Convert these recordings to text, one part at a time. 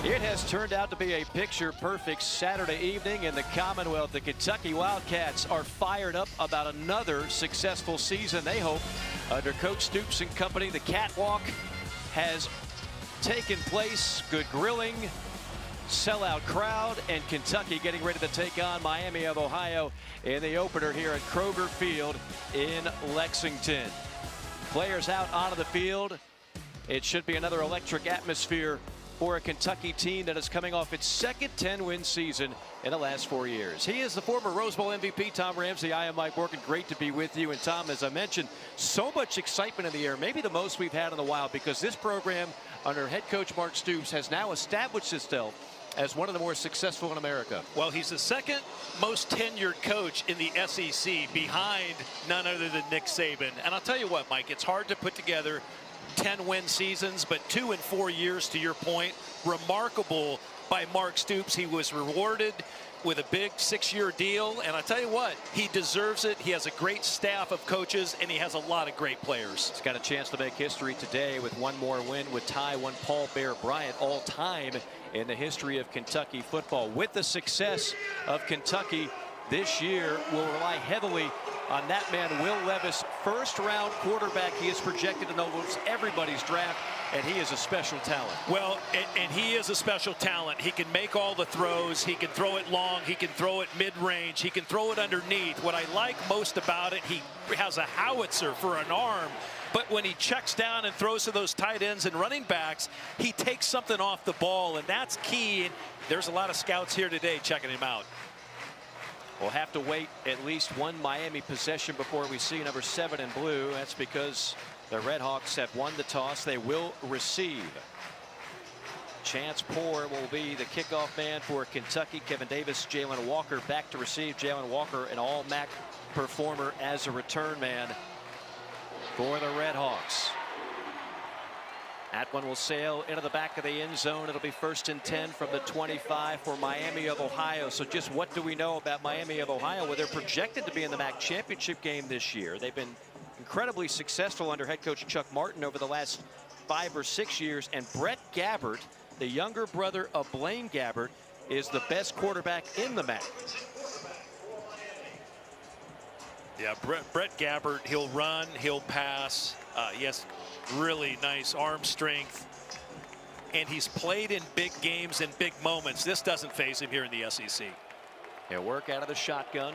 It has turned out to be a picture-perfect Saturday evening in the Commonwealth. The Kentucky Wildcats are fired up about another successful season, they hope, under Coach Stoops and company. The catwalk has taken place. Good grilling, sellout crowd, and Kentucky getting ready to take on Miami of Ohio in the opener here at Kroger Field in Lexington. Players out onto the field. It should be another electric atmosphere for a Kentucky team that is coming off its second 10-win season in the last 4 years. He is the former Rose Bowl MVP, Tom Ramsey. I am Mike Morgan. Great to be with you. And Tom, as I mentioned, so much excitement in the air, maybe the most we've had in a while, because this program under head coach Mark Stoops has now established itself as one of the more successful in America. Well, he's the second most tenured coach in the SEC, behind none other than Nick Saban. And I'll tell you what, Mike, it's hard to put together 10-win seasons, but 2 in 4 years, to your point, remarkable by Mark Stoops. He was rewarded with a big 6-year deal, and I tell you what, he deserves it. He has a great staff of coaches, and he has a lot of great players. He's got a chance to make history today with one more win, with tie one Paul Bear Bryant all time in the history of Kentucky football. With the success of Kentucky this year, will rely heavily on that man, Will Levis, first-round quarterback. He is projected in almost everybody's draft, and he is a special talent. Well, and he is a special talent. He can make all the throws. He can throw it long. He can throw it mid-range. He can throw it underneath. What I like most about it, he has a howitzer for an arm. But when he checks down and throws to those tight ends and running backs, he takes something off the ball, and that's key. And there's a lot of scouts here today checking him out. We'll have to wait at least one Miami possession before we see number 7 in blue. That's because the Redhawks have won the toss. They will receive. Chance Poore will be the kickoff man for Kentucky. Kevin Davis, Jalen Walker back to receive. Jalen Walker, an all-MAC performer as a return man for the Redhawks. That one will sail into the back of the end zone. It'll be 1st and 10 from the 25 for Miami of Ohio. So just what do we know about Miami of Ohio? Well, they're projected to be in the MAC championship game this year. They've been incredibly successful under head coach Chuck Martin over the last 5 or 6 years. And Brett Gabbert, the younger brother of Blaine Gabbert, is the best quarterback in the MAC. Yeah, Brett Gabbert, he'll run, he'll pass. He has really nice arm strength, and he's played in big games and big moments. This doesn't faze him here in the SEC. He'll work out of the shotgun.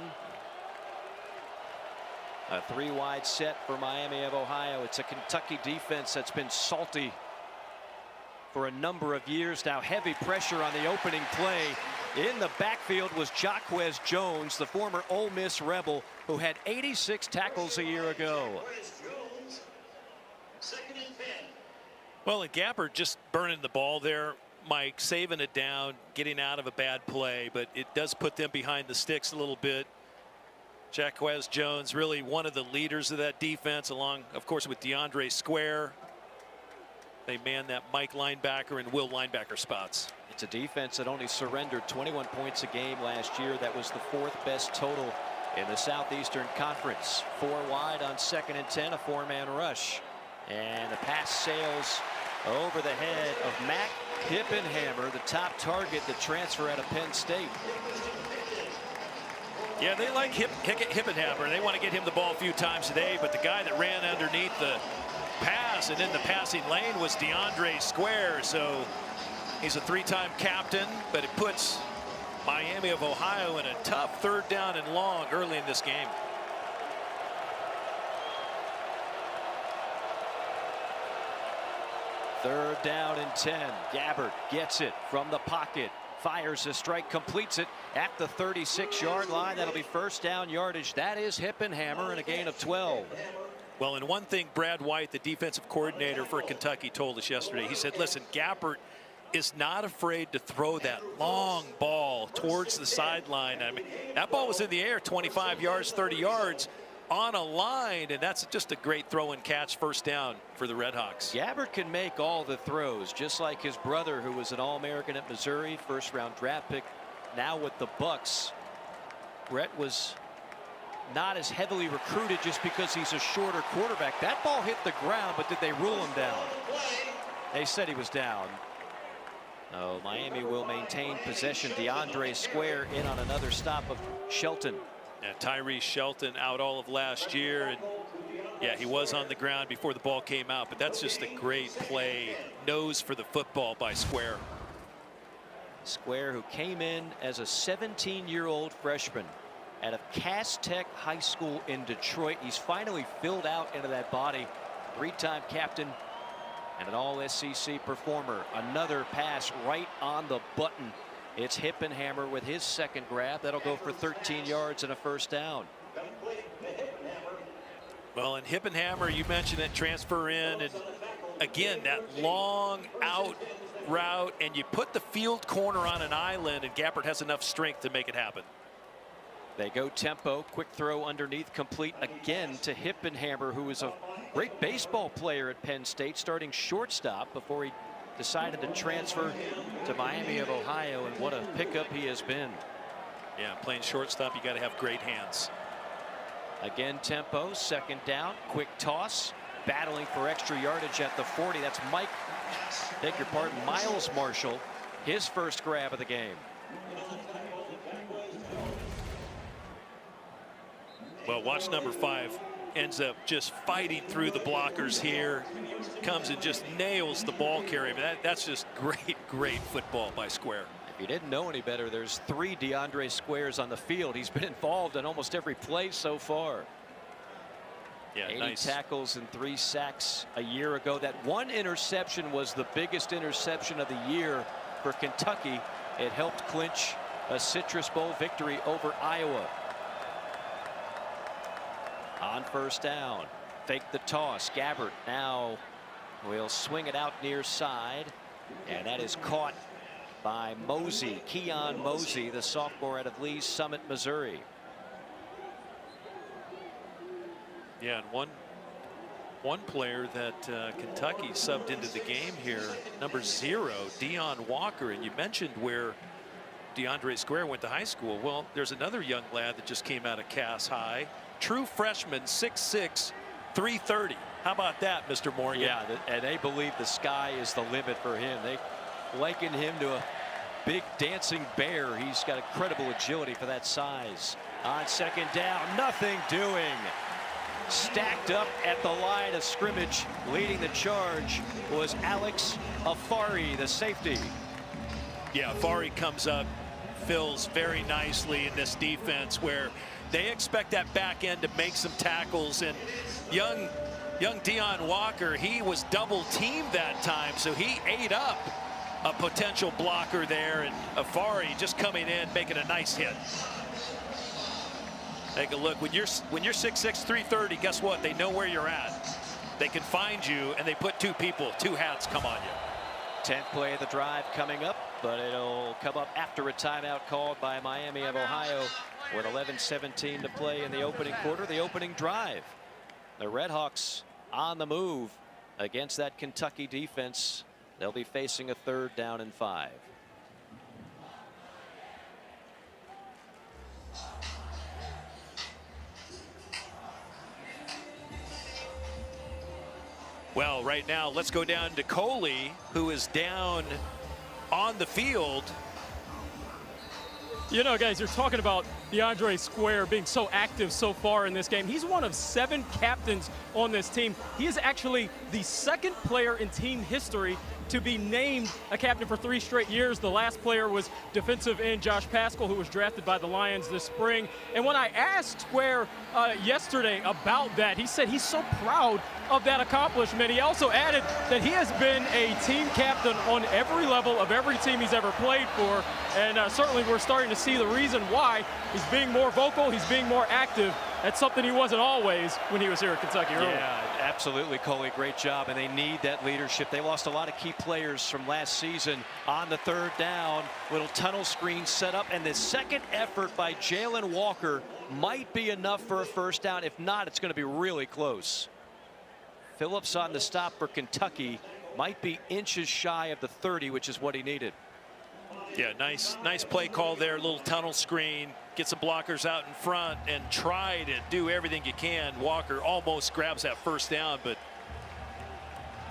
A 3-wide set for Miami of Ohio. It's a Kentucky defense that's been salty for a number of years now. Heavy pressure on the opening play. In the backfield was Jaquez Jones, the former Ole Miss Rebel, who had 86 tackles a year ago. Well, and Gabbert just burning the ball there, Mike, saving it down, getting out of a bad play, but it does put them behind the sticks a little bit. Jaquez Jones, really one of the leaders of that defense, along, of course, with DeAndre Square. They man that Mike linebacker and Will linebacker spots. It's a defense that only surrendered 21 points a game last year. That was the 4th best total in the Southeastern Conference. 4 wide on 2nd and 10, a 4-man rush. And the pass sails over the head of Mac Hippenhammer, the top target, the transfer out of Penn State. Yeah, they like Hippenhammer. They want to get him the ball a few times today, but the guy that ran underneath the pass and in the passing lane was DeAndre Square. So he's a 3-time captain, but it puts Miami of Ohio in a tough 3rd down and long early in this game. Third down and 10. Gabbert gets it from the pocket. Fires a strike, completes it at the 36-yard line. That'll be 1st down yardage. That is Hippenhammer, and a gain of 12. Well, and one thing Brad White, the defensive coordinator for Kentucky, told us yesterday, he said, listen, Gabbert is not afraid to throw that long ball towards the sideline. I mean, that ball was in the air 25 yards, 30 yards. On a line, and that's just a great throw and catch, 1st down for the Redhawks. Gabbert can make all the throws, just like his brother, who was an All-American at Missouri, 1st-round draft pick, now with the Bucks. Brett was not as heavily recruited just because he's a shorter quarterback. That ball hit the ground, but did they rule him down? They said he was down. Oh, Miami will maintain possession. DeAndre Square in on another stop of Shelton. Yeah, Tyree Shelton out all of last year, and yeah, he was on the ground before the ball came out, but that's just a great play. Nose for the football by Square. Square, who came in as a 17-year-old freshman out of Cass Tech High School in Detroit. He's finally filled out into that body. Three-time captain and an all-SEC performer. Another pass right on the button. It's Hippenhammer with his second grab. That'll go for 13 yards and a first down. Well, and Hippenhammer, you mentioned it, transfer in, and again, that long out route, and you put the field corner on an island, and Gabbert has enough strength to make it happen. They go tempo, quick throw underneath, complete again to Hippenhammer, who was a great baseball player at Penn State, starting shortstop before he decided to transfer to Miami of Ohio, and what a pickup he has been. Yeah, playing shortstop, you got to have great hands. Again, tempo, second down, quick toss, battling for extra yardage at the 40. That's beg your pardon, Miles Marshall, his first grab of the game. Well, watch number 5 ends up just fighting through the blockers here, comes and just nails the ball carrier. I mean, that's just great football by Square. If you didn't know any better, there's 3 DeAndre Squares on the field. He's been involved in almost every play so far. Yeah, 80 nice tackles and 3 sacks a year ago. That one interception was the biggest interception of the year for Kentucky. It helped clinch a Citrus Bowl victory over Iowa. On first down, fake the toss. Gabbert now will swing it out near side, and that is caught by Mosey, Keon Mosey, the sophomore out of Lee's Summit, Missouri. Yeah, and one player that Kentucky subbed into the game here, number 0, Dion Walker. And you mentioned where DeAndre Square went to high school. Well, there's another young lad that just came out of Cass High. True freshman, 6'6", 330. How about that, Mr. Morgan? Yeah, and they believe the sky is the limit for him. They liken him to a big dancing bear. He's got incredible agility for that size. On second down, nothing doing. Stacked up at the line of scrimmage, leading the charge was Alex Afari, the safety. Yeah, Afari comes up, fills very nicely in this defense where they expect that back end to make some tackles, and young Dion Walker, he was double teamed that time, so he ate up a potential blocker there, and Afari just coming in, making a nice hit. Take a look. When you're 6'6", 330, guess what? They know where you're at. They can find you, and they put 2 hats come on you. 10th play of the drive coming up, but it'll come up after a timeout called by Miami of Ohio with 11:17 to play in the opening quarter, the opening drive. The Redhawks on the move against that Kentucky defense. They'll be facing a 3rd down and 5. Well, right now, let's go down to Coley, who is down on the field. You know, guys, you're talking about DeAndre Square being so active so far in this game. He's one of 7 captains on this team. He is actually the 2nd player in team history to be named a captain for 3 straight years. The last player was defensive end Josh Paschal, who was drafted by the Lions this spring. And when I asked Square yesterday about that, he said he's so proud of that accomplishment. He also added that he has been a team captain on every level of every team he's ever played for. And certainly we're starting to see the reason why. He's being more vocal, he's being more active. That's something he wasn't always when he was here at Kentucky earlier. Yeah, absolutely, Coley. Great job, and they need that leadership. They lost a lot of key players from last season. On the 3rd down, little tunnel screen set up, and the second effort by Jalen Walker might be enough for a first down. If not, it's going to be really close. Phillips on the stop for Kentucky, might be inches shy of the 30, which is what he needed. Yeah, nice play call there. Little tunnel screen, get some blockers out in front and try to do everything you can. Walker almost grabs that first down, but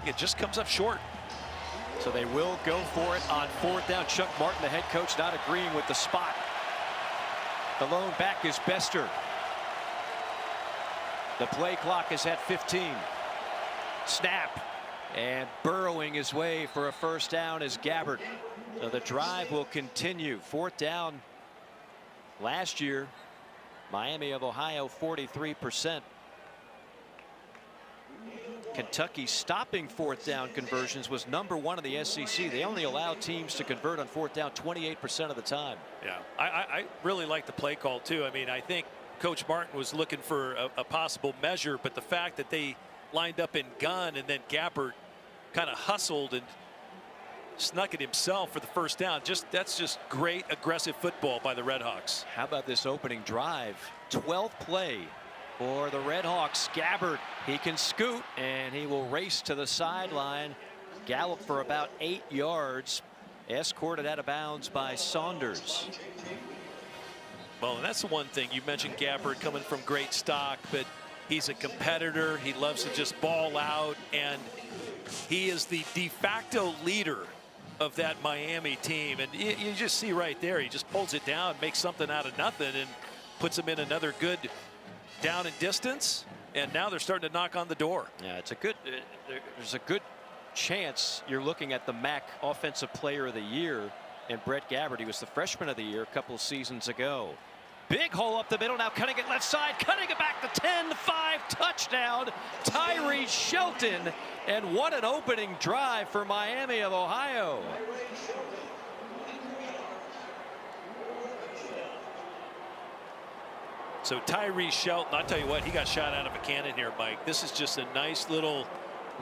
it just comes up short. So they will go for it on 4th down. Chuck Martin, the head coach, not agreeing with the spot. The lone back is Bester. The play clock is at 15. Snap. And burrowing his way for a first down is Gabbert. So the drive will continue. 4th down. Last year, Miami of Ohio 43%. Kentucky stopping 4th down conversions was #1 in the SEC. They only allow teams to convert on 4th down 28% of the time. Yeah, I really like the play call too. I mean, I think Coach Martin was looking for a possible measure, but the fact that they lined up in gun and then Gabbert kind of hustled and snuck it himself for the first down. That's just great aggressive football by the Redhawks. How about this opening drive? 12th play for the Redhawks. Gabbert, he can scoot and he will race to the sideline, gallop for about 8 yards, escorted out of bounds by Saunders. Well, and that's the one thing you mentioned, Gabbert coming from great stock, but he's a competitor. He loves to just ball out, and he is the de facto leader of that Miami team. And you just see right there, he just pulls it down, makes something out of nothing, and puts him in another good down and distance. And now they're starting to knock on the door. Yeah, it's a good, there's a good chance you're looking at the MAC Offensive Player of the Year and Brett Gabbert. He was the Freshman of the Year a couple of seasons ago. Big hole up the middle, now cutting it left side, cutting it back to 10-5, touchdown, Tyree Shelton. And what an opening drive for Miami of Ohio. So Tyree Shelton, I'll tell you what, he got shot out of a cannon here, Mike. This is just a nice little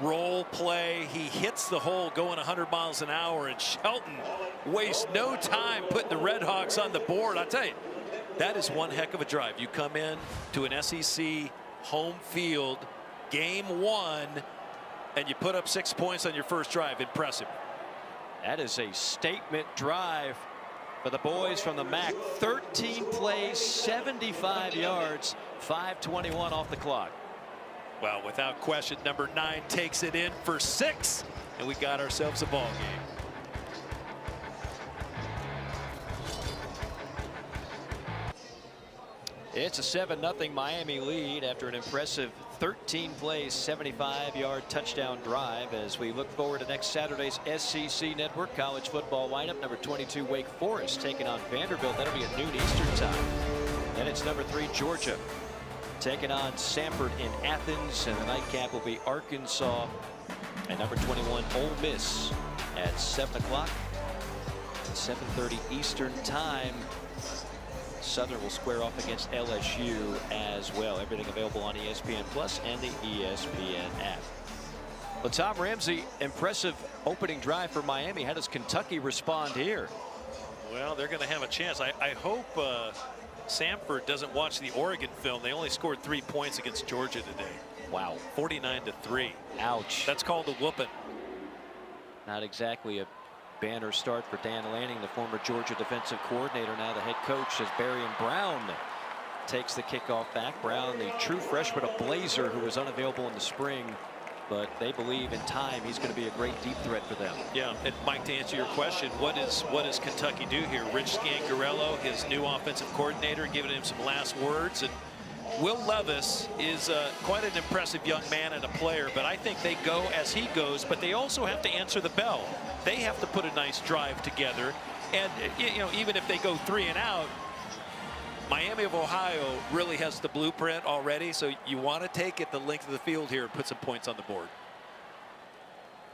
roll play. He hits the hole going 100 miles an hour, and Shelton wastes no time putting the Redhawks on the board. I'll tell you, that is one heck of a drive. You come in to an SEC home field, game 1, and you put up 6 points on your first drive. Impressive. That is a statement drive for the boys from the MAC. 13 plays, 75 yards, 5:21 off the clock. Well, without question, number 9 takes it in for 6, and we got ourselves a ball game. It's a 7-0 Miami lead after an impressive 13 plays, 75-yard touchdown drive, as we look forward to next Saturday's SEC Network college football lineup. Number 22 Wake Forest taking on Vanderbilt. That'll be at noon Eastern time. Then it's number 3 Georgia taking on Samford in Athens, and the nightcap will be Arkansas and number 21 Ole Miss at 7 o'clock. 7:30 Eastern time. Southern will square off against LSU as well. Everything available on ESPN Plus and the ESPN app. Well, Tom Ramsey, impressive opening drive for Miami. How does Kentucky respond here? Well, they're going to have a chance. I hope Samford doesn't watch the Oregon film. They only scored 3 points against Georgia today. Wow. 49-3. Ouch. That's called a whooping. Not exactly a banner start for Dan Lanning, the former Georgia defensive coordinator, now the head coach, as Barian Brown takes the kickoff back. Brown, the true freshman, a Blazer who was unavailable in the spring, but they believe in time he's going to be a great deep threat for them. Yeah, and Mike, to answer your question, what does Kentucky do here? Rich Scangarello, his new offensive coordinator, giving him some last words, and Will Levis is quite an impressive young man and a player, but I think they go as he goes, but they also have to answer the bell. They have to put a nice drive together, and you know, even if they go 3 and out, Miami of Ohio really has the blueprint already, so you want to take it the length of the field here and put some points on the board.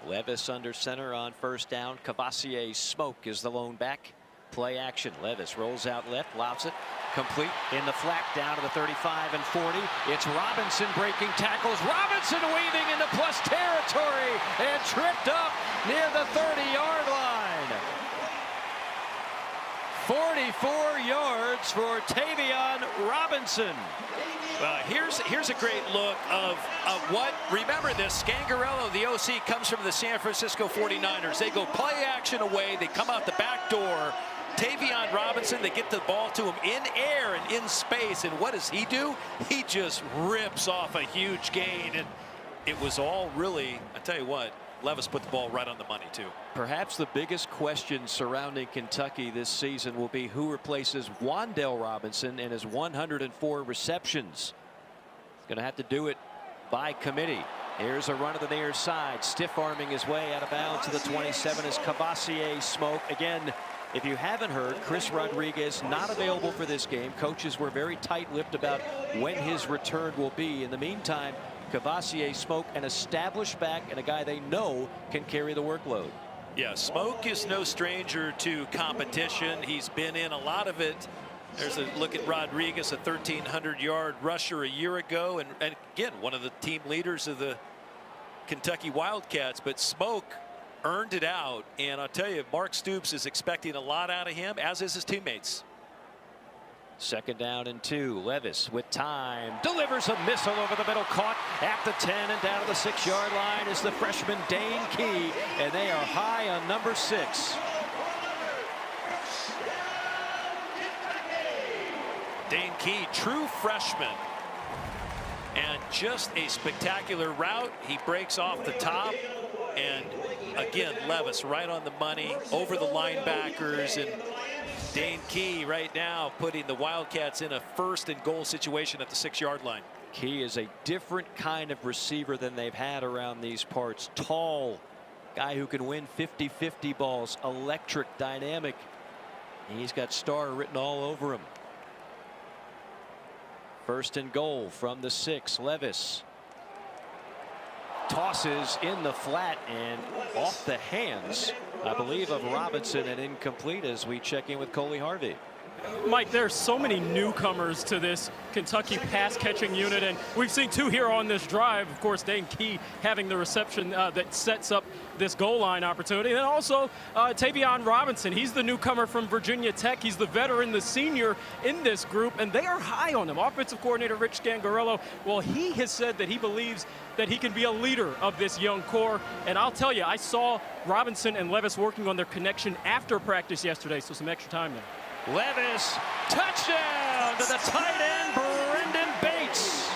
Levis under center on first down. Cavassier Smoke is the lone back. Play action. Levis rolls out left, lobs it complete in the flat down to the 35 and 40. It's Robinson breaking tackles. Robinson weaving into plus territory and tripped up near the 30-yard line. 44 yards for Tavion Robinson. Here's a great look of what, remember this, Scangarello, the OC, comes from the San Francisco 49ers. They go play action away. They come out the back door. Tavion Robinson, they get the ball to him in air and in space, and what does he do? He just rips off a huge gain, and it was all really, I tell you what, Levis put the ball right on the money, too. Perhaps the biggest question surrounding Kentucky this season will be who replaces Wan'Dale Robinson and his 104 receptions. He's going to have to do it by committee. Here's a run to the near side, stiff arming his way out of bounds to the 27 as Kavosiey Smoke. Again, if you haven't heard, Chris Rodriguez not available for this game. Coaches were very tight-lipped about when his return will be. In the meantime, Kavosiey Smoke, an established back and a guy they know can carry the workload. Yeah, Smoke is no stranger to competition. He's been in a lot of it. There's a look at Rodriguez, a 1,300-yard rusher a year ago, and again, one of the team leaders of the Kentucky Wildcats. But Smoke earned it out, and I'll tell you, Mark Stoops is expecting a lot out of him, as is his teammates. 2nd down and 2. Levis with time delivers a missile over the middle, caught at the 10 and down to the 6-yard line is the freshman Dane Key, and they are high on number 6. Dane Key, true freshman, and just a spectacular route. He breaks off the top, and again, Levis right on the money over the linebackers, and Dane Key right now putting the Wildcats in a 1st and goal situation at the 6-yard line. Key is a different kind of receiver than they've had around these parts. Tall guy who can win 50-50 balls, electric, dynamic. He's got star written all over him. 1st and goal from the 6. Levis tosses in the flat and off the hands, I believe, of Robinson, and incomplete as we check in with Coley Harvey. Mike, there's so many newcomers to this Kentucky pass catching unit, and we've seen 2 here on this drive. Of course, Dane Key having the reception that sets up this goal line opportunity. And also Tavion Robinson. He's the newcomer from Virginia Tech. He's the veteran, the senior in this group, and they are high on him. Offensive coordinator Rich Scangarello, well, he has said that he believes that he can be a leader of this young core. And I'll tell you, I saw Robinson and Levis working on their connection after practice yesterday, so some extra time there. Levis, touchdown to the tight end, Brendan Bates.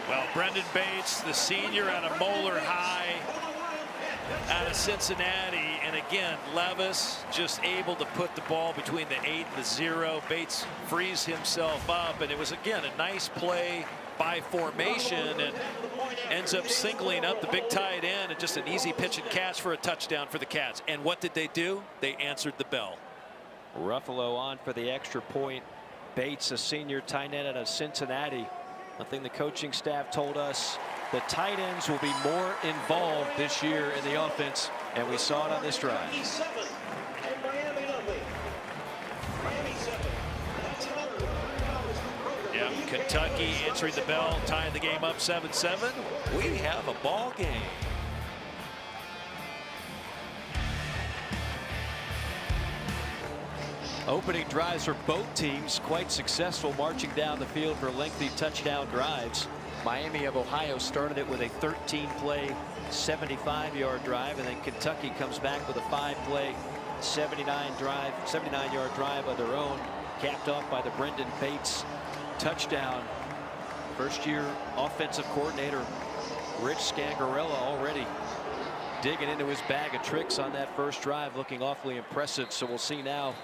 Well, Brendan Bates, the senior out of Moeller High, out of Cincinnati, and again, Levis just able to put the ball between the 8 and the 0. Bates frees himself up, and it was again a nice play by formation, and ends up singling up the big tight end, and just an easy pitch and catch for a touchdown for the Cats. And what did they do? They answered the bell. Ruffalo on for the extra point. Bates, a senior tight end out of Cincinnati. I think the coaching staff told us the tight ends will be more involved this year in the offense, and we saw it on this drive. Yeah, Kentucky answering the bell, tying the game up 7-7. We have a ball game. Opening drives for both teams quite successful, marching down the field for lengthy touchdown drives. Miami of Ohio started it with a 13-play 75-yard drive, and then Kentucky comes back with a 5-play 79-yard drive of their own, capped off by the Brendan Bates touchdown. First-year offensive coordinator Rich Scangarello already digging into his bag of tricks on that first drive, looking awfully impressive. So we'll see now,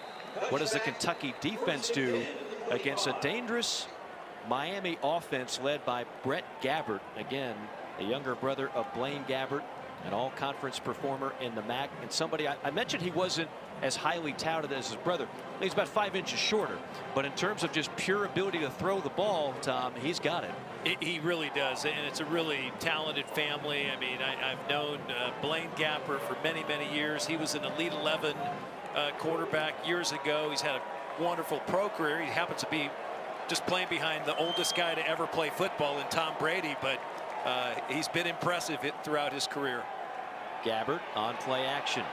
what does the Kentucky defense do against a dangerous Miami offense led by Brett Gabbert, again the younger brother of Blaine Gabbert, an all-conference performer in the MAC, and somebody I mentioned he wasn't as highly touted as his brother. He's about 5 inches shorter, but in terms of just pure ability to throw the ball, Tom, he's got it. He really does, and it's a really talented family. I mean, I've known Blaine Gabbert for many, many years. He was an Elite 11 quarterback years ago. He's had a wonderful pro career. He happens to be just playing behind the oldest guy to ever play football in Tom Brady, but he's been impressive throughout his career. Gabbert on play action.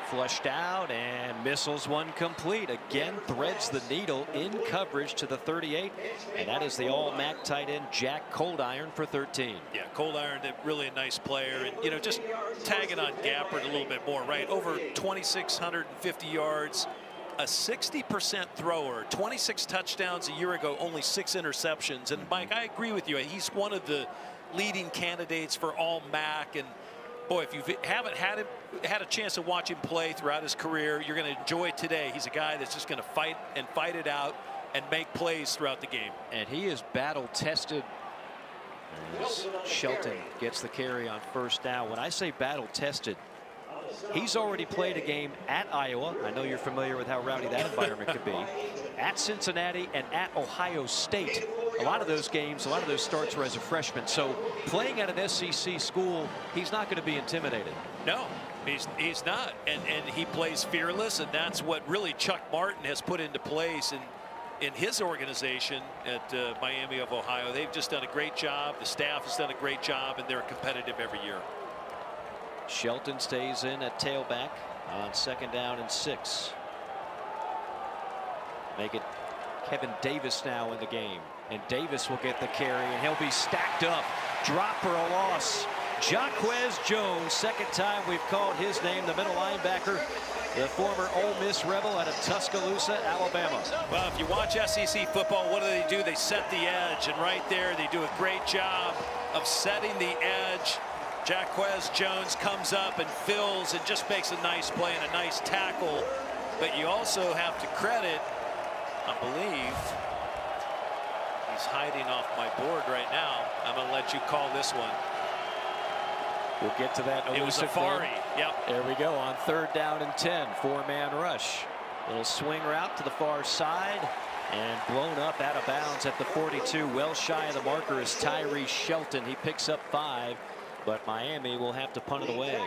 Flushed out and missiles one complete. Again threads the needle in coverage to the 38, and that is the all-MAC tight end Jack Coldiron for 13. Yeah, Coldiron, really a nice player, and you know, just tagging on Gabbert a little bit more, right? Over 2,650 yards a 60% thrower, 26 touchdowns a year ago, only 6 interceptions. And Mike, I agree with you. He's one of the leading candidates for All-MAC. And boy, if you haven't had a chance to watch him play throughout his career, you're going to enjoy today. He's a guy that's just going to fight it out and make plays throughout the game. And he is battle tested. As Shelton gets the carry on first down. When I say battle tested, he's already played a game at Iowa. I know you're familiar with how rowdy that environment could be. At Cincinnati and at Ohio State. A lot of those games, a lot of those starts were as a freshman. So playing at an SEC school, he's not going to be intimidated. No, he's not. And he plays fearless, and that's what really Chuck Martin has put into place in his organization at Miami of Ohio. They've just done a great job. The staff has done a great job, and they're competitive every year. Shelton stays in at tailback on 2nd down and 6. Make it Kevin Davis now in the game. And Davis will get the carry, and he'll be stacked up. Drop or a loss. Jaquez Jones, second time we've called his name, the middle linebacker, the former Ole Miss Rebel out of Tuscaloosa, Alabama. Well, if you watch SEC football, what do? They set the edge, and right there they do a great job of setting the edge. Jaquez Jones comes up and fills and just makes a nice play and a nice tackle. But you also have to credit, I believe, he's hiding off my board right now. I'm going to let you call this one. We'll get to that. It was Safari. Yep. There we go on 3rd down and 10. 4-man rush. Little swing route to the far side and blown up out of bounds at the 42. Well shy of the marker is Tyree Shelton. He picks up 5, but Miami will have to punt it away.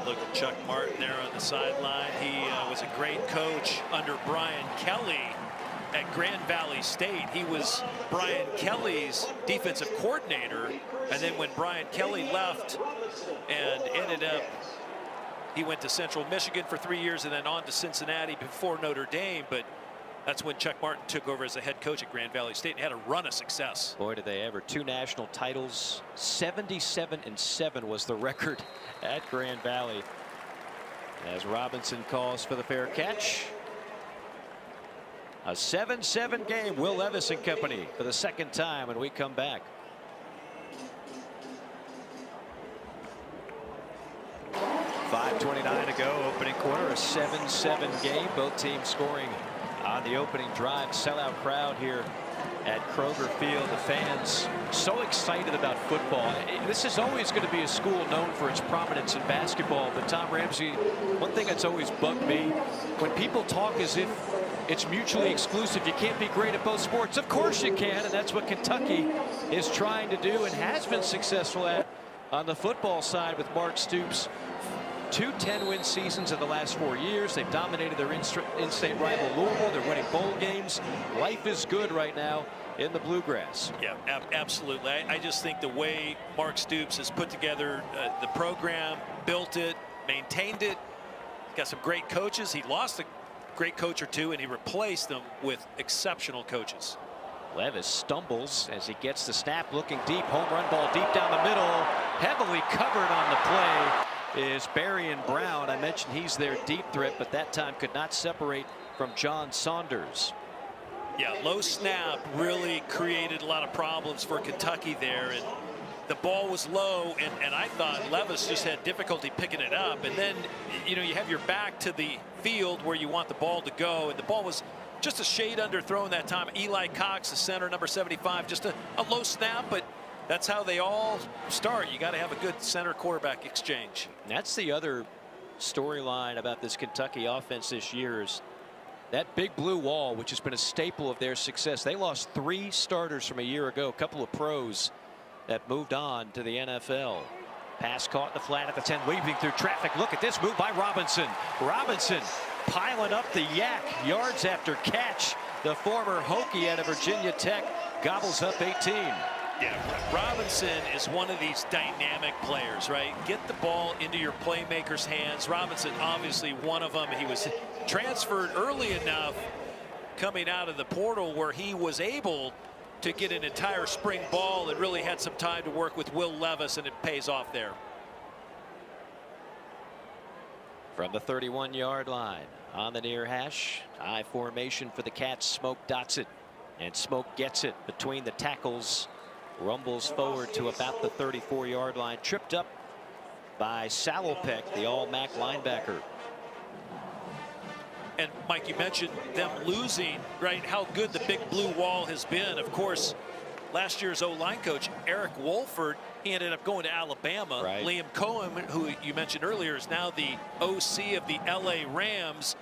Look at Chuck Martin there on the sideline. He was a great coach under Brian Kelly at Grand Valley State. He was Brian Kelly's defensive coordinator, and then when Brian Kelly left and ended up, he went to Central Michigan for 3 years and then on to Cincinnati before Notre Dame. But that's when Chuck Martin took over as a head coach at Grand Valley State and had a run of success. Boy, did they ever. 2 national titles. 77-7 was the record at Grand Valley. As Robinson calls for the fair catch. A 7-7 game. Will Levis and company for the 2nd time when we come back. .5:29 to go, opening quarter, a 7-7 game. Both teams scoring on the opening drive. Sellout crowd here at Kroger Field. The fans so excited about football. This is always going to be a school known for its prominence in basketball. But Tom Ramsey, one thing that's always bugged me, when people talk as if it's mutually exclusive, you can't be great at both sports. Of course you can, and that's what Kentucky is trying to do and has been successful at on the football side with Mark Stoops. 2 10-win seasons in the last 4 years. They've dominated their in-state rival Louisville. They're winning bowl games. Life is good right now in the Bluegrass. Yeah, absolutely. I just think the way Mark Stoops has put together the program, built it, maintained it, got some great coaches. He lost a great coach or two, and he replaced them with exceptional coaches. Levis stumbles as he gets the snap, looking deep. Home run ball deep down the middle. Heavily covered on the play is Berrien Brown. I mentioned he's their deep threat, but that time could not separate from John Saunders. Yeah, low snap really created a lot of problems for Kentucky there, and the ball was low, and I thought Levis just had difficulty picking it up. And then, you know, you have your back to the field where you want the ball to go, and the ball was just a shade underthrown that time. Eli Cox, the center, number 75, just a low snap, but that's how they all start. You got to have a good center quarterback exchange. That's the other storyline about this Kentucky offense this year is that big blue wall, which has been a staple of their success. They lost 3 starters from a year ago, a couple of pros that moved on to the NFL. Pass caught in the flat at the 10, weaving through traffic. Look at this move by Robinson. Robinson piling up the yak, yards after catch. The former Hokie out of Virginia Tech gobbles up 18. Yeah, Robinson is one of these dynamic players, right? Get the ball into your playmakers' hands. Robinson, obviously one of them. He was transferred early enough coming out of the portal where he was able to get an entire spring ball and really had some time to work with Will Levis, and it pays off there. From the 31-yard line on the near hash, I formation for the Cats. Smoke dots it, and Smoke gets it between the tackles, rumbles forward to about the 34-yard line, tripped up by Salopek, the all-MAC linebacker. And Mike, you mentioned them losing, right? How good the big blue wall has been. Of course, last year's O-line coach Eric Wolford, he ended up going to Alabama. Right. Liam Cohen, who you mentioned earlier, is now the OC of the LA Rams.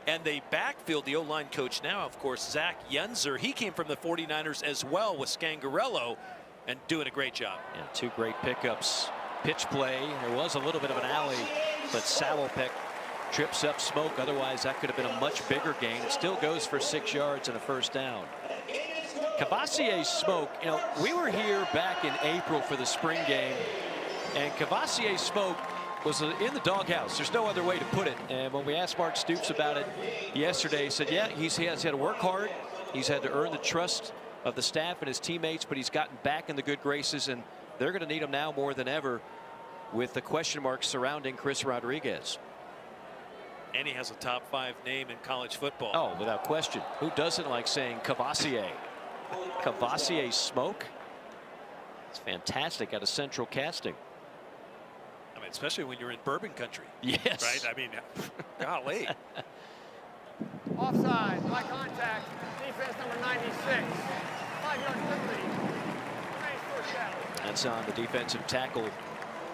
And they backfield the O-line coach now, of course, Zach Yenzer. He came from the 49ers as well with Scangarello and doing a great job. Yeah, two great pickups. Pitch play. There was a little bit of an alley, but Salopek trips up Smoke. Otherwise, that could have been a much bigger gain. It still goes for 6 yards and a first down. Cavassier Smoke, you know, we were here back in April for the spring game, and Cavassier Smoke was in the doghouse. There's no other way to put it. And when we asked Mark Stoops about it yesterday, he said, yeah, he has had to work hard. He's had to earn the trust of the staff and his teammates, but he's gotten back in the good graces, and they're going to need him now more than ever with the question marks surrounding Chris Rodriguez. And he has a top 5 name in college football. Oh, without question. Who doesn't like saying Cavassier? Cavassier Smoke. It's fantastic out of Central Casting. I mean, especially when you're in bourbon country. Yes. Right? I mean, golly. Offside, high contact, defense number 96. 5-yard penalty. Remains first down. That's on the defensive tackle,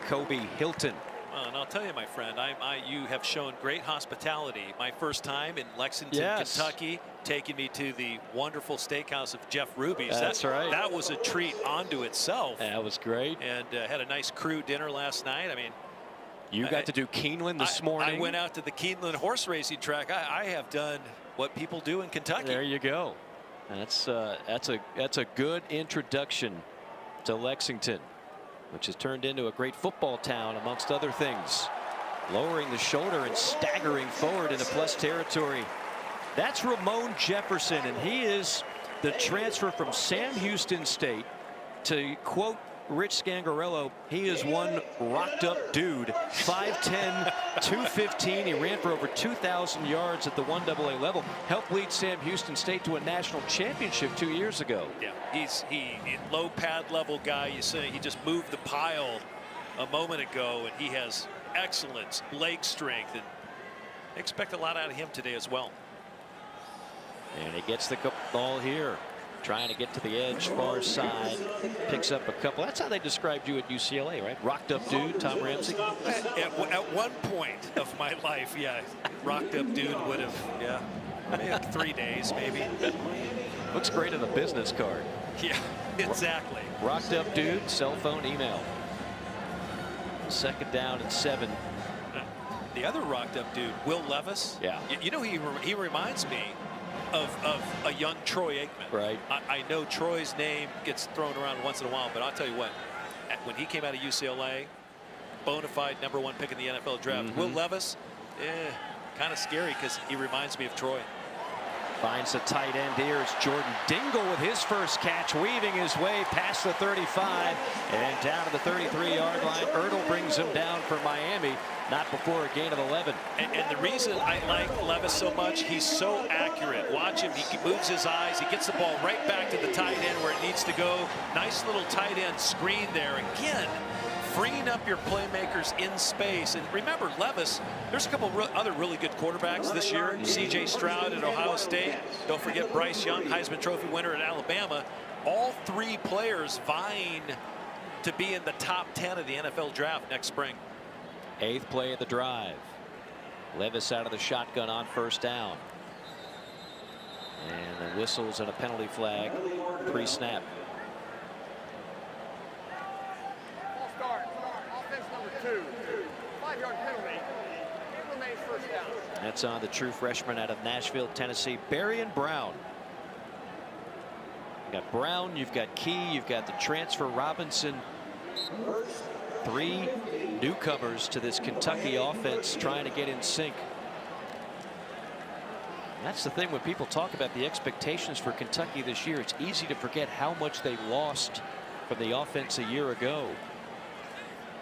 Kobe Hilton. Well, and I'll tell you, my friend, you have shown great hospitality. My first time in Lexington, Yes. Kentucky, taking me to the wonderful steakhouse of Jeff Ruby's. That's right. That was a treat unto itself. That was great. And had a nice crew dinner last night. I mean, You got to do Keeneland this morning. I went out to the Keeneland horse racing track. I have done what people do in Kentucky. There you go. That's a good introduction to Lexington, which has turned into a great football town amongst other things. Lowering the shoulder and staggering forward into plus territory. That's Ramon Jefferson, and he is the transfer from Sam Houston State. To quote Rich Scangarello, he is one rocked up dude. 5'10", 215. He ran for over 2,000 yards at the 1AA level. Helped lead Sam Houston State to a national championship 2 years ago. Yeah, he's low pad level guy. You say he just moved the pile a moment ago, and he has excellent leg strength, and expect a lot out of him today as well. And he gets the ball here, trying to get to the edge, far side, picks up a couple. That's how they described you at UCLA, right? Rocked up dude, Tom Ramsey. At one point of my life, yeah, rocked up dude would have, yeah, maybe like 3 days, maybe. Looks great on a business card. Yeah, exactly. Rocked up dude, cell phone, email. 2nd down and 7. The other rocked up dude, Will Levis. Yeah. You know, he reminds me of a young Troy Aikman. Right. I know Troy's name gets thrown around once in a while, but I'll tell you what, when he came out of UCLA, bona fide #1 pick in the NFL draft. Will Levis, kind of scary because he reminds me of Troy. Finds the tight end here. It's Jordan Dingle with his first catch, weaving his way past the 35 and down to the 33-yard line. Ertl brings him down for Miami, not before a gain of 11. And the reason I like Levis so much, he's so accurate. Watch him. He moves his eyes. He gets the ball right back to the tight end where it needs to go. Nice little tight end screen there. Again, freeing up your playmakers in space. And remember, Levis, there's a couple other really good quarterbacks this year. C.J. Stroud at Ohio State. Don't forget Bryce Young, Heisman Trophy winner at Alabama. All 3 players vying to be in the top 10 of the NFL draft next spring. 8th play of the drive. Levis out of the shotgun on first down. And the whistles and a penalty flag pre-snap. False start. Offense number 2. 5-yard penalty. It remains first down. That's on the true freshman out of Nashville, Tennessee, Berrien Brown. You got Brown, you've got Key, you've got the transfer Robinson. 3 newcomers to this Kentucky offense trying to get in sync. And that's the thing when people talk about the expectations for Kentucky this year. It's easy to forget how much they lost from the offense a year ago.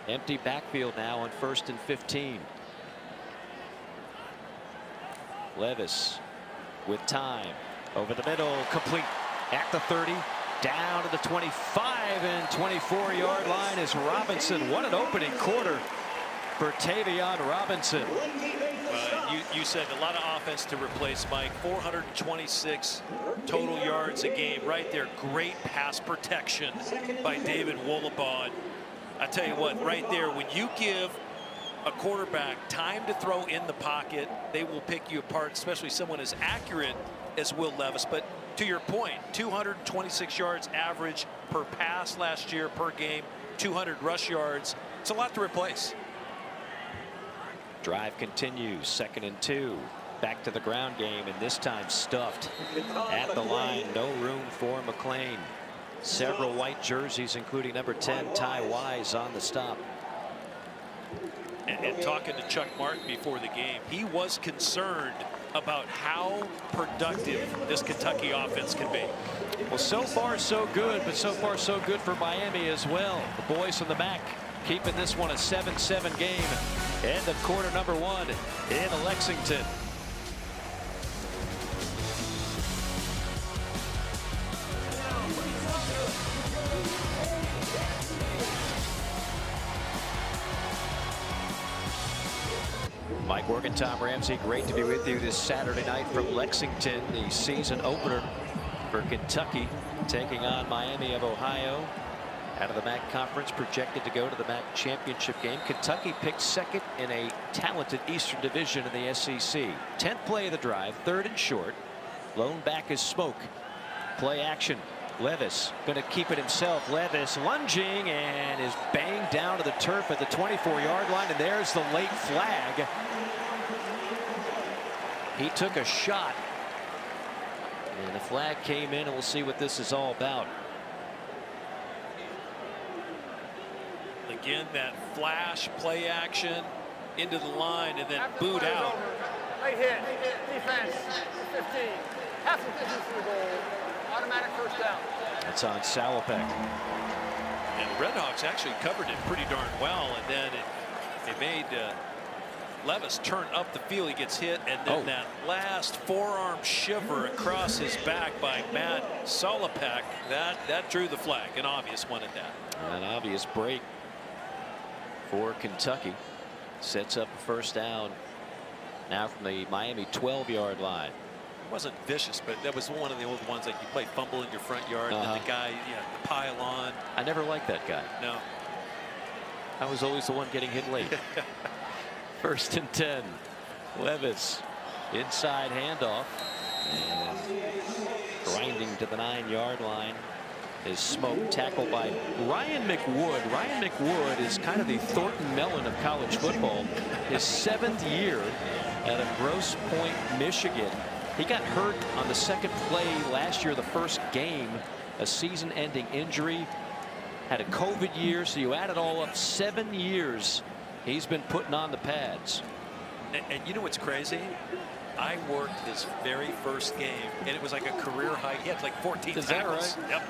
Empty backfield now on 1st and 15. Levis with time over the middle, complete at the 30, down to the 25 and 24-yard line is Robinson. What an opening quarter for Tavion Robinson. You said a lot of offense to replace Mike. 426 total yards a game right there. Great pass protection by David Wohlabaugh. I tell you what, right there, when you give a quarterback time to throw in the pocket, they will pick you apart, especially someone as accurate as Will Levis. But to your point, 226 yards average per pass last year per game, 200 rush yards. It's a lot to replace. Drive continues, 2nd and 2. Back to the ground game, and this time stuffed at the line. No room for McClain. Several white jerseys, including number 10, Ty Wise, on the stop. And talking to Chuck Martin before the game, he was concerned about how productive this Kentucky offense can be. Well, so far so good, but so far so good for Miami as well. The boys from the MAC keeping this one a 7-7 game. End of quarter number 1 in Lexington. Mike Morgan, Tom Ramsey, great to be with you this Saturday night from Lexington, the season opener for Kentucky, taking on Miami of Ohio. Out of the MAC conference, projected to go to the MAC championship game. Kentucky picked 2nd in a talented Eastern Division in the SEC. 10th play of the drive, 3rd and short. Lone back is Smoke. Play action. Levis going to keep it himself. Levis lunging and is banged down to the turf at the 24-yard line, and there's the late flag. He took a shot, and the flag came in, and we'll see what this is all about. Again, that flash play action into the line and then boot out. Late hit, defense, 15. Half the distance to the goal, automatic first down. That's on Salopek. And the Redhawks actually covered it pretty darn well, and then it made Levis turn up the field. He gets hit, and then that last forearm shiver across his back by Matt Salopek, that drew the flag, an obvious one at that. An obvious break for Kentucky. Sets up a first down now from the Miami 12-yard line. It wasn't vicious, but that was one of the old ones, like you play fumble in your front yard, and the guy, the pile on. I never liked that guy. No. I was always the one getting hit late. 1st and 10. Levis inside handoff, and grinding to the 9-yard line is Smoke, tackled by Ryan McWood. Ryan McWood is kind of the Thornton Mellon of college football. His 7th year out of Grosse Pointe, Michigan. He got hurt on the 2nd play last year, the first game, a season-ending injury. Had a COVID year, so you add it all up, 7 years he's been putting on the pads. And you know what's crazy? I worked his very first game, and it was like a career high. He had like 14 tackles. Is that right? Yep.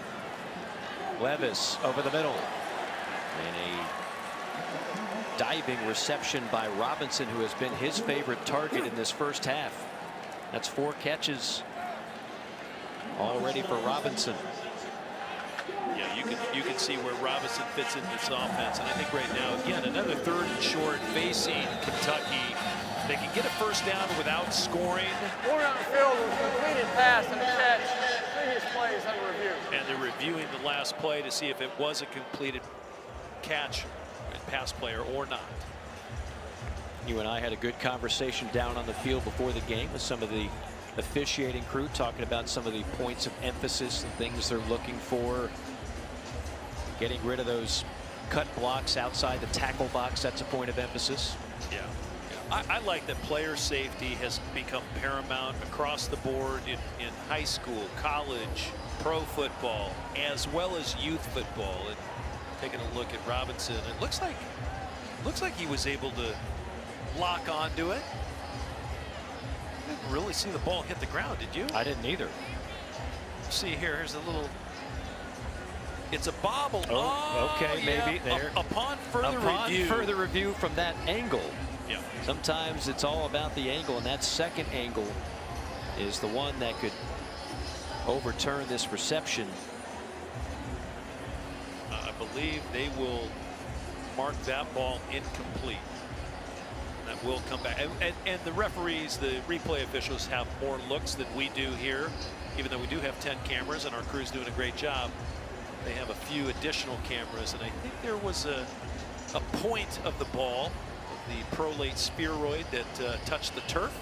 Levis over the middle, and a diving reception by Robinson, who has been his favorite target in this first half. That's 4 catches already for Robinson. Yeah, you can see where Robinson fits in this offense, and I think right now, again, another 3rd and short facing Kentucky. They can get a first down without scoring. Going out the field was a completed pass and a catch. Previous plays under review. And they're reviewing the last play to see if it was a completed catch and pass player or not. You and I had a good conversation down on the field before the game with some of the officiating crew, talking about some of the points of emphasis and things they're looking for. Getting rid of those cut blocks outside the tackle box, that's a point of emphasis. Yeah. I like that player safety has become paramount across the board in high school, college, pro football, as well as youth football. And taking a look at Robinson, it looks like he was able to lock onto it. I didn't really see the ball hit the ground, did you? I didn't either. See here, here's a little. It's a bobble. Oh, okay, yeah. maybe there. Upon further review from that angle. Yeah. Sometimes it's all about the angle, and that second angle is the one that could overturn this reception. I believe they will mark that ball incomplete. That will come back. And the referees, the replay officials, have more looks than we do here. Even though we do have 10 cameras and our crew's doing a great job, they have a few additional cameras. And I think there was a point of the ball, the prolate spheroid, that touched the turf.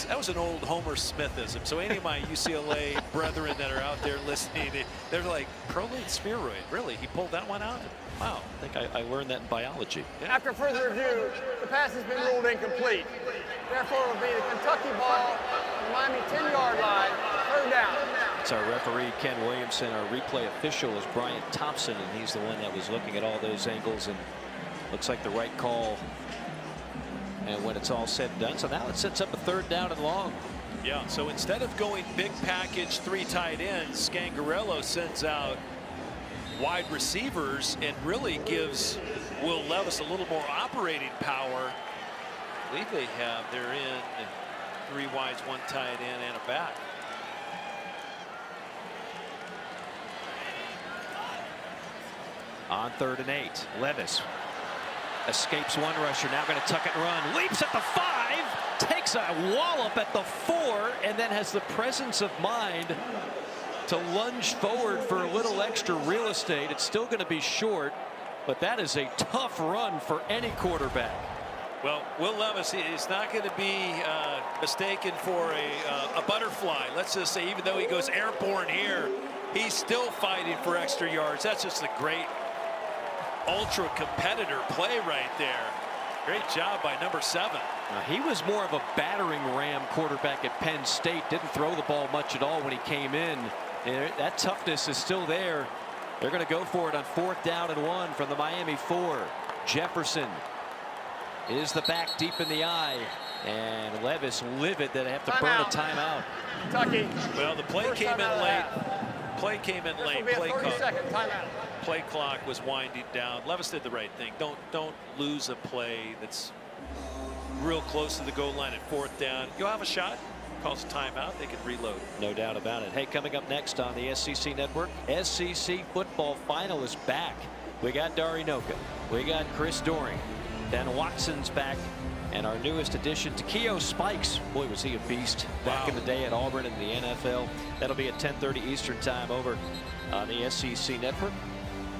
That was an old Homer Smithism. So any of my UCLA brethren that are out there listening, they're like, prolate spheroid, really? He pulled that one out? Wow. I think I learned that in biology. Yeah. After further review, the pass has been ruled incomplete. Therefore, it will be the Kentucky ball on the Miami 10-yard line, third down. It's our referee, Ken Williamson. Our replay official is Brian Thompson, and he's the one that was looking at all those angles, and looks like the right call. And when it's all said and done, so now it sets up a third down and long. Yeah, so instead of going big package, 3 tight ends, Scangarello sends out wide receivers and really gives Will Levis a little more operating power. I believe they're in 3 wides, 1 tight end, and a back. On 3rd and 8, Levis escapes one rusher, now going to tuck it and run, leaps at the 5, takes a wallop at the 4, and then has the presence of mind to lunge forward for a little extra real estate. It's still going to be short, but that is a tough run for any quarterback. Well, Will Levis is not going to be mistaken for a butterfly. Let's just say, even though he goes airborne here, he's still fighting for extra yards. That's just a great ultra competitor play right there. Great job by number 7. He was more of a battering ram quarterback at Penn State. Didn't throw the ball much at all when he came in. And that toughness is still there. They're going to go for it on 4th down and 1 from the Miami 4. Jefferson is the back deep in the eye, and Levis livid that they have to burn a timeout. Kentucky. Well, the play First came in timeout of the late. half. Play came in This late. will be a Play 30-second timeout. Play clock was winding down. Levis did the right thing. Don't lose a play that's real close to the goal line at 4th down. You'll have a shot. Calls a timeout. They can reload. No doubt about it. Hey, coming up next on the SEC Network, SEC football final is back. We got Dari Noka. We got Chris Doering. Dan Watson's back. And our newest addition, Takeo Spikes. Boy, was he a beast back in the day at Auburn in the NFL. That'll be at 10:30 Eastern time over on the SEC Network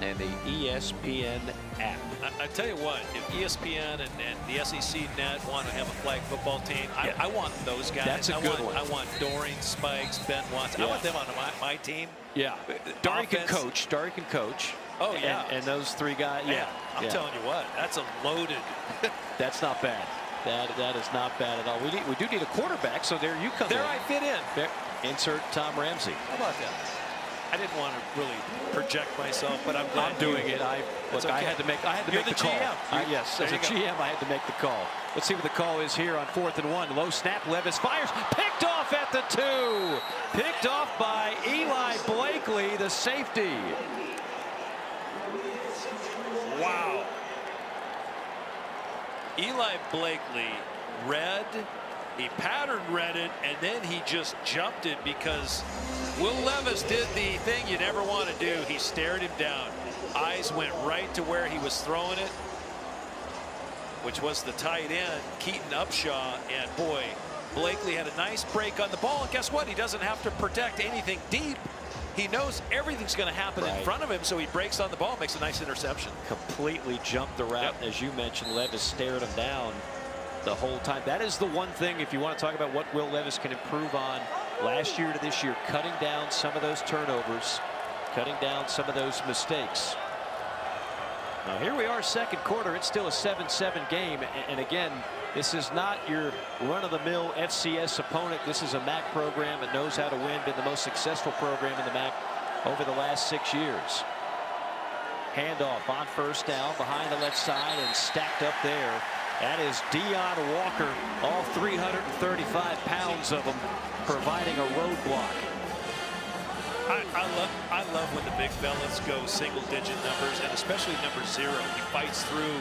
and the ESPN app. I tell you what, if ESPN and the SEC Net want to have a flag football team, I want those guys. That's a good one. I want Doering, Spikes, Ben Watson. I want them on my team. Yeah. Dari can coach. Dari can coach. Oh, yeah. And those 3 guys. Yeah. I'm telling you what, that's a loaded. That's not bad. That is not bad at all. We do need a quarterback, so there you come in. There I fit in. There, insert Tom Ramsey. How about that? I didn't want to really project myself, but I'm glad doing it. I had to make You're the the call. GM. Yes, as a GM, I had to make the call. Let's see what the call is here on 4th and 1. Low snap. Levis fires. Picked off at the 2. Picked off by Eli Blakely, the safety. Wow. Eli Blakely he pattern read it, and then he just jumped it because Will Levis did the thing you never want to do. He stared him down. Eyes went right to where he was throwing it, which was the tight end, Keaton Upshaw, and boy, Blakely had a nice break on the ball, and guess what? He doesn't have to protect anything deep. He knows everything's going to happen in front of him, so he breaks on the ball, makes a nice interception. Completely jumped the route. Yep. As you mentioned, Levis stared him down the whole time. That is the one thing, if you want to talk about what Will Levis can improve on last year to this year, cutting down some of those turnovers, cutting down some of those mistakes. Now here we are, 2nd quarter. It's still a 7-7 game, and again, this is not your run-of-the-mill FCS opponent. This is a MAC program that knows how to win, been the most successful program in the MAC over the last 6 years. Handoff on 1st down behind the left side and stacked up there. That is Dion Walker, all 335 pounds of him, providing a roadblock. I love when the big fellas go single-digit numbers, and especially number 0. He fights through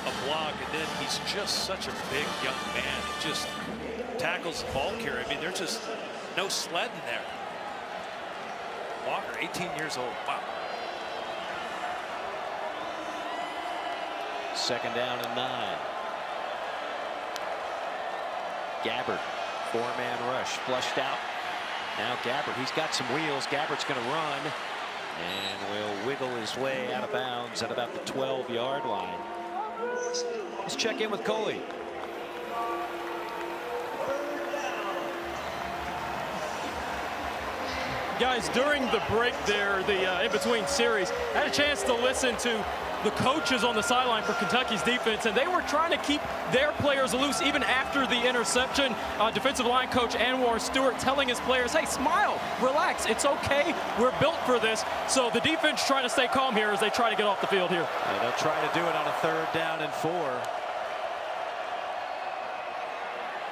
a block, and then he's just such a big young man. He just tackles the ball carrier. I mean, there's just no sledding there. Walker, 18 years old. Wow. 2nd down and 9. Gabbert, 4-man rush, flushed out. Now Gabbert, he's got some wheels. Gabbert's going to run and will wiggle his way out of bounds at about the 12-yard line. Let's check in with Coley. Guys, during the break there, the in-between series, I had a chance to listen to the coaches on the sideline for Kentucky's defense, and they were trying to keep their players loose even after the interception. Defensive line coach Anwar Stewart telling his players, hey, smile, relax, it's okay, we're built for this. So the defense trying to stay calm here as they try to get off the field here. And they'll try to do it on a 3rd down and 4.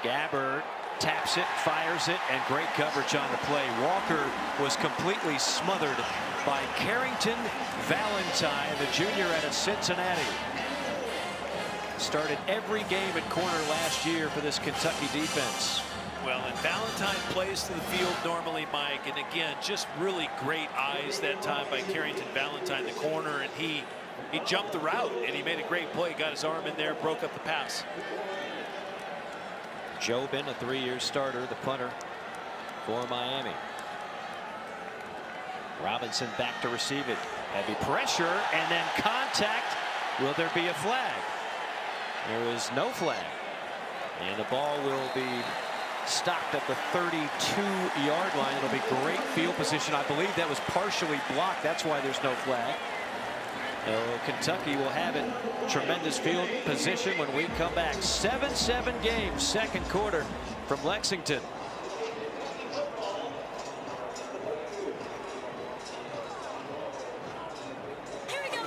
Gabbert taps it, fires it, and great coverage on the play. Walker was completely smothered by Carrington Valentine, the junior out of Cincinnati. Started every game at corner last year for this Kentucky defense. Well, and Valentine plays to the field normally, Mike, and again, just really great eyes that time by Carrington Valentine, the corner, and he jumped the route, and he made a great play, got his arm in there, broke up the pass. Jobin, a 3-year starter, the punter for Miami. Robinson back to receive it. Heavy pressure and then contact. Will there be a flag? There is no flag. And the ball will be stopped at the 32-yard line. It'll be great field position. I believe that was partially blocked. That's why there's no flag. So Kentucky will have it. Tremendous field position when we come back. 7-7 game, 2nd quarter from Lexington.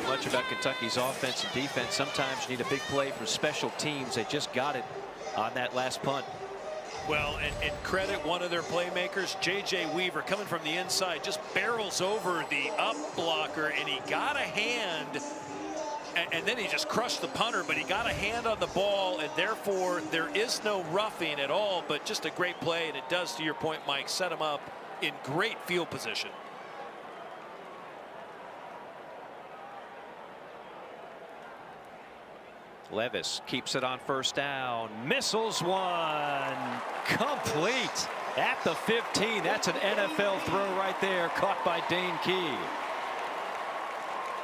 Much about Kentucky's offense and defense. Sometimes you need a big play from special teams. They just got it on that last punt. Well, and credit one of their playmakers, J.J. Weaver, coming from the inside, just barrels over the up blocker, and he got a hand, and then he just crushed the punter, but he got a hand on the ball, and therefore there is no roughing at all, but just a great play, and it does, to your point, Mike, set him up in great field position. Levis keeps it on 1st down, missiles one, complete at the 15. That's an NFL throw right there, caught by Dane Key.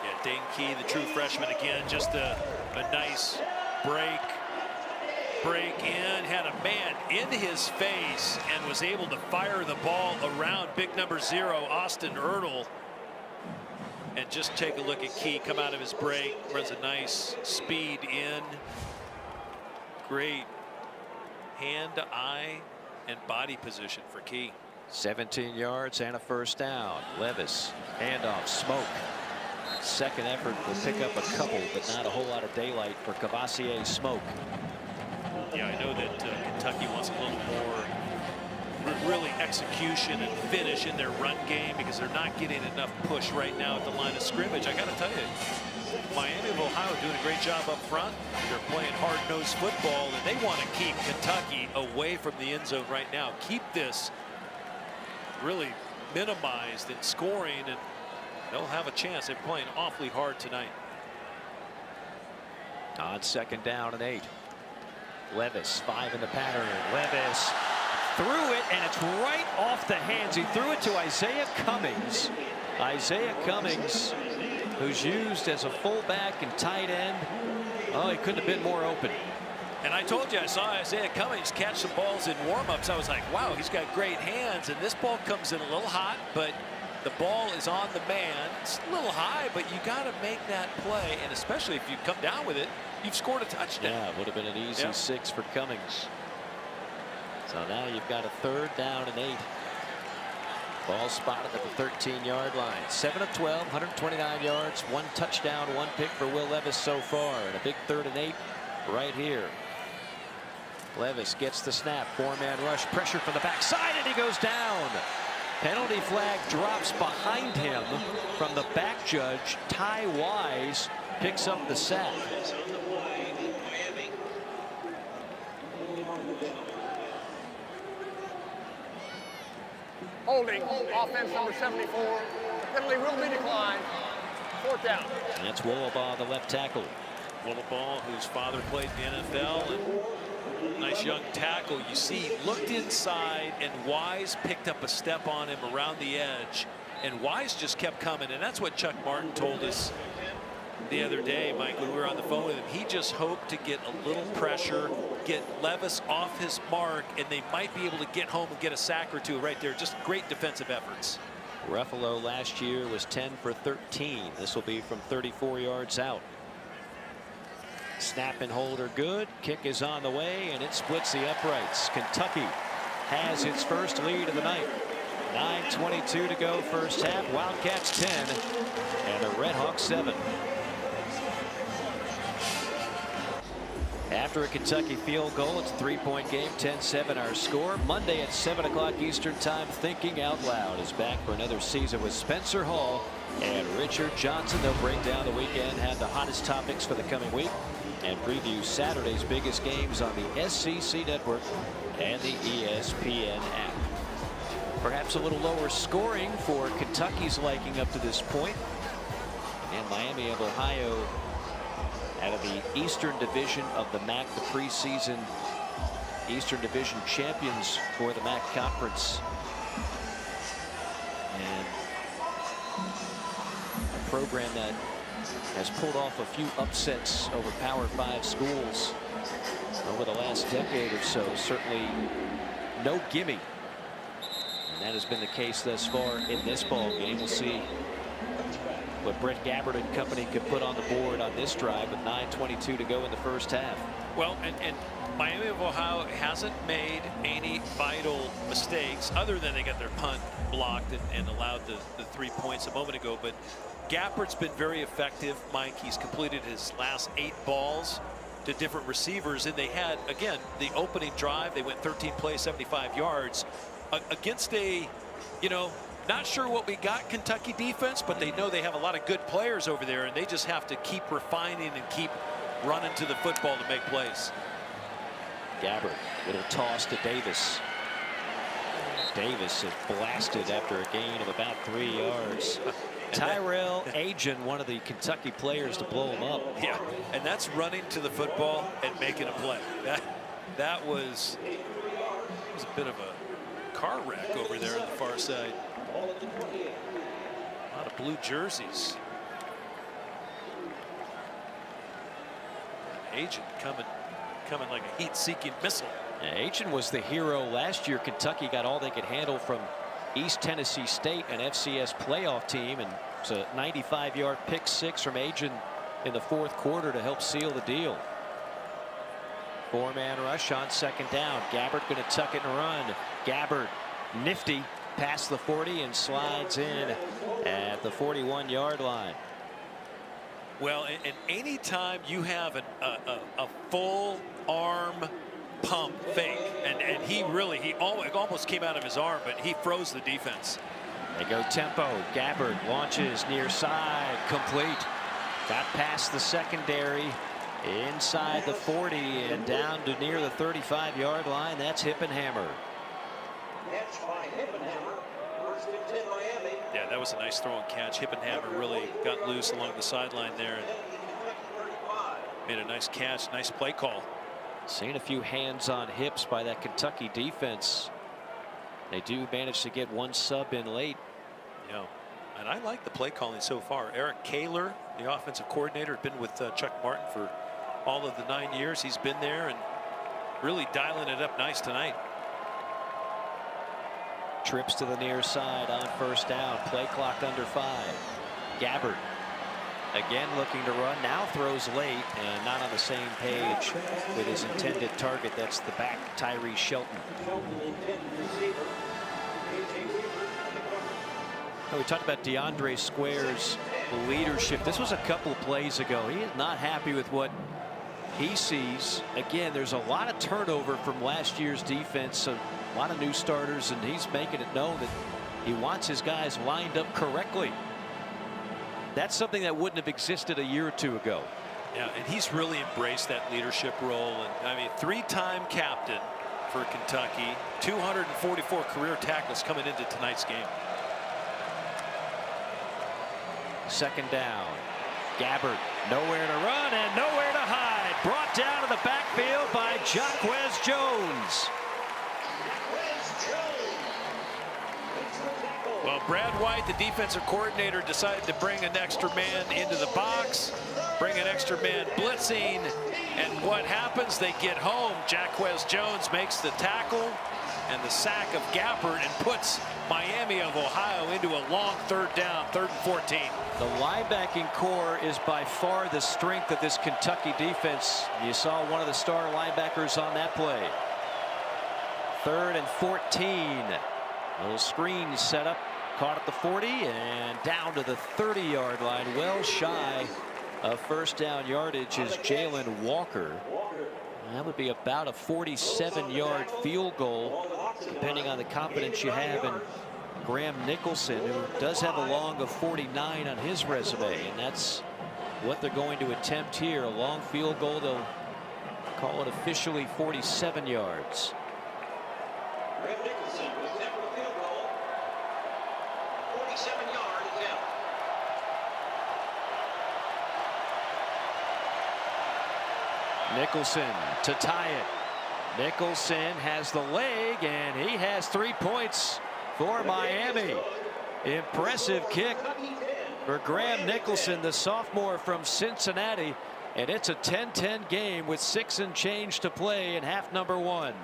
Yeah, Dane Key, the true freshman, again, just a nice break in, had a man in his face and was able to fire the ball around big number 0, Austin Ertl. And just take a look at Key come out of his break, runs a nice speed in. Great hand, eye, and body position for Key. 17 yards and a 1st down. Levis, handoff, Smoke. 2nd effort will pick up a couple, but not a whole lot of daylight for Cavassier Smoke. Yeah, I know that Kentucky wants a little more really execution and finish in their run game because they're not getting enough push right now at the line of scrimmage. I got to tell you, Miami of Ohio doing a great job up front. They're playing hard-nosed football, and they want to keep Kentucky away from the end zone right now. Keep this really minimized in scoring, and they'll have a chance. They're playing awfully hard tonight. On 2nd down and 8. Levis, 5 in the pattern. Levis threw it, and it's right off the hands. He threw it to Isaiah Cummings. Isaiah Cummings, who's used as a fullback and tight end. Oh, he couldn't have been more open. And I told you, I saw Isaiah Cummings catch some balls in warm-ups. I was like, wow, he's got great hands. And this ball comes in a little hot, but the ball is on the man. It's a little high, but you got to make that play. And especially if you come down with it, you've scored a touchdown. Yeah, it would have been an easy 6 for Cummings. So now you've got a 3rd down and 8. Ball spotted at the 13-yard line. 7 of 12, 129 yards, 1 touchdown, 1 pick for Will Levis so far, and a big 3rd and 8 right here. Levis gets the snap, 4-man rush, pressure from the backside, and he goes down. Penalty flag drops behind him from the back judge. Ty Wise picks up the sack. Holding, offense number 74. The penalty will be declined. 4th down. And that's Wollabaugh, the left tackle. Wollabaugh, whose father played in the NFL, and nice young tackle. You see, looked inside, and Wise picked up a step on him around the edge, and Wise just kept coming. And that's what Chuck Martin told us the other day, Mike, when we were on the phone with him. He just hoped to get a little pressure, get Levis off his mark, and they might be able to get home and get a sack or two right there. Just great defensive efforts. Ruffalo last year was 10 for 13. This will be from 34 yards out. Snap and hold are good. Kick is on the way, and it splits the uprights. Kentucky has its first lead of the night. 9:22 to go first half. Wildcats 10 and the Redhawks 7. After a Kentucky field goal, it's a 3-point game. 10-7 our score. Monday at 7 o'clock Eastern time. Thinking Out Loud is back for another season with Spencer Hall and Richard Johnson. They'll break down the weekend, have the hottest topics for the coming week, and preview Saturday's biggest games on the SEC network and the ESPN app. Perhaps a little lower scoring for Kentucky's liking up to this point. And Miami of Ohio out of the Eastern Division of the MAC, the preseason Eastern Division champions for the MAC Conference. And a program that has pulled off a few upsets over Power 5 schools over the last decade or so. Certainly no gimme. And that has been the case thus far in this ball game. We'll see what Brett Gabbert and company could put on the board on this drive with 9:22 to go in the first half. Well, and Miami of Ohio hasn't made any vital mistakes other than they got their punt blocked and allowed the 3 points a moment ago. But Gabbert's been very effective, Mike. He's completed his last 8 balls to different receivers, and they had, again, the opening drive. They went 13 plays, 75 yards against a, not sure what we got Kentucky defense, but they know they have a lot of good players over there, and they just have to keep refining and keep running to the football to make plays. Gabbert, little toss to Davis. Davis is blasted after a gain of about 3 yards. Tyrell Agin, one of the Kentucky players to blow him up. Yeah, and that's running to the football and making a play. That was a bit of a car wreck over there on the far side. A lot of blue jerseys. Agent coming like a heat-seeking missile. Agin was the hero last year. Kentucky got all they could handle from East Tennessee State, an FCS playoff team, and it's a 95-yard pick six from Agin in the 4th quarter to help seal the deal. 4-man rush on 2nd down. Gabbert going to tuck it and run. Gabbert nifty past the 40 and slides in at the 41-yard line. Well, and anytime you have a full arm pump fake, and he almost came out of his arm, but he froze the defense. They go tempo. Gabbert launches near side, complete. Got past the secondary, inside the 40 and down to near the 35-yard line. That's Hippenhammer. Yeah, that was a nice throw and catch. Hippenhammer really got loose along the sideline there and made a nice catch. Nice play call. Seen a few hands on hips by that Kentucky defense. They do manage to get one sub in late. Yeah, and I like the play calling so far. Eric Kaler, the offensive coordinator, had been with Chuck Martin for all of the 9 years he's been there, and really dialing it up nice tonight. Trips to the near side on 1st down. Play clock under 5. Gabbert again looking to run. Now throws late and not on the same page with his intended target. That's the back, Tyree Shelton. We talked about DeAndre Square's leadership. This was a couple of plays ago. He is not happy with what he sees. Again, there's a lot of turnover from last year's defense. A lot of new starters, and he's making it known that he wants his guys lined up correctly. That's something that wouldn't have existed a year or two ago. Yeah, and he's really embraced that leadership role. And I mean, 3-time captain, for Kentucky. 244 career tackles coming into tonight's game. Second down. Gabbert nowhere to run and nowhere to hide. Brought down to the backfield by Jaquez Jones. Well, Brad White, the defensive coordinator, decided to bring an extra man into the box, bring an extra man blitzing, and what happens? They get home. Jaquez Jones makes the tackle and the sack of Gabbert and puts Miami of Ohio into a long third down, 3rd and 14. The linebacking core is by far the strength of this Kentucky defense. You saw one of the star linebackers on that play. 3rd and 14. Little screen set up, caught at the 40 and down to the 30-yard line. Well shy of first down yardage is Jalen Walker. That would be about a 47-yard field goal, depending on the confidence you have in Graham Nicholson, who does have a long of 49 on his resume, and that's what they're going to attempt here. A long field goal. They'll call it officially 47 yards. Graham Nicholson with an effort field goal. 47-yard attempt. Nicholson to tie it. Nicholson has the leg, and he has 3 points for Miami. Impressive kick for Graham Nicholson, the sophomore from Cincinnati, and it's a 10-10 game with 6 and change to play in half number 1.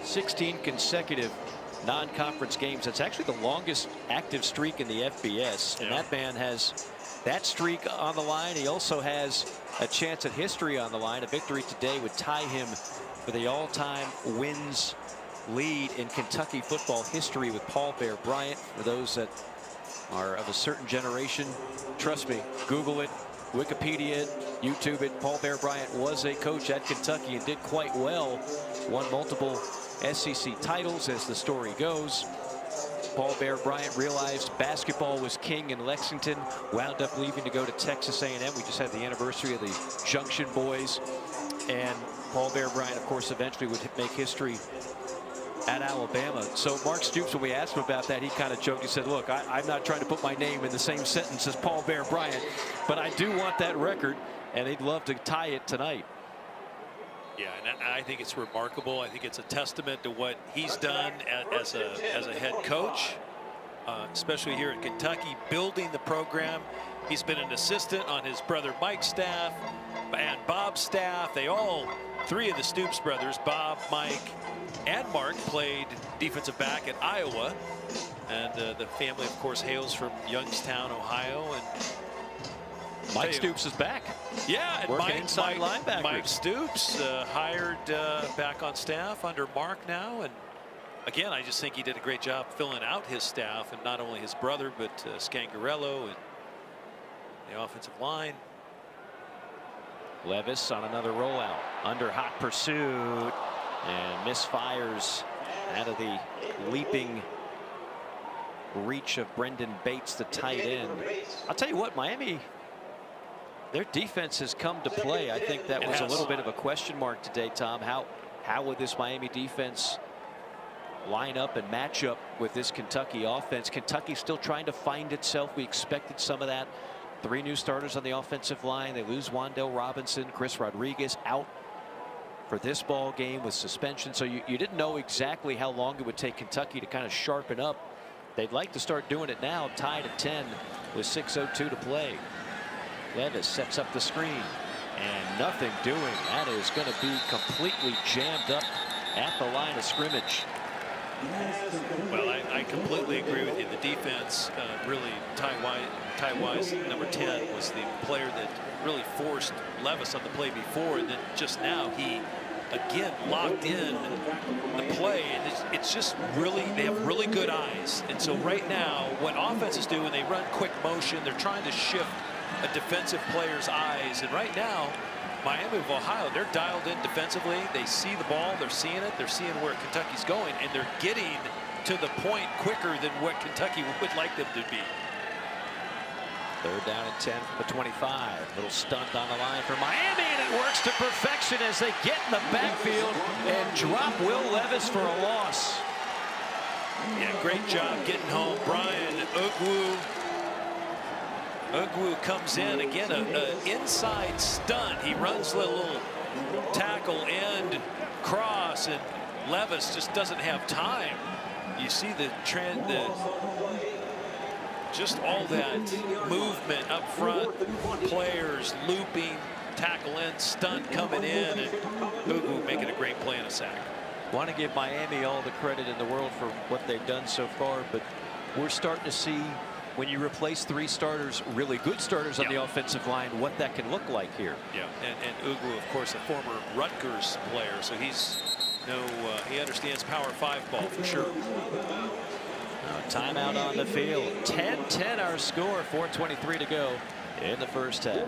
(16 consecutive non-conference games. That's actually the longest active streak in the FBS, and that man has that streak on the line. He also has a chance at history on the line. A victory today would tie him for the all-time wins lead in Kentucky football history with Paul Bear Bryant. For those that are of a certain generation, trust me, Google it, Wikipedia it, YouTube it. Paul Bear Bryant was a coach at Kentucky and did quite well. Won multiple SEC titles, as the story goes. Paul Bear Bryant realized basketball was king in Lexington, wound up leaving to go to Texas A&M. We just had the anniversary of the Junction Boys, and Paul Bear Bryant, of course, eventually would make history at Alabama. So Mark Stoops, when we asked him about that, he kind of joked. He said, look, I'm not trying to put my name in the same sentence as Paul Bear Bryant, but I do want that record, and they'd love to tie it tonight. Yeah, and I think it's remarkable. I think it's a testament to what he's done as a head coach, especially here at Kentucky, building the program. He's been an assistant on his brother Mike's staff and Bob's staff. They all, 3 of the Stoops brothers, Bob, Mike, and Mark, played defensive back at Iowa. And the family, of course, hails from Youngstown, Ohio. And Mike Stoops is back. Yeah, and working inside linebackers. Mike Stoops hired back on staff under Mark now, and again, I just think he did a great job filling out his staff, and not only his brother, but Scangarello and the offensive line. Levis on another rollout, under hot pursuit, and misfires out of the leaping reach of Brendan Bates, the tight end. I'll tell you what, Miami, their defense has come to play. I think that was a little bit of a question mark today, Tom. How would this Miami defense line up and match up with this Kentucky offense? Kentucky still trying to find itself. We expected some of that. 3 new starters on the offensive line. They lose Wandale Robinson, Chris Rodriguez out for this ball game with suspension. So you didn't know exactly how long it would take Kentucky to kind of sharpen up. They'd like to start doing it now, tied at 10 with 6:02 to play. Levis sets up the screen and nothing doing. That is going to be completely jammed up at the line of scrimmage. Well, I completely agree with you. The defense, really, Ty Wise, number 10, was the player that really forced Levis on the play before, and then just now he again locked in the play, and it's just really, they have really good eyes. And so right now, what offenses do when they run quick motion, they're trying to shift a defensive player's eyes, and right now Miami of Ohio, they're dialed in defensively. They see the ball, they're seeing it, they're seeing where Kentucky's going, and they're getting to the point quicker than what Kentucky would like them to be. Third down and 10 from the 25. Little stunt on the line for Miami, and it works to perfection as they get in the backfield and drop Will Levis for a loss. Yeah, great job getting home. Brian Ugwu. Ugwu comes in again, an inside stunt. He runs a little tackle and cross, and Levis just doesn't have time. You see the trend, just all that movement up front, players looping, tackle in, stunt coming in, and Ugwu making a great play and a sack. Want to give Miami all the credit in the world for what they've done so far, but we're starting to see, when you replace 3 starters, really good starters on the offensive line, what that can look like here. Yeah, and Ugwu, of course, a former Rutgers player, so he's he understands Power 5 ball for sure. Timeout on the field. 10-10 our score. 4:23 to go in the first half.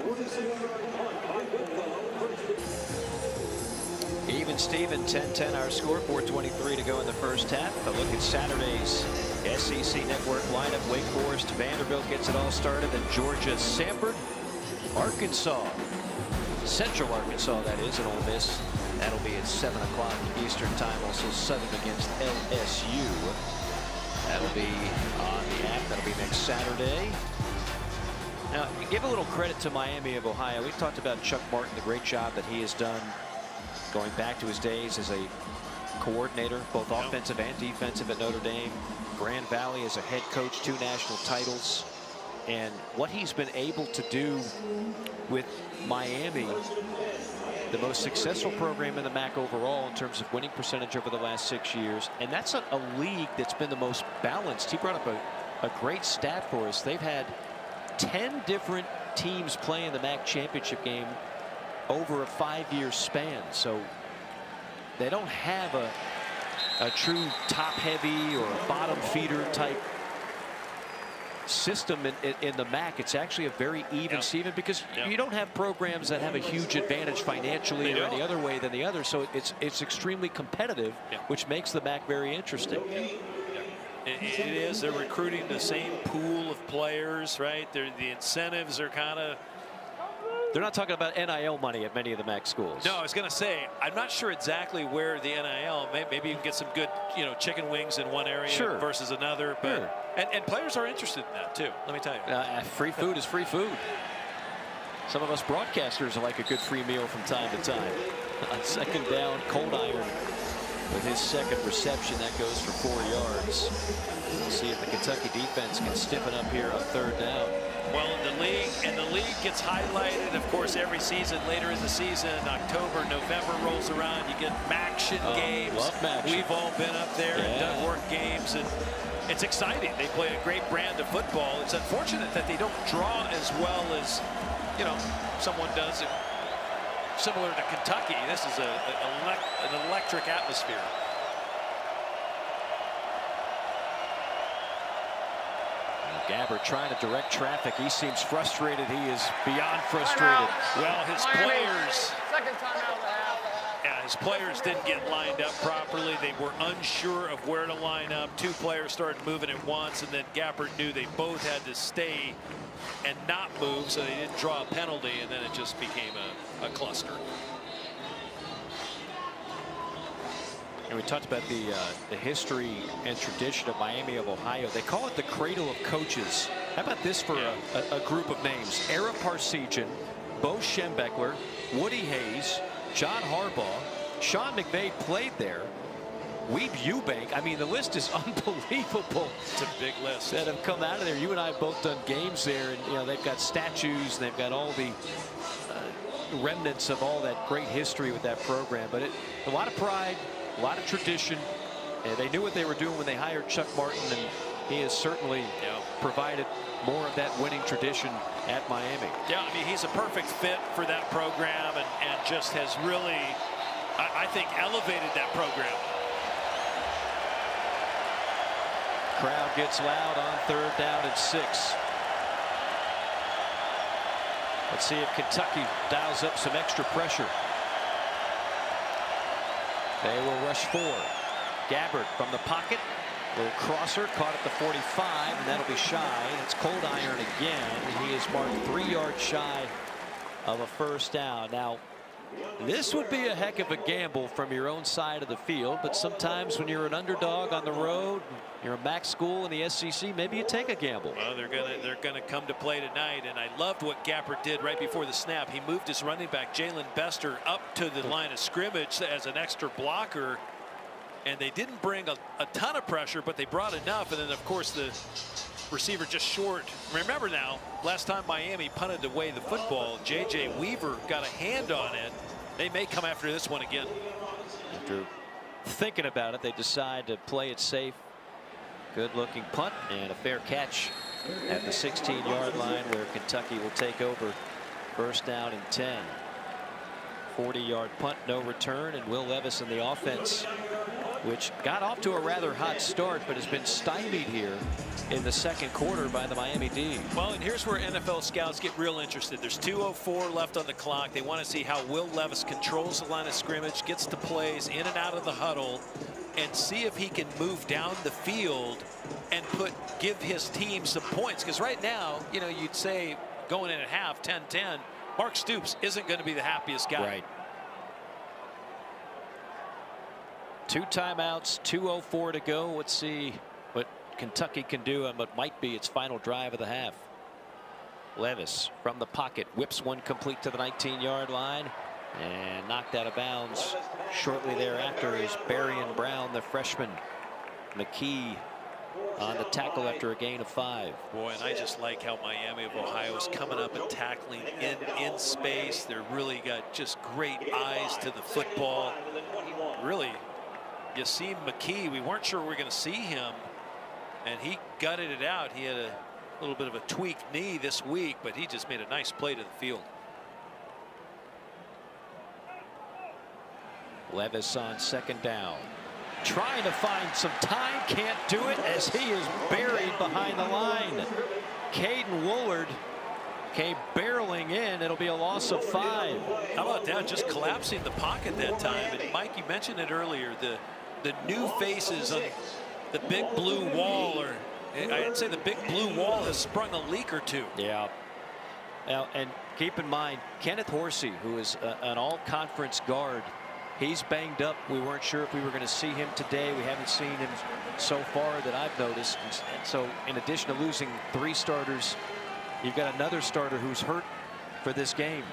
Even Steven, 10-10 our score. 4:23 to go in the first half. A look at Saturday's SEC Network lineup. Wake Forest, Vanderbilt gets it all started. Then Georgia, Samford, Arkansas, Central Arkansas, that is, and Ole Miss. That'll be at 7 o'clock Eastern time. Also Southern against LSU. That'll be on the app. That'll be next Saturday. Now, give a little credit to Miami of Ohio. We've talked about Chuck Martin, the great job that he has done going back to his days as a coordinator, both offensive and defensive at Notre Dame. Grand Valley as a head coach, 2 national titles. And what he's been able to do with Miami, the most successful program in the MAC overall in terms of winning percentage over the last 6 years. And that's a league that's been the most balanced. He brought up a great stat for us. They've had 10 different teams play in the MAC championship game over a 5-year span. So they don't have a true top heavy or a bottom feeder type system in the MAC. It's actually a very even Steven, because you don't have programs that have a huge advantage financially or any other way than the other. So it's extremely competitive, which makes the MAC very interesting. It is. They're recruiting the same pool of players, right? The incentives are kind of. They're not talking about NIL money at many of the MAC schools. No, I was going to say, I'm not sure exactly where the NIL, maybe you can get some good, chicken wings in one area versus another. But and players are interested in that too. Let me tell you. Free food is free food. Some of us broadcasters like a good free meal from time to time. On second down, Cold Iron with his second reception. That goes for 4 yards. We'll see if the Kentucky defense can stiffen up here on third down. Well, in the league gets highlighted, of course, every season. Later in the season, October, November rolls around. You get MACtion games. Love MACtion. We've all been up there and done work games, and it's exciting. They play a great brand of football. It's unfortunate that they don't draw as well as, someone does it. Similar to Kentucky, this is an electric atmosphere. Gabbert trying to direct traffic. He seems frustrated. He is beyond frustrated. Well, his players. Second timeout of the half. Yeah, his players didn't get lined up properly. They were unsure of where to line up. 2 players started moving at once, and then Gabbert knew they both had to stay and not move, so they didn't draw a penalty, and then it just became a cluster. And we talked about the history and tradition of Miami of Ohio. They call it the cradle of coaches. How about this for a group of names? Ara Parseghian, Bo Schembechler, Woody Hayes, John Harbaugh, Sean McVay played there. Weeb Eubank. I mean, the list is unbelievable. It's a big list that have come out of there. You and I have both done games there, and they've got statues and they've got all the remnants of all that great history with that program. But a lot of pride, a lot of tradition. And they knew what they were doing when they hired Chuck Martin, and he has certainly provided more of that winning tradition at Miami. Yeah, I mean, he's a perfect fit for that program, and just has really, I think, elevated that program. Crowd gets loud on third down and 6. Let's see if Kentucky dials up some extra pressure. They will rush 4. Gabbert from the pocket. Little crosser caught at the 45, and that'll be shy. It's cold iron again. He is marked 3 yards shy of a first down. Now, this would be a heck of a gamble from your own side of the field, but sometimes when you're an underdog on the road, you're a MAC school in the SEC, maybe you take a gamble. Well, they're gonna come to play tonight, and I loved what Gappert did right before the snap. He moved his running back Jalen Bester up to the line of scrimmage as an extra blocker, and they didn't bring a ton of pressure, but they brought enough. And then of course the receiver just short. Remember now, last time Miami punted away the football, J.J. Weaver got a hand on it. They may come after this one again. After thinking about it, they decide to play it safe. Good looking punt and a fair catch at the 16-yard line, where Kentucky will take over. First down and 10. 40-yard punt, no return, and Will Levis in the offense, which got off to a rather hot start but has been stymied here in the second quarter by the Miami D. Well, and here's where NFL scouts get real interested. There's 2:04 left on the clock. They want to see how Will Levis controls the line of scrimmage, gets the plays in and out of the huddle, and see if he can move down the field and give his team some points. Because right now, you know, you'd say going in at half 10-10, Mark Stoops isn't going to be the happiest guy. Right. 2 timeouts, 2:04 to go. Let's see what Kentucky can do on what might be its final drive of the half. Levis from the pocket whips one complete to the 19-yard line and knocked out of bounds. Shortly thereafter is Barian Brown, the freshman. McKee on the tackle after a gain of 5. Boy, and I just like how Miami of Ohio is coming up and tackling in space. They're really got just great eyes to the football. Really, Yasim McKee, we weren't sure we were going to see him, and he gutted it out. He had a little bit of a tweaked knee this week, but he just made a nice play to the field. Levis on second down, trying to find some time, can't do it as he is buried behind the line. Caden Woolard came barreling in. It'll be a loss of 5. How about that? Just collapsing the pocket that time. And Mike, you mentioned it earlier, the new faces on the big blue wall, or I'd say the big blue wall has sprung a leak or two. Yeah. Now, and keep in mind, Kenneth Horsey, who is an all-conference guard, he's banged up. We weren't sure if we were going to see him today. We haven't seen him so far that I've noticed. And so in addition to losing 3 starters, you've got another starter who's hurt for this game.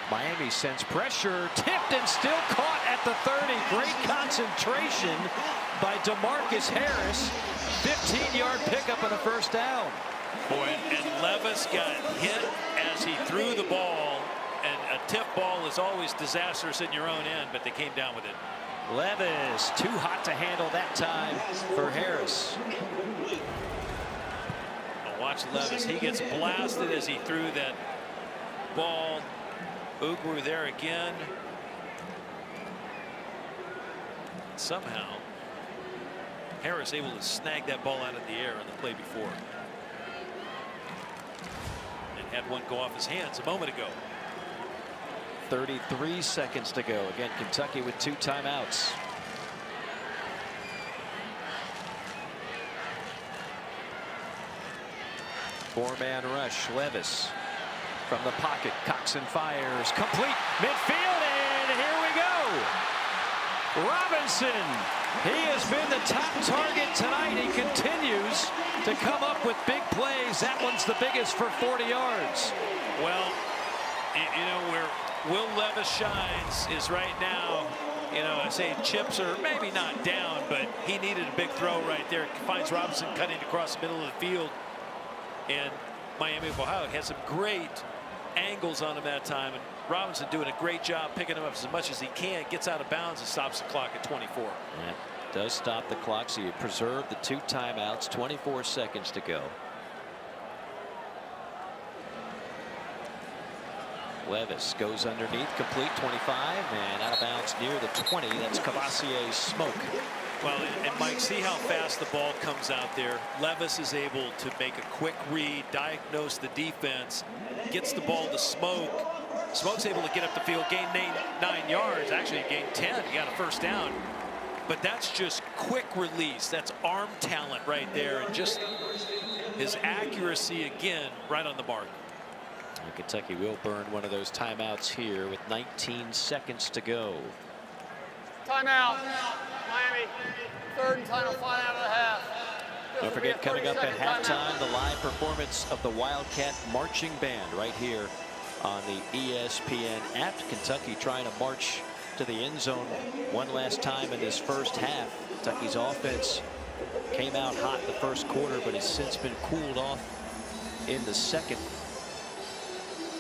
Miami sends pressure, tipped and still caught at the 30. Great concentration by DeMarcus Harris. 15-yard pickup and a first down. Boy, and Levis got hit as he threw the ball. And a tip ball is always disastrous in your own end, but they came down with it. Levis, too hot to handle that time for Harris. Watch Levis. He gets blasted as he threw that ball. Ugwu there again. Somehow Harris able to snag that ball out of the air on the play before. And had one go off his hands a moment ago. 33 seconds to go. Again, Kentucky with 2 timeouts. Four-man rush. Levis from the pocket. Coxon fires. Complete midfield, and here we go. Robinson. He has been the top target tonight. He continues to come up with big plays. That one's the biggest for 40 yards. Well, you know, where Will Levis shines is right now. You know, I say chips are maybe not down, but he needed a big throw right there. Finds Robinson cutting across the middle of the field. And Miami of Ohio had some great angles on him that time. And Robinson doing a great job picking him up as much as he can. Gets out of bounds and stops the clock at 24. That does stop the clock, so you preserve the 2 timeouts. 24 seconds to go. Levis goes underneath, complete 25, and out of bounds near the 20. That's Cavassier Smoke. Well, and Mike, see how fast the ball comes out there. Levis is able to make a quick read, diagnose the defense, gets the ball to Smoke. Smoke's able to get up the field, gain 9 yards. Actually, he gained 10. He got a first down. But that's just quick release. That's arm talent right there. And just his accuracy again, right on the mark. And Kentucky will burn one of those timeouts here with 19 seconds to go. Timeout. Miami. Third and final 5 out of the half. Don't forget, coming up at halftime, the live performance of the Wildcat Marching Band right here on the ESPN app. Kentucky trying to march to the end zone one last time in this first half. Kentucky's offense came out hot the first quarter, but has since been cooled off in the second.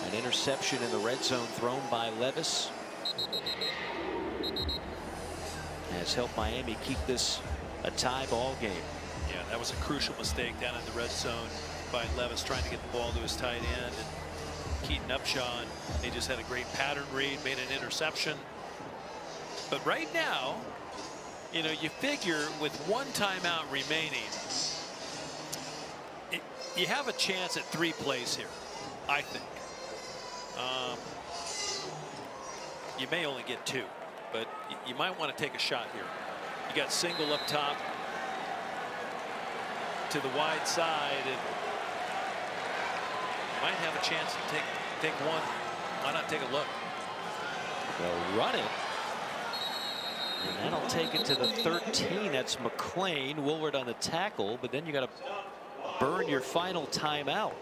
An interception in the red zone thrown by Levis has helped Miami keep this a tie ball game. Yeah, that was a crucial mistake down in the red zone by Levis, trying to get the ball to his tight end. And Keaton Upshaw, he just had a great pattern read, made an interception. But right now, you know, you figure with one timeout remaining, you have a chance at 3 plays here, I think. You may only get 2, but you might want to take a shot here. You got single up top to the wide side, and you might have a chance to take one. Why not take a look? They'll run it. And that'll take it to the 13. That's McLean. Woolward on the tackle, but then you got to burn your final timeout.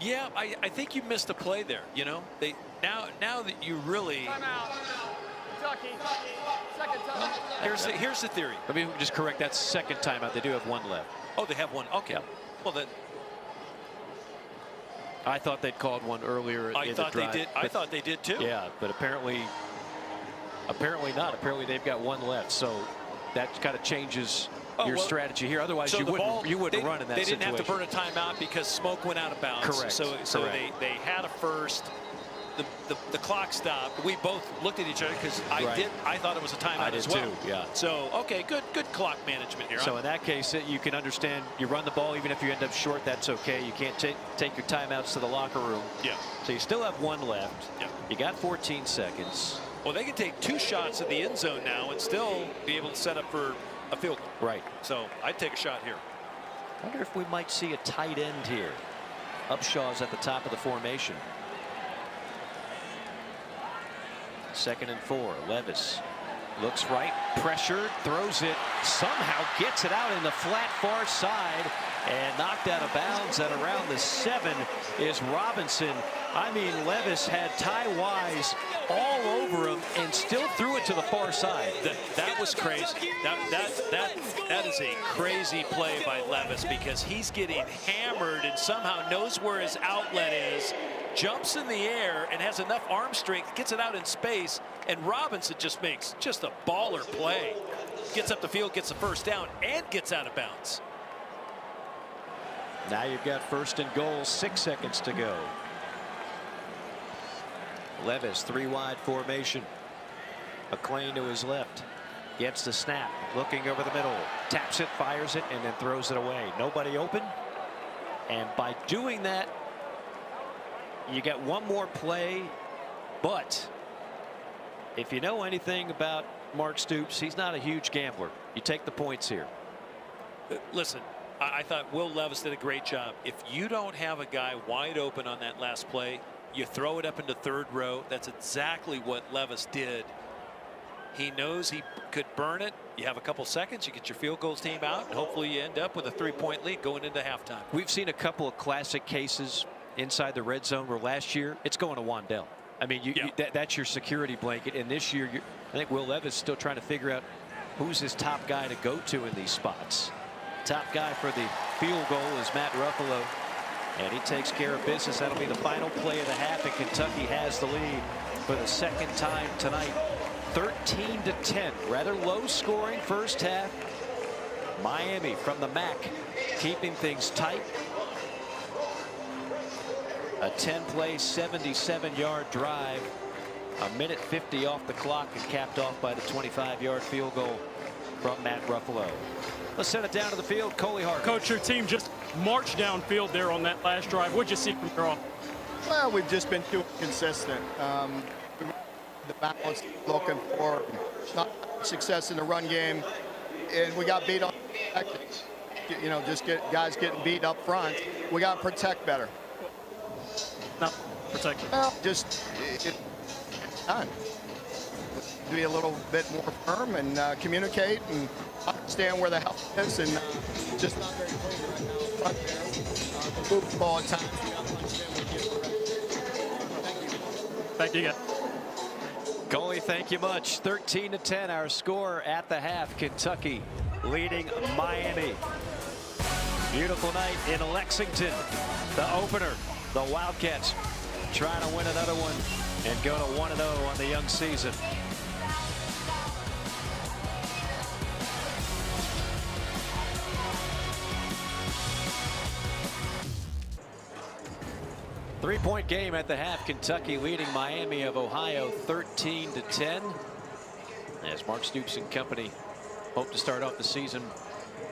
Yeah, I think you missed a play there. You know, now that you really. Timeout. Kentucky. Second timeout. Here's the theory. Let me just correct that second timeout. They do have 1 left. Oh, they have 1. Okay. Yeah. Well then. I thought they'd called one earlier. I thought they did. I thought they did too. Yeah, but apparently not. Apparently they've got 1 left. So that kind of changes your strategy here. Otherwise, you wouldn't run in that situation. They didn't have to burn a timeout because Smoke went out of bounds. Correct. So Correct. they had a first. The clock stopped. We both looked at each other because I thought it was a timeout as well. Too, yeah. So okay, good clock management here. So in that case, you can understand you run the ball even if you end up short. That's okay. You can't take your timeouts to the locker room. Yeah. So you still have 1 left. Yeah. You got 14 seconds. Well, they can take 2 shots at the end zone now and still be able to set up for a field goal. Right. So I'd take a shot here. I wonder if we might see a tight end here. Upshaw's at the top of the formation. 2nd and 4. Levis looks right, pressured, throws it, somehow gets it out in the flat far side and knocked out of bounds at around the 7 is Robinson. I mean, Levis had Ty Wise all over him and still threw it to the far side. That was crazy. That is a crazy play by Levis because he's getting hammered and somehow knows where his outlet is, jumps in the air and has enough arm strength, gets it out in space, and Robinson just makes just a baller play. Gets up the field, gets the first down, and gets out of bounds. Now you've got 1st and goal, 6 seconds to go. Levis, 3 wide formation. McLean to his left. Gets the snap, looking over the middle, taps it, fires it, and then throws it away. Nobody open. And by doing that, you get 1 more play. But if you know anything about Mark Stoops, he's not a huge gambler. You take the points here. Listen, I thought Will Levis did a great job. If you don't have a guy wide open on that last play, you throw it up into 3rd row. That's exactly what Levis did. He knows he could burn it. You have a couple seconds, you get your field goals team out, and hopefully you end up with a 3-point lead going into halftime. We've seen a couple of classic cases inside the red zone where last year it's going to Wandell. I mean, that's your security blanket. And this year, I think Will Levis is still trying to figure out who's his top guy to go to in these spots. Top guy for the field goal is Matt Ruffalo, and he takes care of business. That'll be the final play of the half, and Kentucky has the lead for the 2nd time tonight. 13-10, rather low scoring first half. Miami from the MAC keeping things tight. A 10-play, 77-yard drive. 1:50 off the clock and capped off by the 25-yard field goal from Matt Ruffalo. Let's send it down to the field. Coley Hart. Coach, your team just marched downfield there on that last drive. What'd you see from your offense? Well, we've just been too consistent. The balance looking for not success in the run game, and we got beat on. You know, just guys getting beat up front. We got to protect better. No, protect. Well, just time. Be a little bit more firm and communicate and understand where the help is, and just not very clear right now front there. Move the ball at times. Thank you, guys. Coley, thank you much. 13-10, our score at the half. Kentucky leading Miami. Beautiful night in Lexington. The opener, the Wildcats trying to win another one and go to 1-0 on the young season. Three-point game at the half. Kentucky leading Miami of Ohio 13-10. As Mark Stoops and company hope to start off the season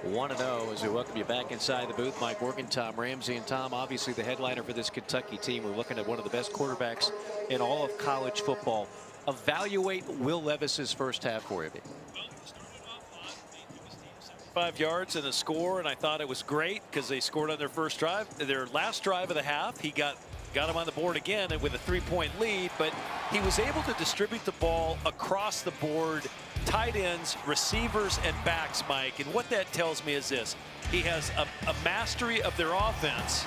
1-0 as we welcome you back inside the booth. Mike Morgan, Tom Ramsey, and Tom, obviously the headliner for this Kentucky team. We're looking at one of the best quarterbacks in all of college football. Evaluate Will Levis's first half for you. 5 yards and a score, and I thought it was great because they scored on their first drive. Their last drive of the half, he got him on the board again and with a 3-point lead, but he was able to distribute the ball across the board, tight ends, receivers, and backs, Mike. And what that tells me is this: he has a mastery of their offense.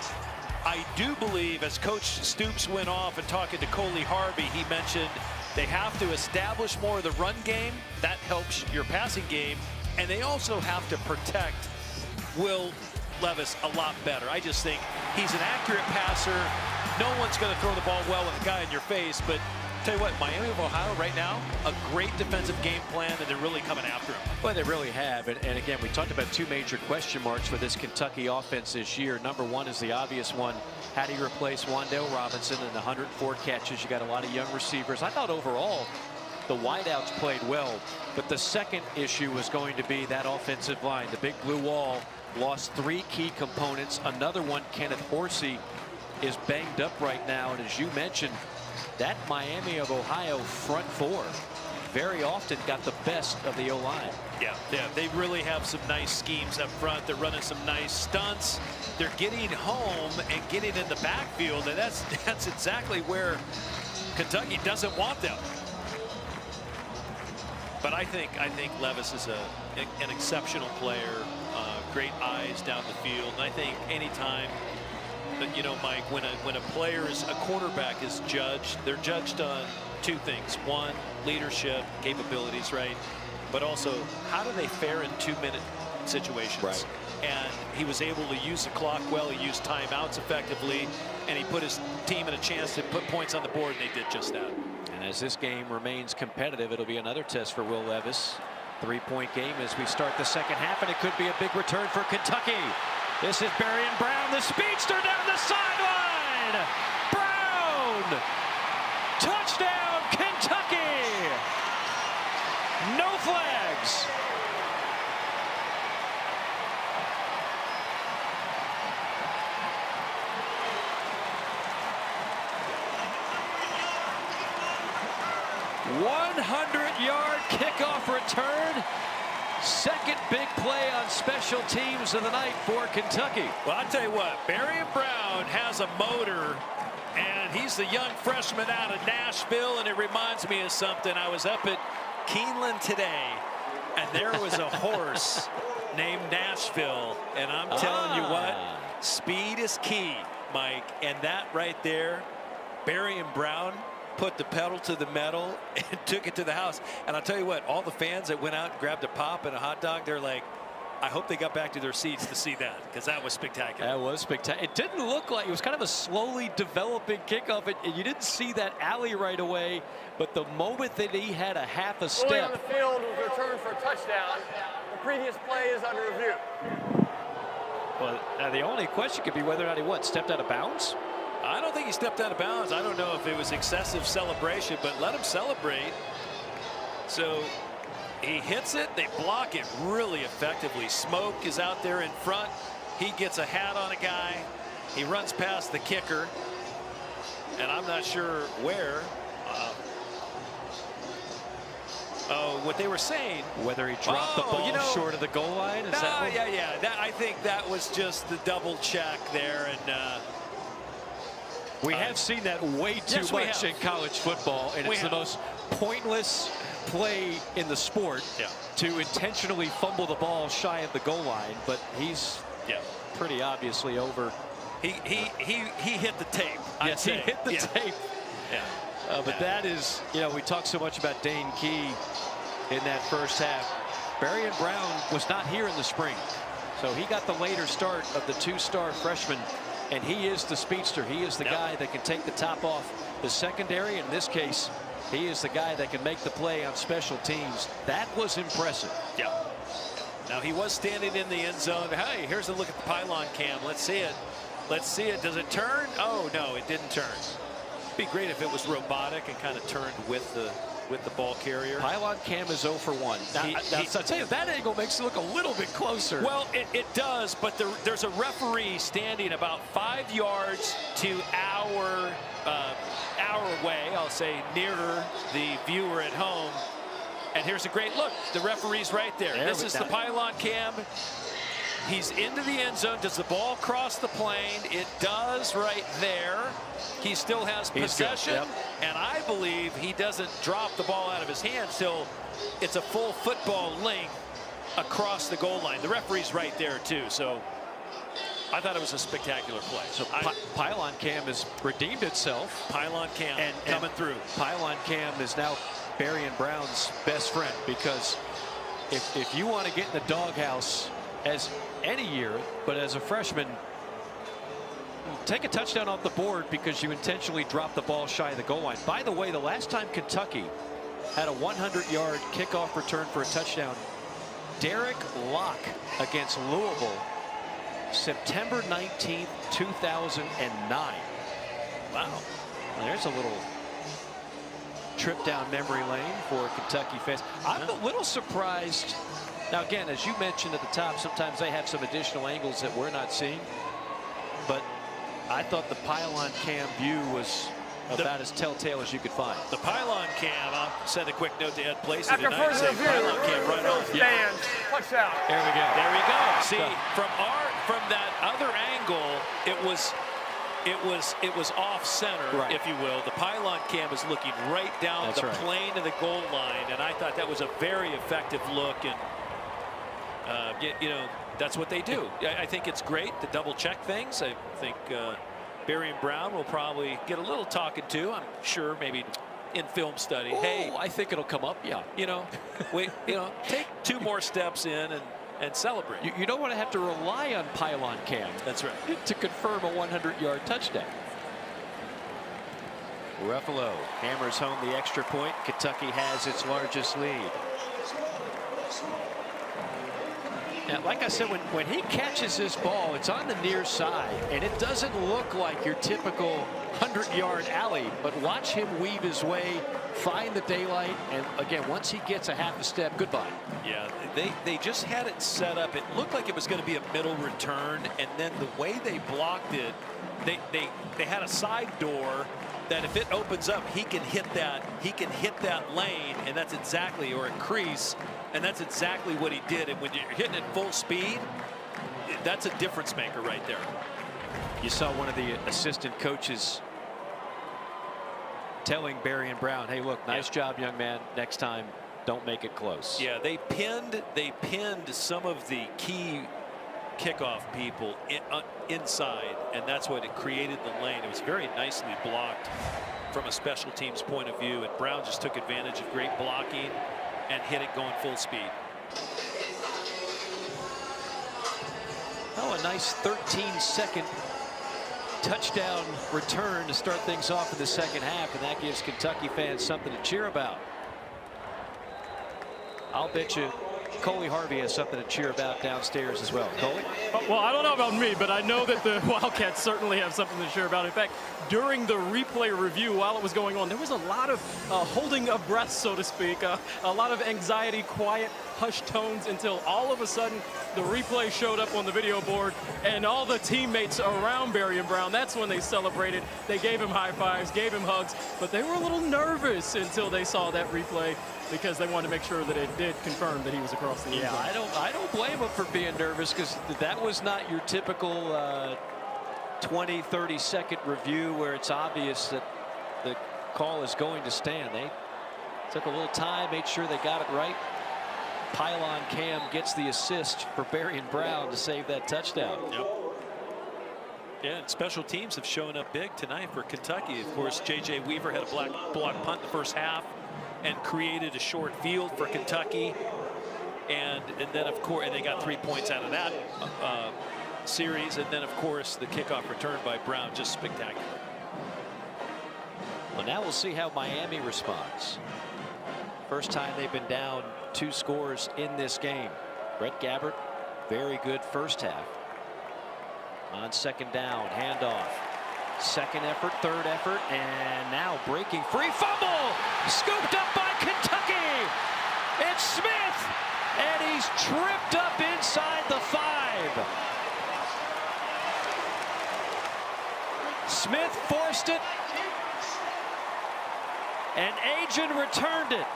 I do believe, as Coach Stoops went off and talking to Coley Harvey, he mentioned they have to establish more of the run game. That helps your passing game. And they also have to protect Will Levis a lot better. I just think he's an accurate passer. No one's going to throw the ball well with a guy in your face. But tell you what, Miami of Ohio right now, a great defensive game plan, and they're really coming after him. Well, they really have. And again, we talked about two major question marks for this Kentucky offense this year. Number one is the obvious one. How do you replace Wan'Dale Robinson and 104 catches? You got a lot of young receivers. I thought overall the wideouts played well, but the second issue was going to be that offensive line. The big blue wall lost 3 key components. Another one, Kenneth Horsey, is banged up right now, and as you mentioned, that Miami of Ohio front four very often got the best of the O-line. Yeah, they really have some nice schemes up front. They're running some nice stunts. They're getting home and getting in the backfield, and that's exactly where Kentucky doesn't want them. But I think Levis is an exceptional player, great eyes down the field. And I think anytime that, you know, Mike, when a player is a quarterback is judged, they're judged on 2 things. One, leadership capabilities, right? But also, how do they fare in 2-minute situations? Right. And he was able to use the clock well. He used timeouts effectively, and he put his team in a chance to put points on the board, and they did just that. And as this game remains competitive, it'll be another test for Will Levis. 3-point game as we start the second half, and it could be a big return for Kentucky. This is Barian Brown, the speedster, down the sideline. Brown! Touchdown, Kentucky! No flags. ...100-yard kickoff return. Second big play on special teams of the night for Kentucky. Well, I'll tell you what, Barian Brown has a motor, and he's the young freshman out of Nashville, and it reminds me of something. I was up at Keeneland today, and there was a horse named Nashville, and I'm telling you what, speed is key, Mike, and that right there, Barian Brown put the pedal to the metal and took it to the house. And I'll tell you what, all the fans that went out and grabbed a pop and a hot dog, they're like, I hope they got back to their seats to see that, because that was spectacular. That was spectacular. It didn't look like, it was kind of a slowly developing kickoff. You didn't see that alley right away, but the moment that he had a half a step. Fully on the field was returned for a touchdown. The previous play is under review. Well, the only question could be whether or not he stepped out of bounds? I don't think he stepped out of bounds. I don't know if it was excessive celebration, but let him celebrate. So he hits it. They block it really effectively. Smoke is out there in front. He gets a hat on a guy. He runs past the kicker. And I'm not sure where. what they were saying. Whether he dropped the ball short of the goal line? Is that what? Yeah. I think that was just the double check there. And we have seen that way too much in college football, and it's the most pointless play in the sport to intentionally fumble the ball shy of the goal line. But he's pretty obviously over. He hit the tape. Yes, he hit the tape. Yeah. But that is, we talk so much about Dane Key in that first half. Berrien Brown was not here in the spring, so he got the later start of the 2-star freshman, and he is the speedster. He is the guy that can take the top off the secondary. In this case, he is the guy that can make the play on special teams. That was impressive. Yeah. Now he was standing in the end zone. Hey, here's a look at the pylon cam. Let's see it. Let's see it. Does it turn? Oh no, it didn't turn. It'd be great if it was robotic and kind of turned with the ball carrier. Pylon cam is 0 for 1. I'll tell you, that angle makes it look a little bit closer. Well, it does, but there's a referee standing about 5 yards to our way, I'll say, nearer the viewer at home. And here's a great look. The referee's right there. This is the pylon cam. He's into the end zone. Does the ball cross the plane? It does right there. He still has possession. And I believe he doesn't drop the ball out of his hands till it's a full football length across the goal line. The referee's right there, too. So I thought it was a spectacular play. So pylon cam has redeemed itself. Pylon cam coming through. Pylon cam is now Berrien Brown's best friend, because if you want to get in the doghouse as any year, but as a freshman, take a touchdown off the board because you intentionally dropped the ball shy of the goal line. By the way, the last time Kentucky had a 100-yard kickoff return for a touchdown, Derek Locke against Louisville, September 19th, 2009. Wow. There's a little trip down memory lane for Kentucky fans. I'm a little surprised. Now, again, as you mentioned at the top, sometimes they have some additional angles that we're not seeing. But I thought the pylon cam view was about as telltale as you could find. The pylon cam, I'll send a quick note to Ed Placey After tonight. further review, pylon cam right on. Stands. Touchdown. There we go. There we go. See, from that other angle, it was off center, if you will. The pylon cam is looking right down the plane of the goal line, and I thought that was a very effective look. And that's what they do. I think it's great to double check things. I think Berrien Brown will probably get a little talking to, I'm sure, maybe in film study. Ooh, hey, I think it'll come up. Yeah. Take 2 more steps in and celebrate. You don't want to have to rely on pylon cam. That's right. To confirm a 100-yard touchdown. Ruffalo hammers home the extra point. Kentucky has its largest lead. Now, like I said, when he catches this ball, it's on the near side, and it doesn't look like your typical 100-yard alley, but watch him weave his way, find the daylight, and again, once he gets a half a step, goodbye. Yeah, they just had it set up. It looked like it was going to be a middle return, and then the way they blocked it, they had a side door that if it opens up, he can hit that lane, and that's exactly, or a crease, and that's exactly what he did. And when you're hitting it full speed, that's a difference maker right there. You saw one of the assistant coaches telling Berrien Brown, hey, look, nice job, young man. Next time, don't make it close. Yeah, they pinned some of the key kickoff people inside, and that's what it created the lane. It was very nicely blocked from a special teams point of view, and Brown just took advantage of great blocking and hit it going full speed. Oh, a nice 13-second touchdown return to start things off in the second half, and that gives Kentucky fans something to cheer about. I'll bet you Coley Harvey has something to cheer about downstairs as well. Coley? Well, I don't know about me, but I know that the Wildcats certainly have something to cheer about. In fact, during the replay review, while it was going on, there was a lot of holding of breath, so to speak, a lot of anxiety, quiet hushed tones until all of a sudden the replay showed up on the video board and all the teammates around Barion Brown, that's when they celebrated. They gave him high fives, gave him hugs, but they were a little nervous until they saw that replay because they wanted to make sure that it did confirm that he was across the end zone. I don't blame him for being nervous, because that was not your typical 20, 30-second review where it's obvious that the call is going to stand. They took a little time, made sure they got it right. Pylon Cam gets the assist for Barion Brown to save that touchdown. Yep. Yeah, and special teams have shown up big tonight for Kentucky. Of course, J.J. Weaver had a block punt in the first half and created a short field for Kentucky. And then, of course, and they got 3 points out of that series. And then, of course, the kickoff return by Brown, just spectacular. Well, now we'll see how Miami responds. First time they've been down 2 scores in this game. Brett Gabbert, very good first half. On second down, handoff. Second effort, third effort, and now breaking free. Fumble! Scooped up by Kentucky! It's Smith! And he's tripped up inside the 5. Smith forced it. And Agin returned it.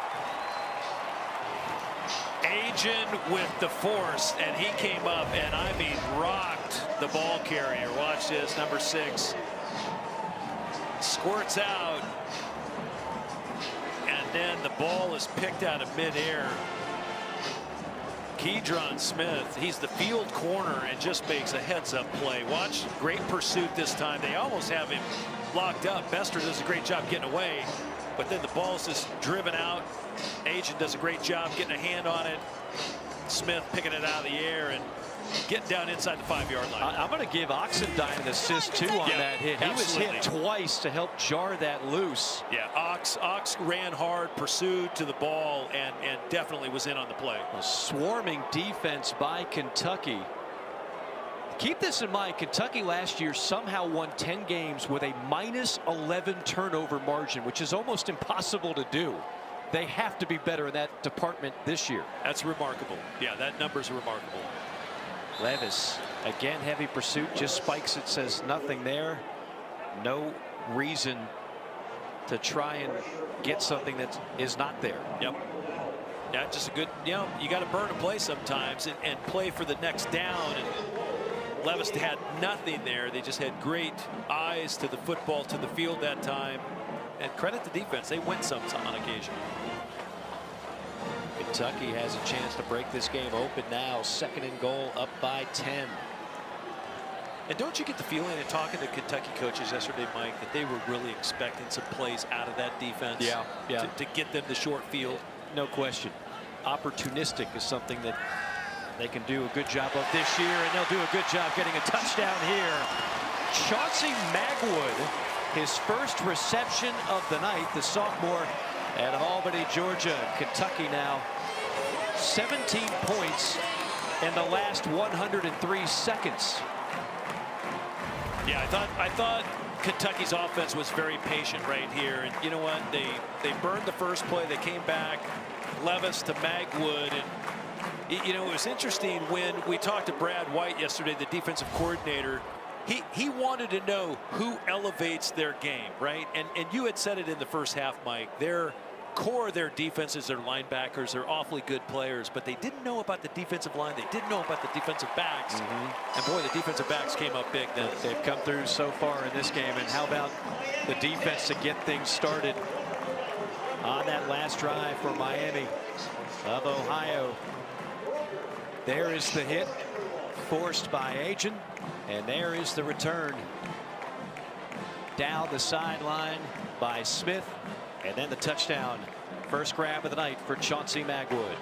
Agin with the force, and he came up and, I mean, rocked the ball carrier. Watch this, number 6. Squirts out, and then the ball is picked out of midair. Keydron Smith, he's the field corner and just makes a heads-up play. Watch, great pursuit this time. They almost have him locked up. Bester does a great job getting away, but then the ball's just driven out. Agin does a great job getting a hand on it. Smith picking it out of the air and getting down inside the 5-yard line. I'm going to give Oxendine an assist too on that hit. He was hit twice to help jar that loose. Yeah, Ox ran hard, pursued to the ball, and definitely was in on the play. A swarming defense by Kentucky. Keep this in mind, Kentucky last year somehow won 10 games with a -11 turnover margin, which is almost impossible to do. They have to be better in that department this year. That's remarkable. Yeah, that number's remarkable. Levis, again, heavy pursuit, just spikes it, says nothing there. No reason to try and get something that is not there. Yep. Yeah, just a good, you got to burn a play sometimes and play for the next down. And Levis had nothing there. They just had great eyes to the football, to the field that time. And credit the defense. They win some on occasion. Kentucky has a chance to break this game open now. 2nd and goal, up by 10. And don't you get the feeling in talking to Kentucky coaches yesterday, Mike, that they were really expecting some plays out of that defense? Yeah. To get them the short field. No question. Opportunistic is something that they can do a good job of this year, and they'll do a good job getting a touchdown here. Chauncey Magwood, his first reception of the night, the sophomore out of Albany, Georgia. Kentucky now 17 points in the last 103 seconds. Yeah, I thought Kentucky's offense was very patient right here, and you know what? They burned the first play. They came back, Levis to Magwood, and it was interesting when we talked to Brad White yesterday, the defensive coordinator. He wanted to know who elevates their game, right? And you had said it in the first half, Mike. Their core of their defense is their linebackers. They're awfully good players, but they didn't know about the defensive line. They didn't know about the defensive backs. And boy, the defensive backs came up big then. They've come through so far in this game. And how about the defense to get things started on that last drive for Miami of Ohio? There is the hit forced by Agin. And there is the return down the sideline by Smith. And then the touchdown. First grab of the night for Chauncey Magwood.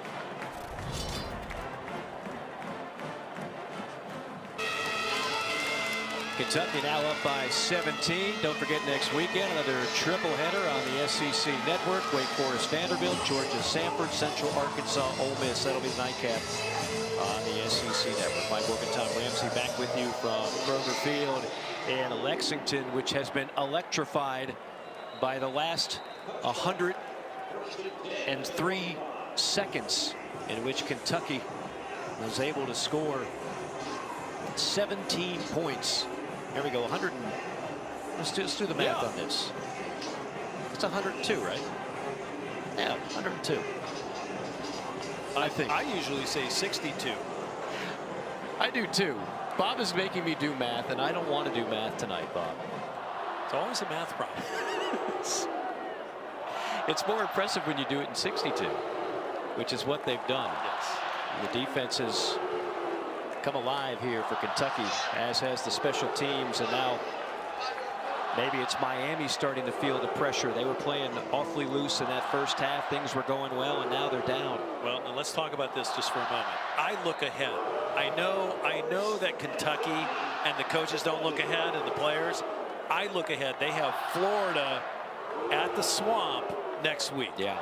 Kentucky now up by 17. Don't forget next weekend another triple header on the SEC network. Wake Forest, Vanderbilt, Georgia, Samford, Central Arkansas, Ole Miss. That'll be the nightcap on the SEC network. Mike Bork and Tom Ramsey back with you from Kroger Field in Lexington, which has been electrified by the last 103 seconds in which Kentucky was able to score 17 points. Here we go, 100. Let's do the math on this. It's 102, right? Yeah, 102. I think. I usually say 62. I do too. Bob is making me do math, and I don't want to do math tonight, Bob. It's always a math problem. It's more impressive when you do it in 62, which is what they've done. Yes. The defense has come alive here for Kentucky, as has the special teams, and now maybe it's Miami starting to feel the pressure. They were playing awfully loose in that first half. Things were going well, and now they're down. Well, and let's talk about this just for a moment. I look ahead. I know that Kentucky and the coaches don't look ahead, and the players. I look ahead. They have Florida at the Swamp next week. Yeah.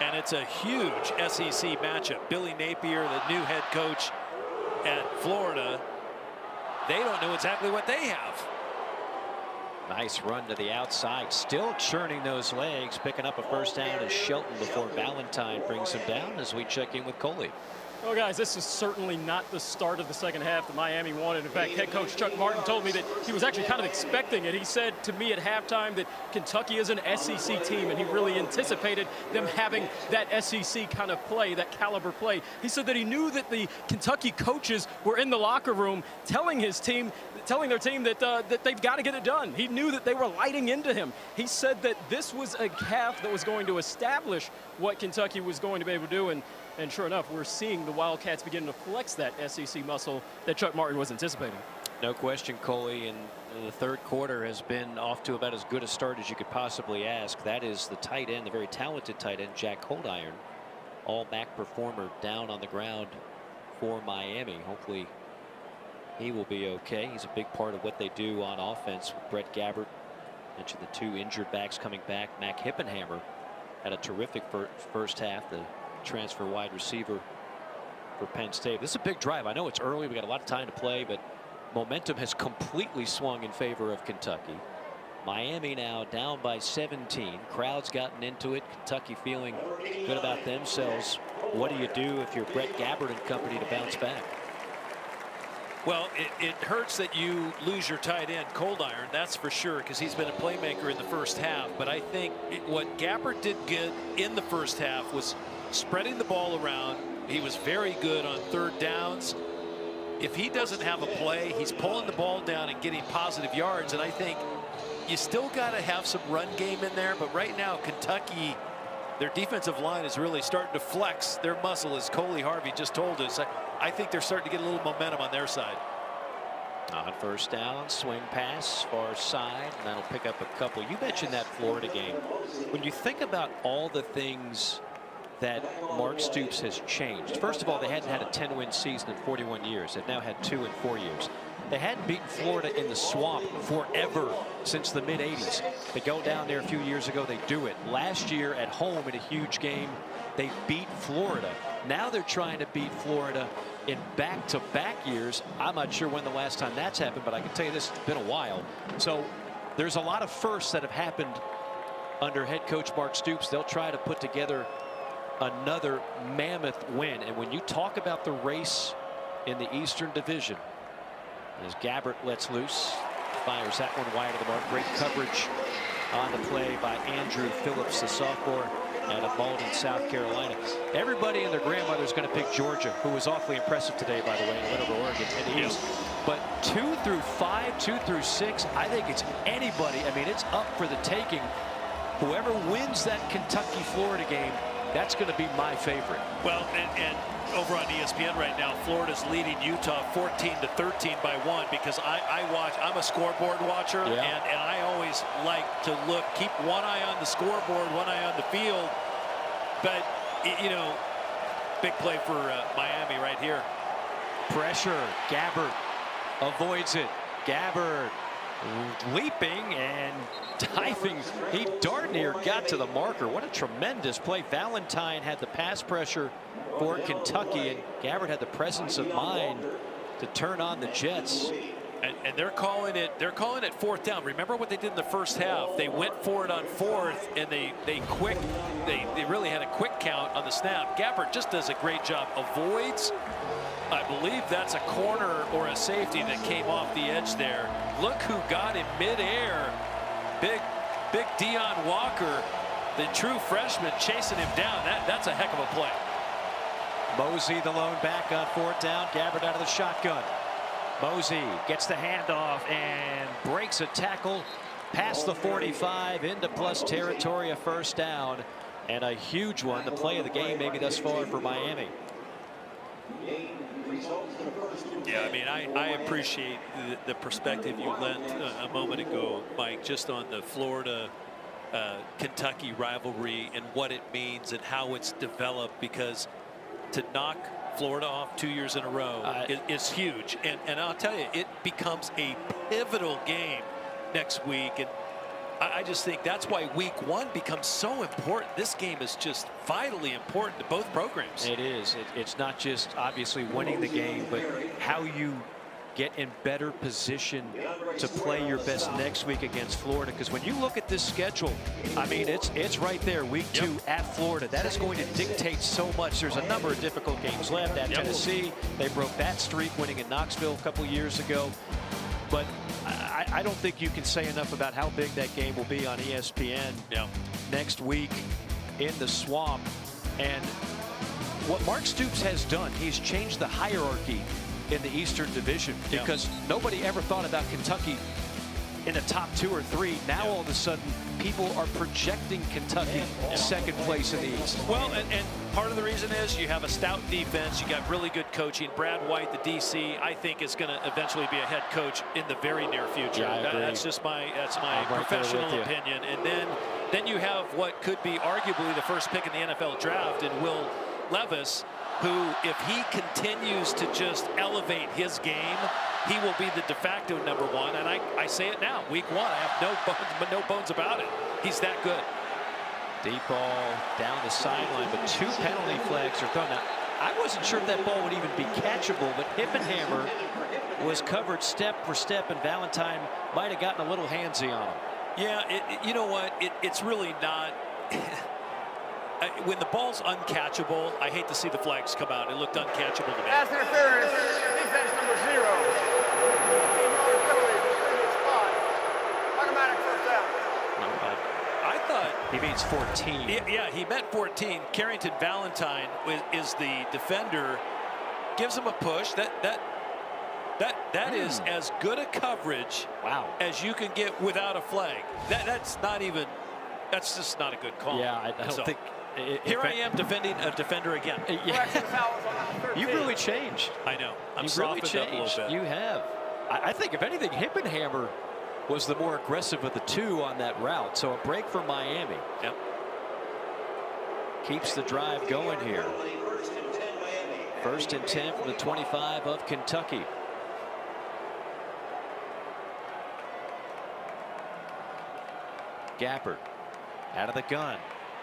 And it's a huge SEC matchup. Billy Napier, the new head coach at Florida, they don't know exactly what they have. Nice run to the outside, still churning those legs, picking up a first down as Shelton before Valentine brings him down as we check in with Coley. Well, guys, this is certainly not the start of the second half that Miami wanted. In fact, head coach Chuck Martin told me that he was actually kind of expecting it. He said to me at halftime that Kentucky is an SEC team, and he really anticipated them having that SEC kind of play, that caliber play. He said that he knew that the Kentucky coaches were in the locker room telling their team that they've got to get it done. He knew that they were lighting into him. He said that this was a half that was going to establish what Kentucky was going to be able to do, and sure enough, we're seeing the Wildcats begin to flex that SEC muscle that Chuck Martin was anticipating. No question, Coley, and the third quarter has been off to about as good a start as you could possibly ask. That is the tight end, the very talented tight end, Jack Coldiron, all-MAC performer, down on the ground for Miami. Hopefully he will be okay. He's a big part of what they do on offense with Brett Gabbert. Mentioned the two injured backs coming back. Mac Hippenhammer had a terrific first half, the transfer wide receiver for Penn State. This is a big drive. I know it's early. We got a lot of time to play, but momentum has completely swung in favor of Kentucky. Miami now down by 17. Crowd's gotten into it. Kentucky feeling good about themselves. What do you do if you're Brett Gabbert and company to bounce back? Well, it hurts that you lose your tight end, Coldiron, that's for sure, because he's been a playmaker in the first half. But I think what Gabbert did good in the first half was spreading the ball around. He was very good on third downs. If he doesn't have a play, he's pulling the ball down and getting positive yards. And I think you still got to have some run game in there. But right now, Kentucky, their defensive line is really starting to flex their muscle, as Coley Harvey just told us. I think they're starting to get a little momentum on their side. On first down, swing pass, far side, and that'll pick up a couple. You mentioned that Florida game. When you think about all the things that Mark Stoops has changed. First of all, they hadn't had a 10-win season in 41 years. They've now had 2 in 4 years. They hadn't beaten Florida in the Swamp forever since the mid-'80s. They go down there a few years ago, they do it. Last year at home in a huge game, they beat Florida. Now they're trying to beat Florida in back-to-back years. I'm not sure when the last time that's happened, but I can tell you this, it's been a while. So there's a lot of firsts that have happened under head coach Mark Stoops. They'll try to put together another mammoth win. And when you talk about the race in the Eastern Division, as Gabbert lets loose, fires that one wide of the mark. Great coverage on the play by Andrew Phillips, the sophomore out of Malden, South Carolina. Everybody and their grandmother is going to pick Georgia, who was awfully impressive today, by the way, in Little Oregon in the East. But 2 through 5, 2 through 6, I think it's anybody. I mean, it's up for the taking. Whoever wins that Kentucky-Florida game, that's going to be my favorite. Well, and over on ESPN right now, Florida's leading Utah 14-13 by 1, because I'm a scoreboard watcher, and I always like to keep one eye on the scoreboard, one eye on the field. But, you know, big play for Miami right here. Pressure. Gabbert avoids it. Gabbert leaping and diving. He darn near got to the marker. What a tremendous play. Valentine had the pass pressure for Kentucky, and Gabbert had the presence of mind to turn on the Jets. And they're calling it fourth down. Remember what they did in the first half? They went for it on fourth, and they really had a quick count on the snap. Gabbert just does a great job. Avoids, I believe that's a corner or a safety that came off the edge there. Look who got him midair. Big Deion Walker, the true freshman, chasing him down. That's a heck of a play. Mosey, the lone back on fourth down. Gabbert out of the shotgun. Mosey gets the handoff and breaks a tackle past the 45 into plus territory, a first down, and a huge one, the play of the game maybe thus far for Miami. Yeah, I mean, I appreciate the perspective you lent a moment ago, Mike, just on the Florida Kentucky rivalry and what it means and how it's developed, because to knock Florida off 2 years in a row is huge. And I'll tell you, it becomes a pivotal game next week. And I just think that's why week one becomes so important. This game is just vitally important to both programs. It is. It's not just obviously winning the game, but how you get in better position to play your best next week against Florida. Because when you look at this schedule, I mean, it's right there. Week 2 at Florida. That is going to dictate so much. There's a number of difficult games left at Tennessee. They broke that streak winning in Knoxville a couple years ago. But I don't think you can say enough about how big that game will be on ESPN next week in the Swamp. And what Mark Stoops has done, he's changed the hierarchy in the Eastern Division, because nobody ever thought about Kentucky in the top 2 or 3. Now all of a sudden people are projecting Kentucky second place in the East. Well, and part of the reason is you have a stout defense. You got really good coaching. Brad White, the DC, I think is going to eventually be a head coach in the very near future. That's just my professional opinion. And then you have what could be arguably the first pick in the NFL draft in Will Levis, who, if he continues to just elevate his game, he will be the de facto #1. And I say it now, week 1, I have no bones about it. He's that good. Deep ball down the sideline, but 2 penalty flags are thrown. Now, I wasn't sure if that ball would even be catchable, but Hippenhammer was covered step for step, and Valentine might have gotten a little handsy on him. Yeah, you know what? It's really not. When the ball's uncatchable, I hate to see the flags come out. It looked uncatchable to me. Pass interference, defense number 0. 15-yard penalty, previous spot. Automatic first down. I thought he means 14. Yeah, he meant 14. Carrington Valentine is the defender. Gives him a push. That is as good a coverage as you can get without a flag. That's just not a good call. Yeah, I don't think. Here I am defending a defender again. You really changed. I know. You've really changed. Up a little bit. You have. I think, if anything, Hippenhammer was the more aggressive of the 2 on that route. So a break for Miami. Yep. Keeps the drive going here. 1st and 10 from the 25 of Kentucky. Gabbert out of the gun.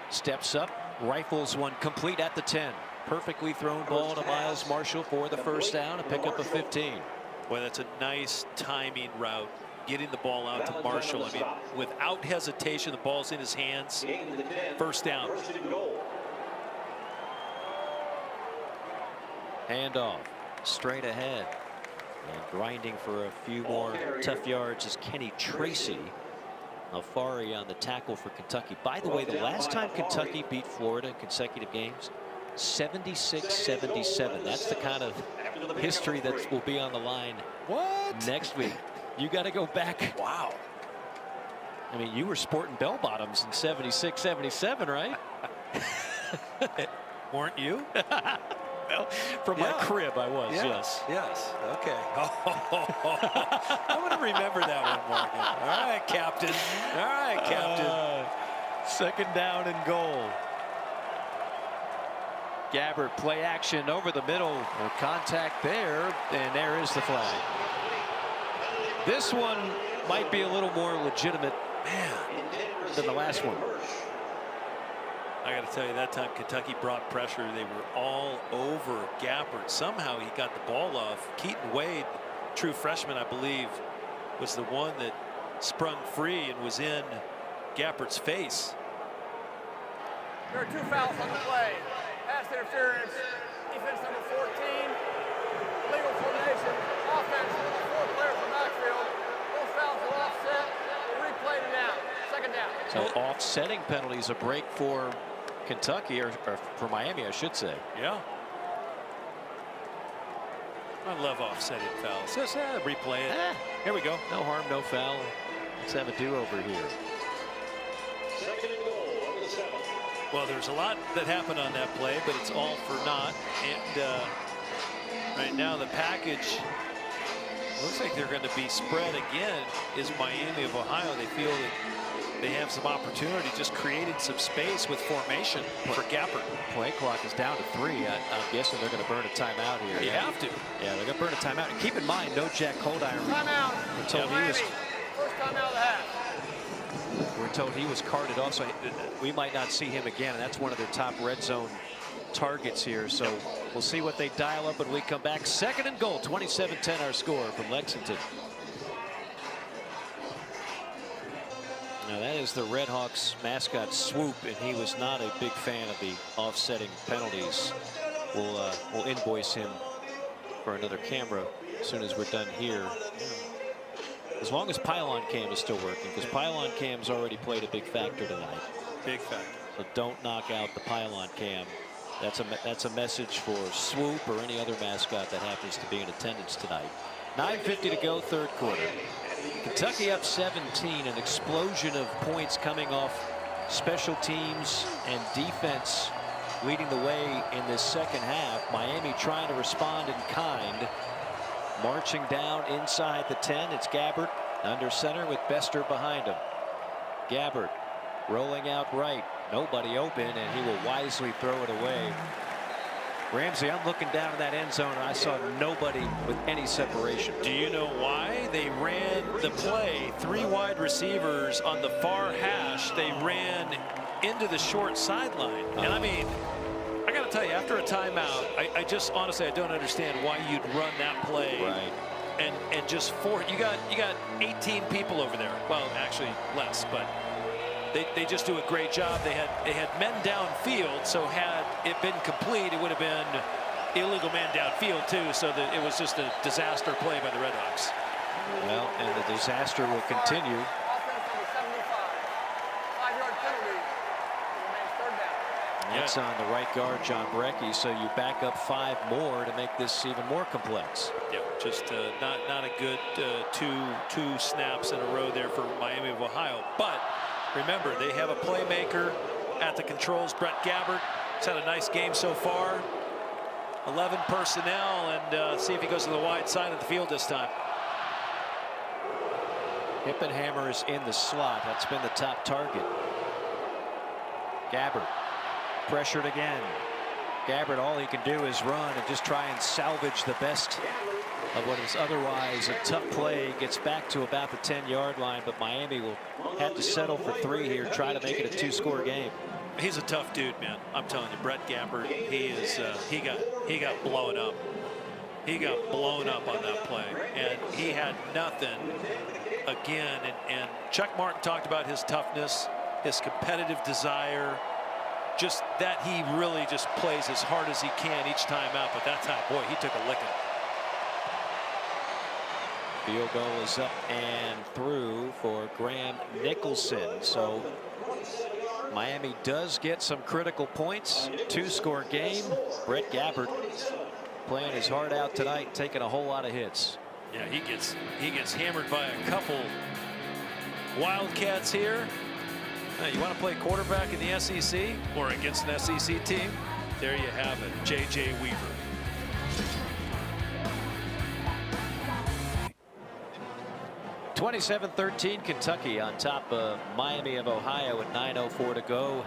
Steps up, rifles one complete at the 10. Perfectly thrown ball to Miles Marshall for the first down, a pickup of 15. Well, that's a nice timing route, getting the ball out to Marshall. I mean, without hesitation, the ball's in his hands. First down. Handoff, straight ahead. And grinding for a few more tough yards is Kenny Tracy. Alfari on the tackle for Kentucky. By the way, the last time Kentucky beat Florida in consecutive games, 76-77. That's the kind of history that will be on the line next week. You got to go back. Wow. I mean, you were sporting bell bottoms in 76-77, right? Weren't you? Well, from my crib, I was. Yes. Okay. I'm going to remember that one, Morgan. All right, Captain. All right, Captain. Second down and goal. Gabbert, play action over the middle. No contact there, and there is the flag. This one might be a little more legitimate than the last one. I got to tell you, that time Kentucky brought pressure. They were all over Gabbert. Somehow he got the ball off. Keaton Wade true freshman, I believe, was the one that sprung free and was in Gappert's face. There are 2 fouls on the play. Pass interference, defense number 14, legal formation, offense, 4 players from backfield. Those fouls are offset. We'll replay it down. Second down. So offsetting penalties, a break for Kentucky, or for Miami, I should say. Yeah. I love offsetting fouls. Just replay it. Here we go. No harm, no foul. Let's have a do-over here. Second and goal on the 7. Well, there's a lot that happened on that play, but it's all for naught. And right now the package looks like they're going to be spread again. Is Miami of Ohio. They feel that they have some opportunity, just creating some space with formation for Gappert. Play clock is down to 3. I'm guessing they're going to burn a timeout here. You have to. Yeah, they're going to burn a timeout. And keep in mind, no Jack Coldiron. Timeout. We're told he was. First timeout of the half. We're told he was carted off, so we might not see him again. And that's one of their top red zone targets here. So we'll see what they dial up when we come back. Second and goal, 27-10 our score from Lexington. Now that is the Red Hawks mascot Swoop, and he was not a big fan of the offsetting penalties. We'll invoice him for another camera as soon as we're done here. As long as Pylon Cam is still working, because Pylon Cam's already played a big factor tonight. Big factor. So don't knock out the Pylon Cam. That's a message for Swoop or any other mascot that happens to be in attendance tonight. 9:50 to go, third quarter. Kentucky up 17, an explosion of points coming off special teams and defense leading the way in this second half. Miami trying to respond in kind. Marching down inside the 10. It's Gabbert under center with Bester behind him. Gabbert rolling out right. Nobody open, and he will wisely throw it away. Ramsey, I'm looking down in that end zone, and I saw nobody with any separation. Do you know why? They ran the play, 3 wide receivers on the far hash. They ran into the short sideline. And I mean, I got to tell you, after a timeout, I just honestly, I don't understand why you'd run that play. Right. And just you got 18 people over there. Well, actually less, but they just do a great job. They had men downfield, so had it been complete, it would have been illegal man downfield too. So that it was just a disaster play by the Red Hawks. Well, and the disaster will continue. Offense number 75. 5-yard penalty. Remains third down. That's on the right guard, John Brecky. So you back up 5 more to make this even more complex. Yeah, just not a good two snaps in a row there for Miami of Ohio. But remember, they have a playmaker at the controls, Brett Gabbert. He's had a nice game so far. 11 personnel, and see if he goes to the wide side of the field this time. Hippenhammer is in the slot. That's been the top target. Gabbert pressured again. Gabbert, all he can do is run and just try and salvage the best of what is otherwise a tough play. Gets back to about the 10-yard line, but Miami will have to settle for 3 here, try to make it a 2-score game. He's a tough dude, man. I'm telling you, Brett Gabbert, he got blown up. He got blown up on that play, and he had nothing again. And Chuck Martin talked about his toughness, his competitive desire, just that he really just plays as hard as he can each time out. But that time, boy, he took a licking. Field goal is up and through for Graham Nicholson. So Miami does get some critical points. 2-score game. Brett Gabbert playing his heart out tonight, taking a whole lot of hits. Yeah, he gets hammered by a couple Wildcats here. You want to play quarterback in the SEC or against an SEC team? There you have it, J.J. Weaver. (27-13) Kentucky on top of Miami of Ohio at 9:04 to go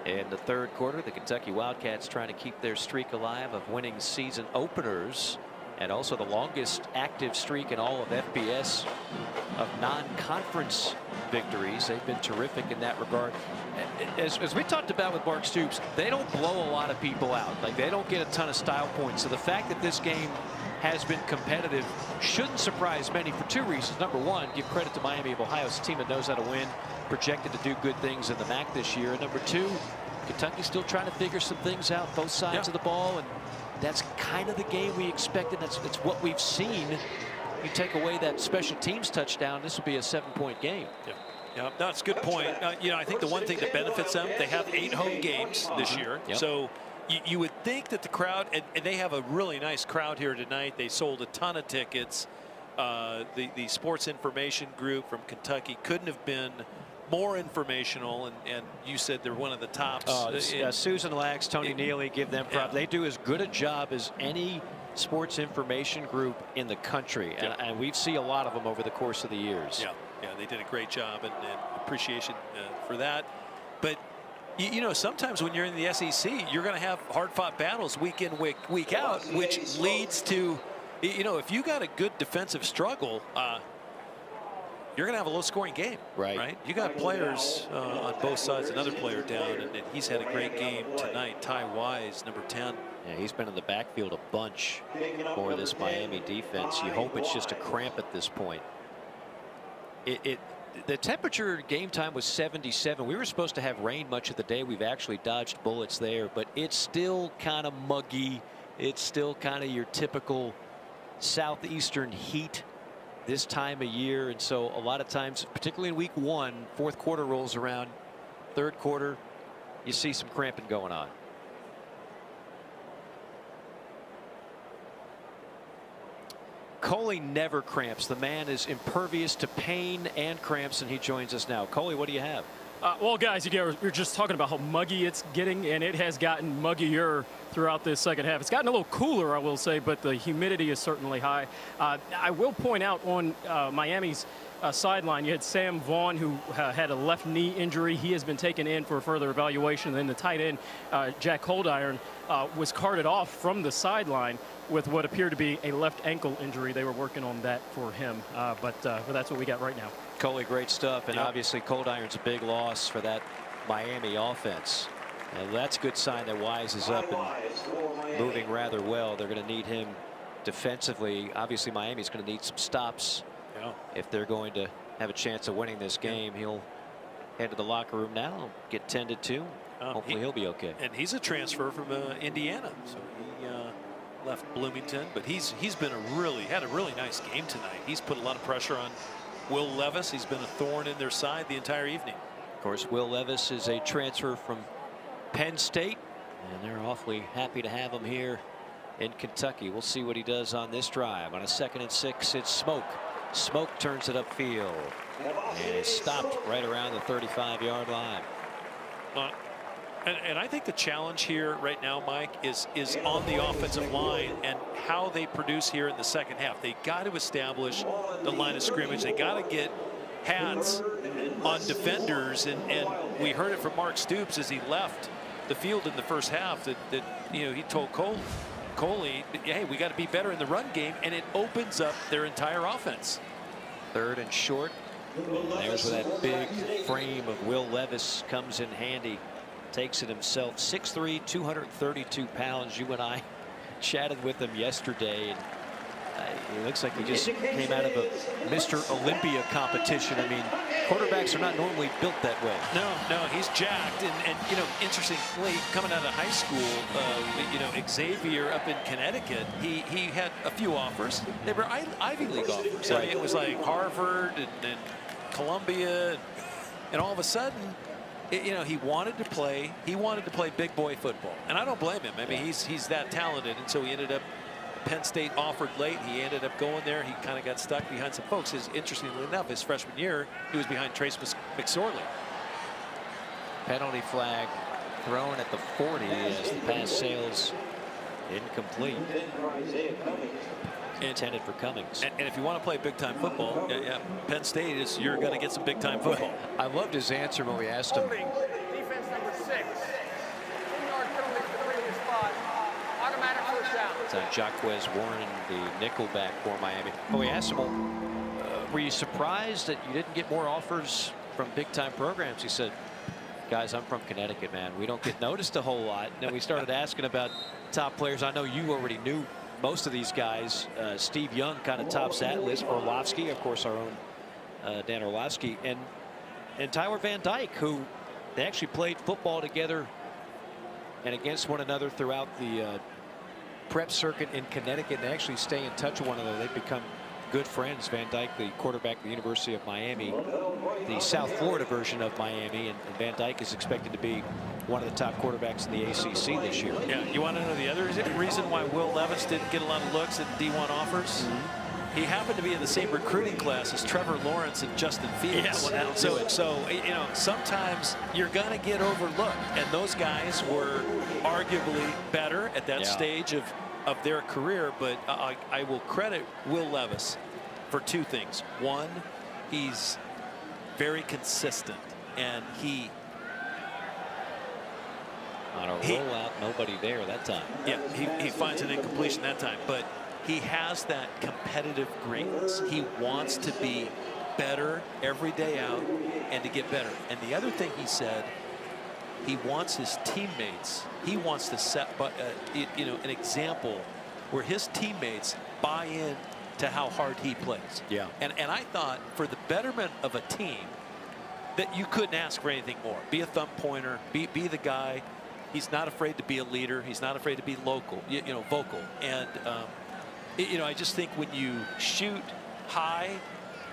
in the third quarter. The Kentucky Wildcats trying to keep their streak alive of winning season openers, and also the longest active streak in all of FBS of non-conference victories. They've been terrific in that regard. As we talked about with Mark Stoops, they don't blow a lot of people out. Like, they don't get a ton of style points. So the fact that this game has been competitive. Shouldn't surprise many for two reasons. Number one, give credit to Miami of Ohio. It's a team that knows how to win, projected to do good things in the MAC this year. And number two, Kentucky's still trying to figure some things out, both sides of the ball, and that's kind of the game we expected. That's what we've seen. You take away that special teams touchdown, this will be a 7-point game. Yeah, that's a good point. You know, I think the one thing that benefits them, they have 8 home games this year. So you would think that the crowd, and they have a really nice crowd here tonight. They sold a ton of tickets. The sports information group from Kentucky couldn't have been more informational, and you said they're one of the tops. Susan Lax, Tony Neely, give them props. They do as good a job as any sports information group in the country, and we see a lot of them over the course of the years. Yeah, they did a great job, and appreciation for that. But you know, sometimes when you're in the SEC, you're going to have hard-fought battles week in, week out, which leads to, you know, if you got a good defensive struggle, you're going to have a low-scoring game. Right? You got players on both sides. Another player down, and he's had a great game tonight. Ty Wise, number 10. Yeah, he's been in the backfield a bunch for this Miami defense. You hope it's just a cramp at this point. The temperature game time was 77. We were supposed to have rain much of the day. We've actually dodged bullets there, but it's still kind of muggy. It's still kind of your typical southeastern heat this time of year, and so a lot of times, particularly in week 1, fourth quarter rolls around, third quarter, you see some cramping going on. Coley never cramps. The man is impervious to pain and cramps, and he joins us now. Coley, what do you have? Well, guys, we were just talking about how muggy it's getting, and it has gotten muggier throughout this second half. It's gotten a little cooler, I will say, but the humidity is certainly high. I will point out on Miami's sideline, you had Sam Vaughn, who had a left knee injury. He has been taken in for further evaluation. Then the tight end, Jack Holdiron, was carted off from the sideline with what appeared to be a left ankle injury. They were working on that for him, but that's what we got right now. Coley, great stuff, and obviously Holdiron's a big loss for that Miami offense. And that's a good sign that Wise is up and moving rather well. They're going to need him defensively. Obviously, Miami's going to need some stops if they're going to have a chance of winning this game. He'll head to the locker room now, get tended to. Hopefully he'll be okay. And he's a transfer from Indiana, so he left Bloomington, but he's been had a really nice game tonight. He's put a lot of pressure on Will Levis. He's been a thorn in their side the entire evening. Of course, Will Levis is a transfer from Penn State, and they're awfully happy to have him here in Kentucky. We'll see what he does on this drive. On a 2nd and 6, it's Smoke. Smoke turns it upfield and is stopped right around the 35-yard line. And I think the challenge here right now, Mike, is on the offensive line and how they produce here in the second half. They got to establish the line of scrimmage. They got to get hats on defenders, and we heard it from Mark Stoops as he left the field in the first half that you know, he told Coley, hey, we got to be better in the run game, and it opens up their entire offense. 3rd and short. There's where that big frame of Will Levis comes in handy. Takes it himself. 6'3", 232 pounds. You and I chatted with him yesterday, and it looks like he just came out of a Mr. Olympia competition. I mean, quarterbacks are not normally built that way. No, he's jacked, and you know, interestingly, coming out of high school, you know, Xavier up in Connecticut, he had a few offers. They were Ivy League offers. I mean, it was like Harvard and Columbia, and all of a sudden, you know, he wanted to play big boy football, and I don't blame him. I mean, he's that talented, and so he ended up. Penn State offered late. He ended up going there. He kind of got stuck behind some folks. Interestingly enough, his freshman year, he was behind Trace McSorley. Penalty flag thrown at the 40 as the pass sails incomplete. Intended for Cummings. And if you want to play big time football, Penn State is, you're going to get some big time football. I loved his answer when we asked him. Defense number 6. 10-yard penalty to the previous spot. Automatic first down. It's Jaquez Warren, the nickelback for Miami. But we asked him, were you surprised that you didn't get more offers from big time programs? He said, guys, I'm from Connecticut, man. We don't get noticed a whole lot. And then we started asking about top players. I know you already knew most of these guys. Steve Young kind of tops that list. Orlovsky, of course, our own Dan Orlovsky, and Tyler Van Dyke, who they actually played football together and against one another throughout the prep circuit in Connecticut. They actually stay in touch with one another. They've become good friends. Van Dyke, the quarterback of the University of Miami, the South Florida version of Miami, and Van Dyke is expected to be one of the top quarterbacks in the ACC this year. Yeah, you want to know the other reason why Will Levis didn't get a lot of looks at D1 offers? He happened to be in the same recruiting class as Trevor Lawrence and Justin Fields. Yeah, well, that'll do it. So, you know, sometimes you're going to get overlooked, and those guys were arguably better at that stage of their career. But I will credit Will Levis for two things. One, he's very consistent, and he on a rollout, nobody there that time. Yeah, he finds an incompletion that time, but he has that competitive greatness. He wants to be better every day out and to get better. And the other thing he said, he wants his teammates, he wants to set you know, an example where his teammates buy in to how hard he plays. Yeah. And I thought for the betterment of a team that you couldn't ask for anything more. Be a thumb pointer, be the guy. He's not afraid to be a leader. He's not afraid to be local, you know, vocal. And you know, I just think when you shoot high,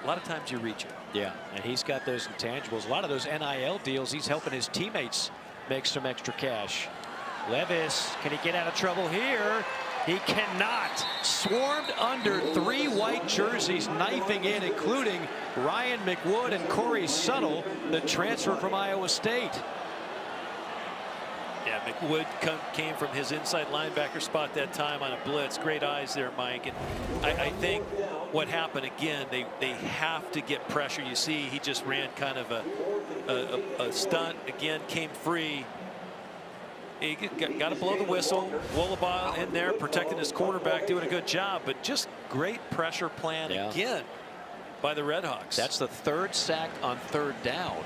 a lot of times you reach it. Yeah, and he's got those intangibles. A lot of those NIL deals, he's helping his teammates make some extra cash. Levis, can he get out of trouble here? He cannot. Swarmed under 3 white jerseys, knifing in, including Ryan McWood and Corey Suttle, the transfer from Iowa State. Yeah, McWood came from his inside linebacker spot that time on a blitz. Great eyes there, Mike. And I think what happened again, they have to get pressure. You see, he just ran kind of a stunt. Again, came free. He got to blow the whistle. Wollabah in there protecting his quarterback, doing a good job. But just great pressure plan again by the Redhawks. That's the 3rd sack on 3rd down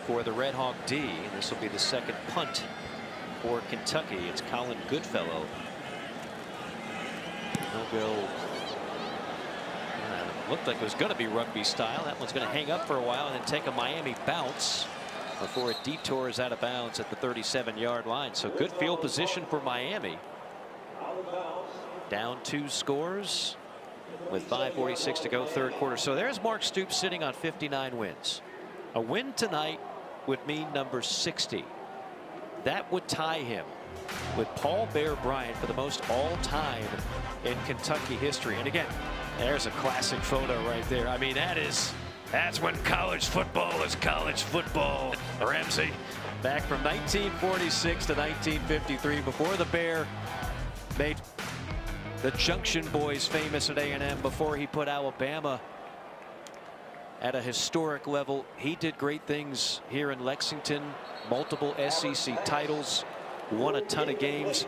for the Red Hawk D. And this will be the 2nd punt for Kentucky. It's Colin Goodfellow. He'll go. Looked like it was going to be rugby style. That one's going to hang up for a while and then take a Miami bounce before it detours out of bounds at the 37-yard line. So good field position for Miami. Down 2 scores with 5:46 to go, 3rd quarter. So there's Mark Stoops sitting on 59 wins. A win tonight would mean number 60. That would tie him with Paul Bear Bryant for the most all-time in Kentucky history. And again, there's a classic photo right there. I mean, that's when college football is college football. Ramsey, back from 1946 to 1953, before the Bear made the Junction Boys famous at A&M, before he put Alabama at a historic level. He did great things here in Lexington, multiple SEC titles, won a ton of games.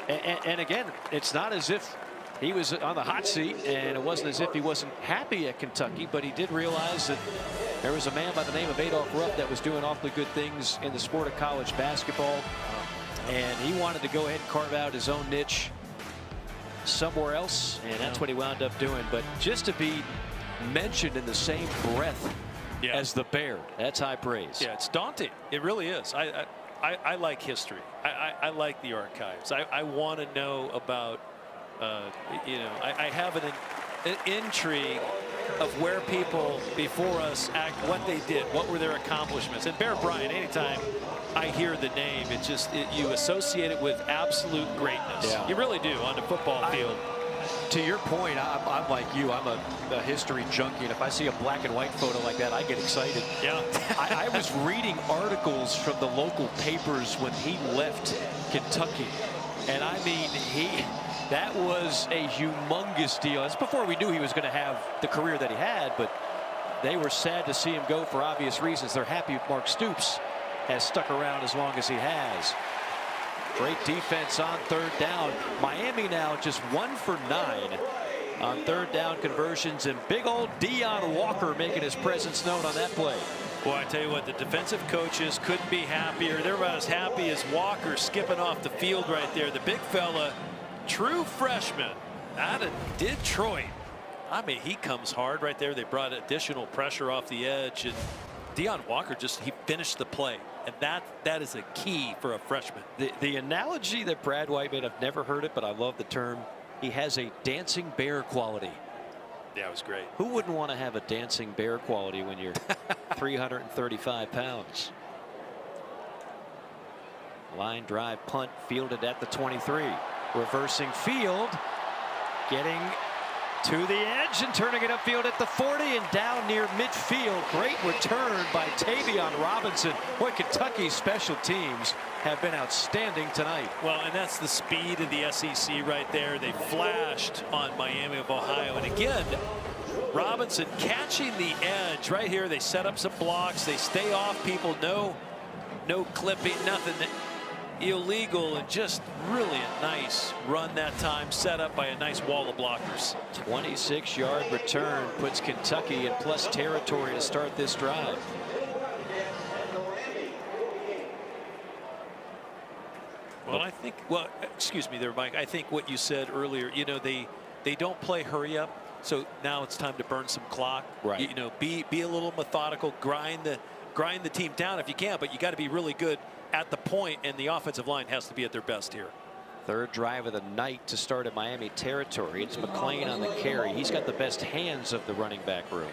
And again, it's not as if he was on the hot seat, and it wasn't as if he wasn't happy at Kentucky, but he did realize that there was a man by the name of Adolph Rupp that was doing awfully good things in the sport of college basketball, and he wanted to go ahead and carve out his own niche somewhere else, and that's what he wound up doing. But just to be mentioned in the same breath as the Bear, that's high praise. Yeah, it's daunting. It really is. I like history. I like the archives. I want to know about you know, I have an intrigue of where people before us act, what they did, what were their accomplishments. And Bear Bryant, anytime I hear the name, it just you associate it with absolute greatness. You really do on the football field. To your point, I'm like you. I'm a history junkie, and if I see a black and white photo like that, I get excited. Yeah. I was reading articles from the local papers when he left Kentucky, and I mean, that was a humongous deal. That's before we knew he was going to have the career that he had, but they were sad to see him go for obvious reasons. They're happy Mark Stoops has stuck around as long as he has. Great defense on 3rd down. Miami now just 1 for 9 on 3rd down conversions, and big old Deion Walker making his presence known on that play. Boy, I tell you what, the defensive coaches couldn't be happier. They're about as happy as Walker skipping off the field right there. The big fella true freshman out of Detroit. I mean, he comes hard right there. They brought additional pressure off the edge, and Deion Walker he finished the play, and that is a key for a freshman. The analogy that Brad White made, I've never heard it, but I love the term. He has a dancing bear quality. Yeah, it was great. Who wouldn't want to have a dancing bear quality when you're 335 pounds? Line drive punt fielded at the 23. Reversing field. Getting to the edge and turning it upfield at the 40 and down near midfield. Great return by Tavion Robinson. Boy, Kentucky's special teams have been outstanding tonight. Well, and that's the speed of the SEC right there. They flashed on Miami of Ohio. And again, Robinson catching the edge right here. They set up some blocks. They stay off people. No clipping, nothing illegal, and just really a nice run that time, set up by a nice wall of blockers. 26-yard return puts Kentucky in plus territory to start this drive. Well, excuse me there, Mike. I think what you said earlier, you know, they don't play hurry up, so now it's time to burn some clock. Right. You know, be a little methodical, grind the team down if you can, but you got to be really good at the point, and the offensive line has to be at their best here. Third drive of the night to start at Miami territory. It's McClain on the carry. He's got the best hands of the running back room.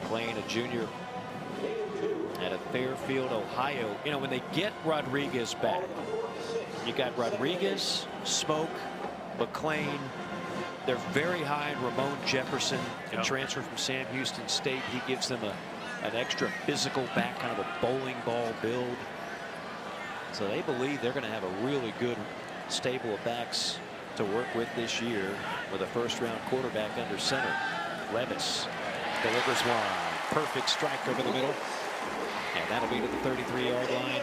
McClain, a junior out of Fairfield, Ohio. You know, when they get Rodriguez back, you got Rodriguez, Smoke, McClain. They're very high in Ramon Jefferson, a transfer from Sam Houston State. He gives them an extra physical back, kind of a bowling ball build. So they believe they're going to have a really good stable of backs to work with this year with a first-round quarterback under center. Levis delivers one. Perfect strike over the middle. And that'll be to the 33-yard line.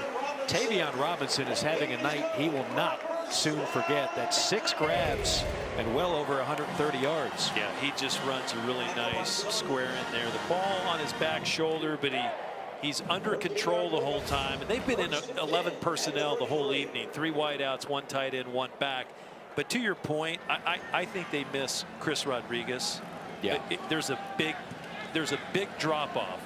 Tavion Robinson is having a night he will not soon forget. That's 6 grabs and well over 130 yards. Yeah, he just runs a really nice square in there. The ball on his back shoulder, but he's under control the whole time. And they've been in 11 personnel the whole evening. 3 wideouts, 1 tight end, 1 back. But to your point, I think they miss Chris Rodriguez. Yeah. There's a big drop off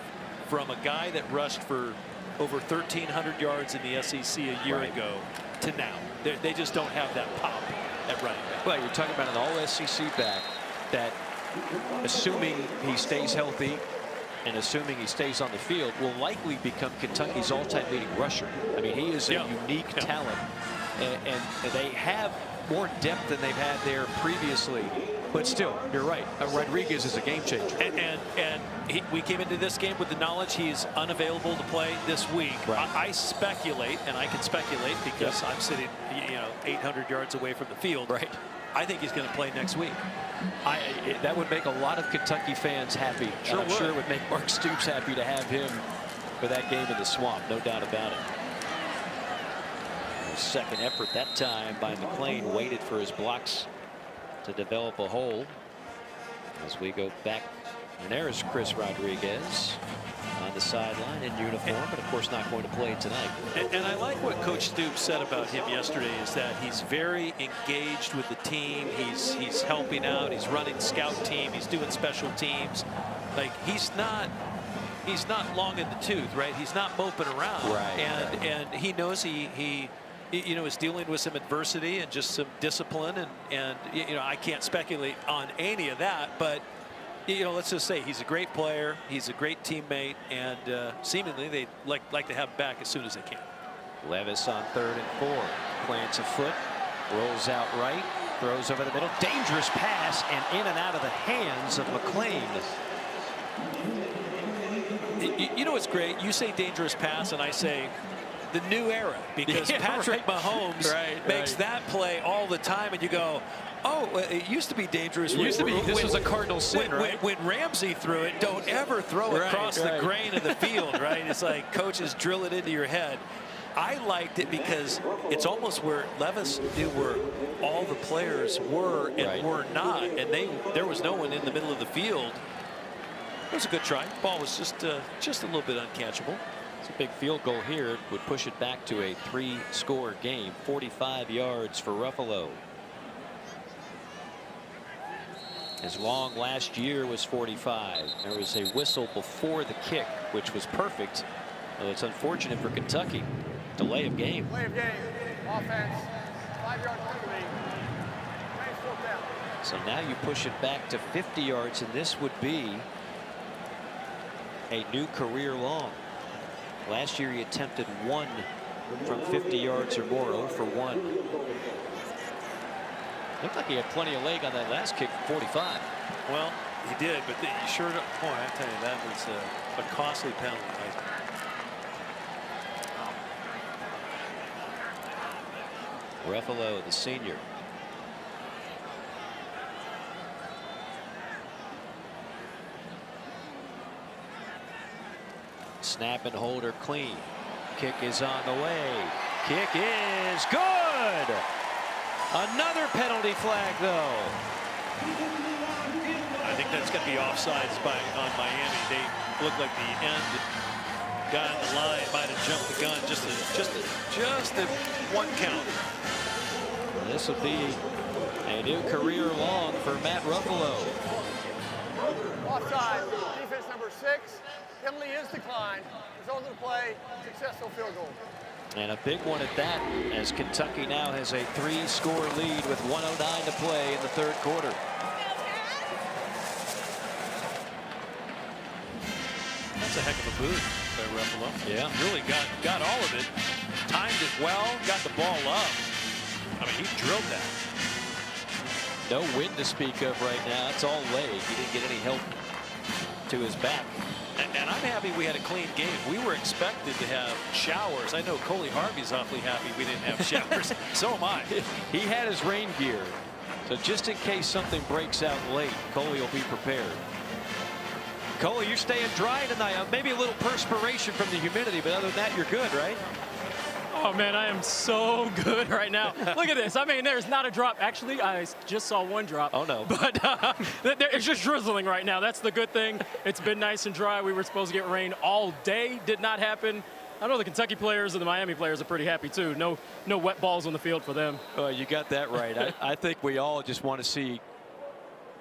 from a guy that rushed for over 1,300 yards in the SEC a year ago to now. They just don't have that pop at running back. Well, you're talking about an all-SEC back that, assuming he stays healthy and assuming he stays on the field, will likely become Kentucky's all-time leading rusher. I mean, he is a unique talent, and they have more depth than they've had there previously. But still, you're right. Rodriguez is a game changer. And we came into this game with the knowledge he's unavailable to play this week. Right. I speculate, and I can speculate because I'm sitting, 800 yards away from the field. Right. I think he's going to play next week. That would make a lot of Kentucky fans happy. Sure I'm would. sure it would make Mark Stoops happy to have him for that game in the Swamp. No doubt about it. The second effort that time by McClain, waited for his blocks to develop a hole. As we go back, and there's Chris Rodriguez on the sideline in uniform, but of course not going to play tonight. And I like what Coach Stoops said about him yesterday, is that he's very engaged with the team. He's helping out. He's running scout team. He's doing special teams. Like, he's not long in the tooth, right? He's not moping around. Right. And he knows he is dealing with some adversity and just some discipline, and I can't speculate on any of that, but let's just say he's a great player, he's a great teammate, and seemingly they'd like to have him back as soon as they can. Levis on 3rd and 4, plants a foot, rolls out right, throws over the middle, dangerous pass, and in and out of the hands of McClain. You know what's great? You say dangerous pass, and I say the new era, because Patrick Mahomes makes that play all the time, and you go, oh, it used to be dangerous. This was a cardinal sin, right? When Ramsey threw it, don't ever throw it across the grain of the field, right? It's like coaches drill it into your head. I liked it because it's almost where Levis knew where all the players were and were not, and there was no one in the middle of the field. It was a good try. Ball was just a little bit uncatchable. It's a big field goal here. It would push it back to a 3-score game. 45 yards for Ruffalo. His long last year was 45. There was a whistle before the kick, which was perfect. Well, it's unfortunate for Kentucky. Delay of game. Delay of game. Offense. 5-yard penalty. Remains 4th down. So now you push it back to 50 yards, and this would be a new career long. Last year he attempted 1 from 50 yards or more, 0 for 1. Looked like he had plenty of leg on that last kick, 45. Well, he did, but you sure don't. Boy, I tell you, that was a costly penalty. Ruffalo, the senior. Snap and hold her clean. Kick is on the way. Kick is good. Another penalty flag, though. I think that's going to be offsides on Miami. They look like the end guy on the line might have jumped the gun just a 1 count. This will be a new career long for Matt Ruffalo. Offside. Defense number 6. Penalty is declined. Result of the play, successful field goal. And a big one at that, as Kentucky now has a 3-score lead with 1:09 to play in the 3rd quarter. That's a heck of a boot by Ruffalo. Yeah. Really got all of it. Timed it well, got the ball up. I mean, he drilled that. No wind to speak of right now. It's all leg. He didn't get any help to his back. And I'm happy we had a clean game. We were expected to have showers. I know Coley Harvey's awfully happy we didn't have showers. So am I. He had his rain gear. So just in case something breaks out late, Coley will be prepared. Coley, you're staying dry tonight. Maybe a little perspiration from the humidity, but other than that, you're good, right? Oh, man, I am so good right now. Look at this. I mean, there's not a drop. Actually, I just saw 1 drop. Oh, no. But it's just drizzling right now. That's the good thing. It's been nice and dry. We were supposed to get rain all day. Did not happen. I know the Kentucky players and the Miami players are pretty happy, too. No wet balls on the field for them. You got that right. I think we all just want to see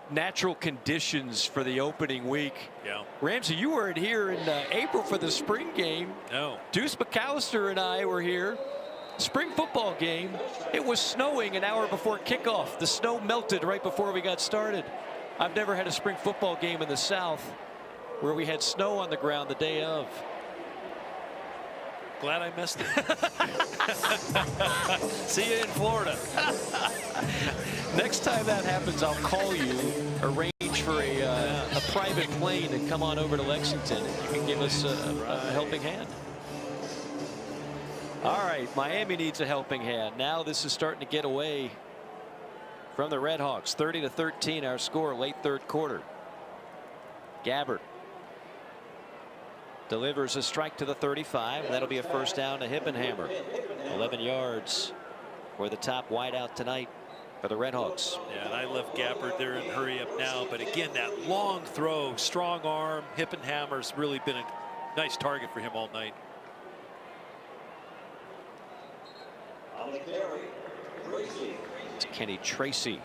natural conditions for the opening week. Yeah. Ramsey, you weren't here in April for the spring game. No. Deuce McAllister and I were here. Spring football game. It was snowing an hour before kickoff. The snow melted right before we got started. I've never had a spring football game in the South where we had snow on the ground the day of. Glad I missed it. See you in Florida. Next time that happens, I'll call you, arrange for a private plane to come on over to Lexington. You can give us a helping hand. All right, Miami needs a helping hand. Now this is starting to get away from the Redhawks. 30-13 our score, late 3rd quarter. Gabbert delivers a strike to the 35. That'll be a first down to Hippenhammer. 11 yards for the top wideout tonight for the Redhawks. Yeah, and I left Gabbert there and hurry up now. But again, that long throw, strong arm. Hippenhammer's really been a nice target for him all night. On the carry, Tracy. It's Kenny Tracy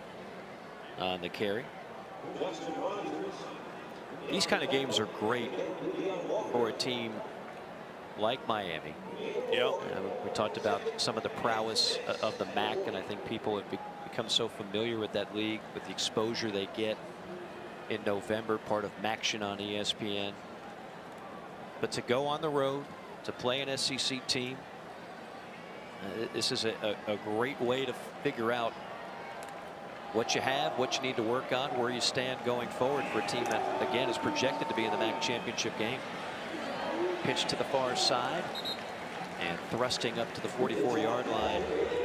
on the carry. Justin Rogers. These kind of games are great for a team like Miami. Yeah. We talked about some of the prowess of the MAC, and I think people have become so familiar with that league, with the exposure they get in November, part of MACtion on ESPN. But to go on the road, to play an SEC team, this is a great way to figure out what you have, what you need to work on, where you stand going forward for a team that, again, is projected to be in the MAC championship game. Pitch to the far side, and thrusting up to the 44-yard line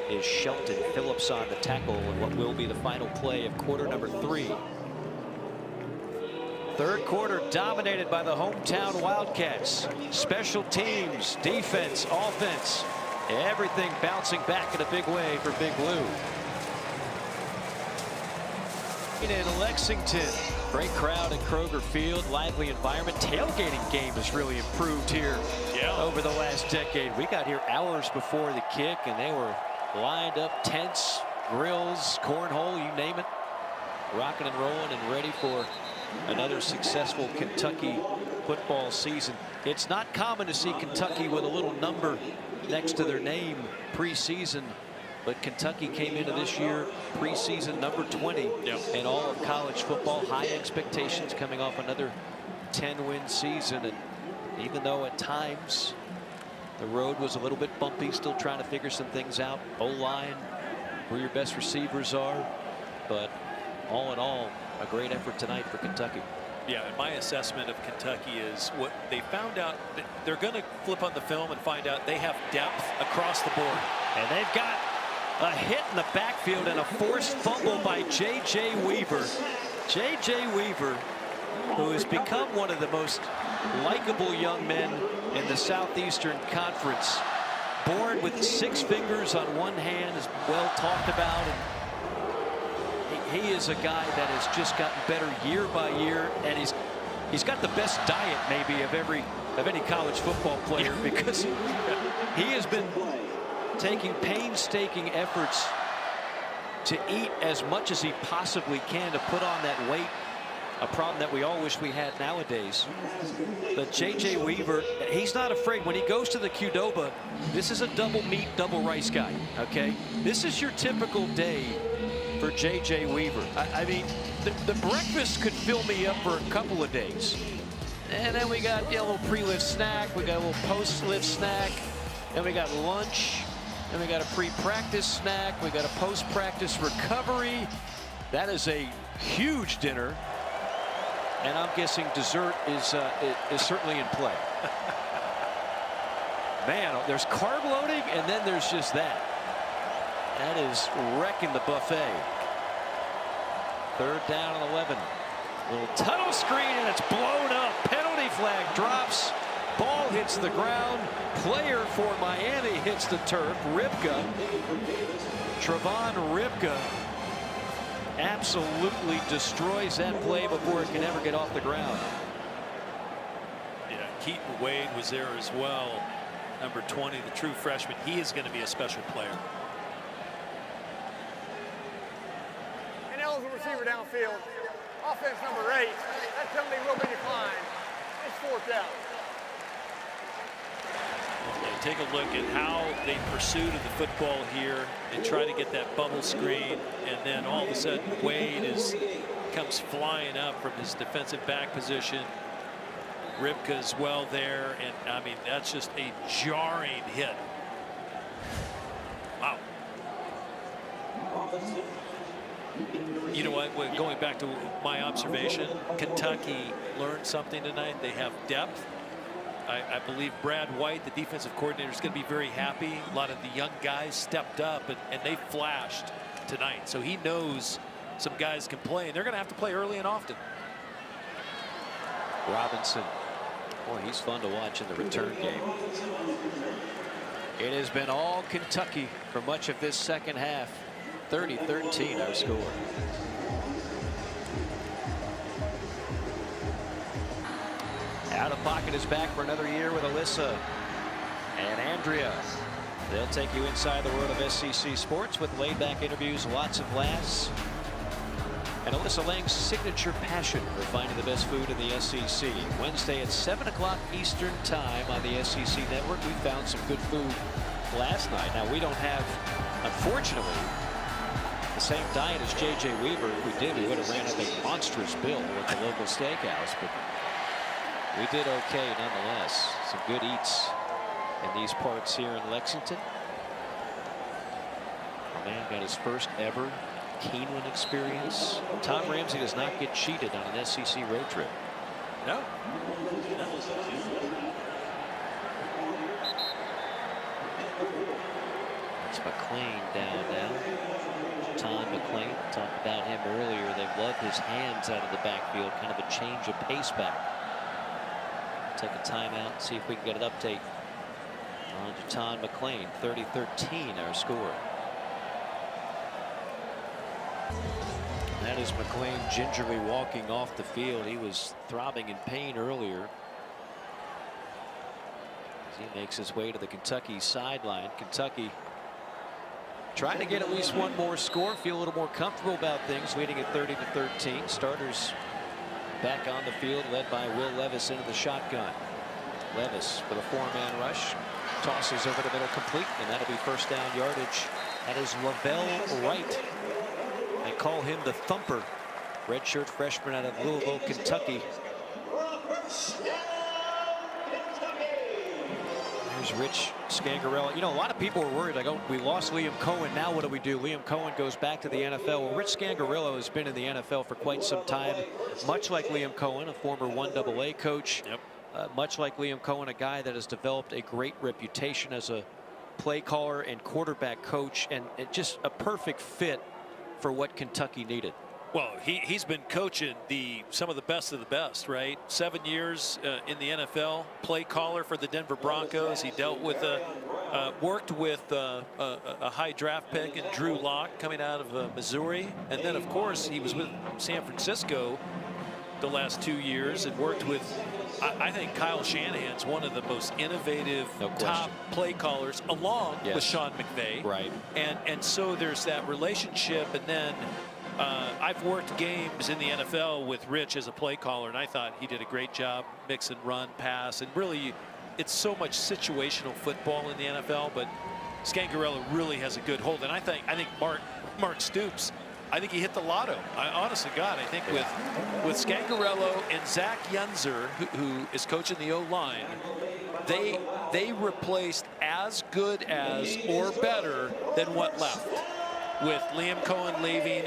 is Shelton Phillips on the tackle in what will be the final play of quarter number 3. 3rd quarter dominated by the hometown Wildcats. Special teams, defense, offense, everything bouncing back in a big way for Big Blue. in Lexington. Great crowd at Kroger Field, lively environment. Tailgating game has really improved here over the last decade. We got here hours before the kick, and they were lined up, tents, grills, cornhole, you name it, rocking and rolling and ready for another successful Kentucky football season. It's not common to see Kentucky with a little number next to their name preseason, but Kentucky came into this year preseason number 20 in all of college football. High expectations coming off another 10-win season, and even though at times the road was a little bit bumpy, still trying to figure some things out. O-line, where your best receivers are, but all in all, a great effort tonight for Kentucky. Yeah, and my assessment of Kentucky is what they found out. They're going to flip on the film and find out they have depth across the board. And they've got a hit in the backfield and a forced fumble by J.J. Weaver. J.J. Weaver, who has become one of the most likable young men in the Southeastern Conference. Born with 6 fingers on one hand, is well talked about, and he is a guy that has just gotten better year by year, and he's got the best diet maybe of any college football player, because he has been taking painstaking efforts to eat as much as he possibly can to put on that weight, a problem that we all wish we had nowadays. But J.J. Weaver, he's not afraid. When he goes to the Qdoba, this is a double meat, double rice guy, okay? This is your typical day for J.J. Weaver. I mean, the breakfast could fill me up for a couple of days. And then we got a little pre-lift snack, we got a little post-lift snack, then we got lunch, then we got a pre-practice snack, we got a post-practice recovery. That is a huge dinner. And I'm guessing dessert is certainly in play. Man, there's carb loading, and then there's just that. That is wrecking the buffet. 3rd down and 11. Little tunnel screen, and it's blown up. Penalty flag drops. Ball hits the ground. Player for Miami hits the turf. Ripka. Trevon Ripka absolutely destroys that play before it can ever get off the ground. Yeah, Keaton Wade was there as well. Number 20, the true freshman. He is going to be a special player. Ineligible receiver downfield. Offense number 8. That penalty will be declined. It's 4th down. And take a look at how they pursued the football here and try to get that bubble screen, and then all of a sudden Wade comes flying up from his defensive back position. Ripka's well there, and I mean, that's just a jarring hit. Wow. You know what, going back to my observation, Kentucky learned something tonight. They have depth. I believe Brad White, the defensive coordinator, is going to be very happy. A lot of the young guys stepped up, and they flashed tonight. So he knows some guys can play, and they're going to have to play early and often. Robinson, boy, he's fun to watch in the return game. It has been all Kentucky for much of this second half. 30-13 our score. Out of pocket is back for another year with Alyssa and Andrea. They'll take you inside the world of SEC sports with laid-back interviews, lots of laughs, and Alyssa Lang's signature passion for finding the best food in the SEC. Wednesday at 7 o'clock Eastern time on the SEC Network. We found some good food last night. Now, we don't have, unfortunately, the same diet as J.J. Weaver. If we did, we would have ran up a monstrous bill at the local steakhouse, but we did okay nonetheless. Some good eats in these parts here in Lexington. Our man got his first ever Keeneland experience. Tom Ramsey does not get cheated on an SEC road trip. No. It's McClain down now. Tom McClain, talked about him earlier. They love his hands out of the backfield, kind of a change of pace back. Take a timeout, see if we can get an update on John McClain. 30-13 our score. that is McClain gingerly walking off the field. He was throbbing in pain earlier. As he makes his way to the Kentucky sideline. Kentucky trying to get at least one more score, feel a little more comfortable about things, leading at 30-13. Starters back on the field, led by Will Levis into the shotgun. Levis with a 4-man rush, tosses over the middle complete, and that'll be first down yardage. That is Lavelle Wright. They call him the Thumper. Redshirt freshman out of Louisville, Kentucky. There's Rich Scangarello. You know, a lot of people were worried, like, oh, we lost Liam Cohen. Now what do we do? Liam Cohen goes back to the NFL. Well, Rich Scangarello has been in the NFL for quite some time, much like Liam Cohen, a former 1AA coach. Yep. Much like Liam Cohen, a guy that has developed a great reputation as a play caller and quarterback coach, and just a perfect fit for what Kentucky needed. Well, he's been coaching some of the best, right? 7 years in the NFL, play caller for the Denver Broncos. He dealt with worked with a high draft pick in Drew Lock coming out of Missouri, and then of course he was with San Francisco the last 2 years and worked with, I think Kyle Shanahan's one of the most innovative top play callers, along with Sean McVay. Right. And so there's that relationship, and then I've worked games in the NFL with Rich as a play caller, and I thought he did a great job, mix and run, pass, and really it's so much situational football in the NFL, but Scangarello really has a good hold, and I think Mark Stoops, I think he hit the lotto. Honest to God, I think with Scangarello and Zach Yunzer, who is coaching the O-line, they replaced as good as or better than what left, with Liam Cohen leaving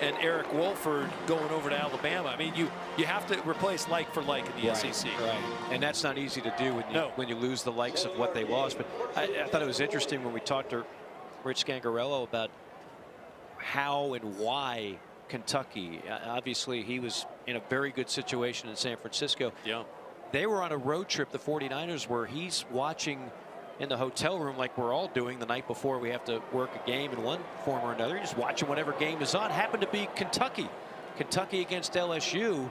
and Eric Wolford going over to Alabama. I mean, you have to replace like for like in the SEC. Right. And that's not easy to do when you lose the likes of what they lost. But I thought it was interesting when we talked to Rich Scangarello about how and why Kentucky. Obviously, he was in a very good situation in San Francisco. Yeah. They were on a road trip, the 49ers, where he's watching in the hotel room like we're all doing the night before we have to work a game in one form or another. Just watching whatever game is on. Happened to be Kentucky against LSU,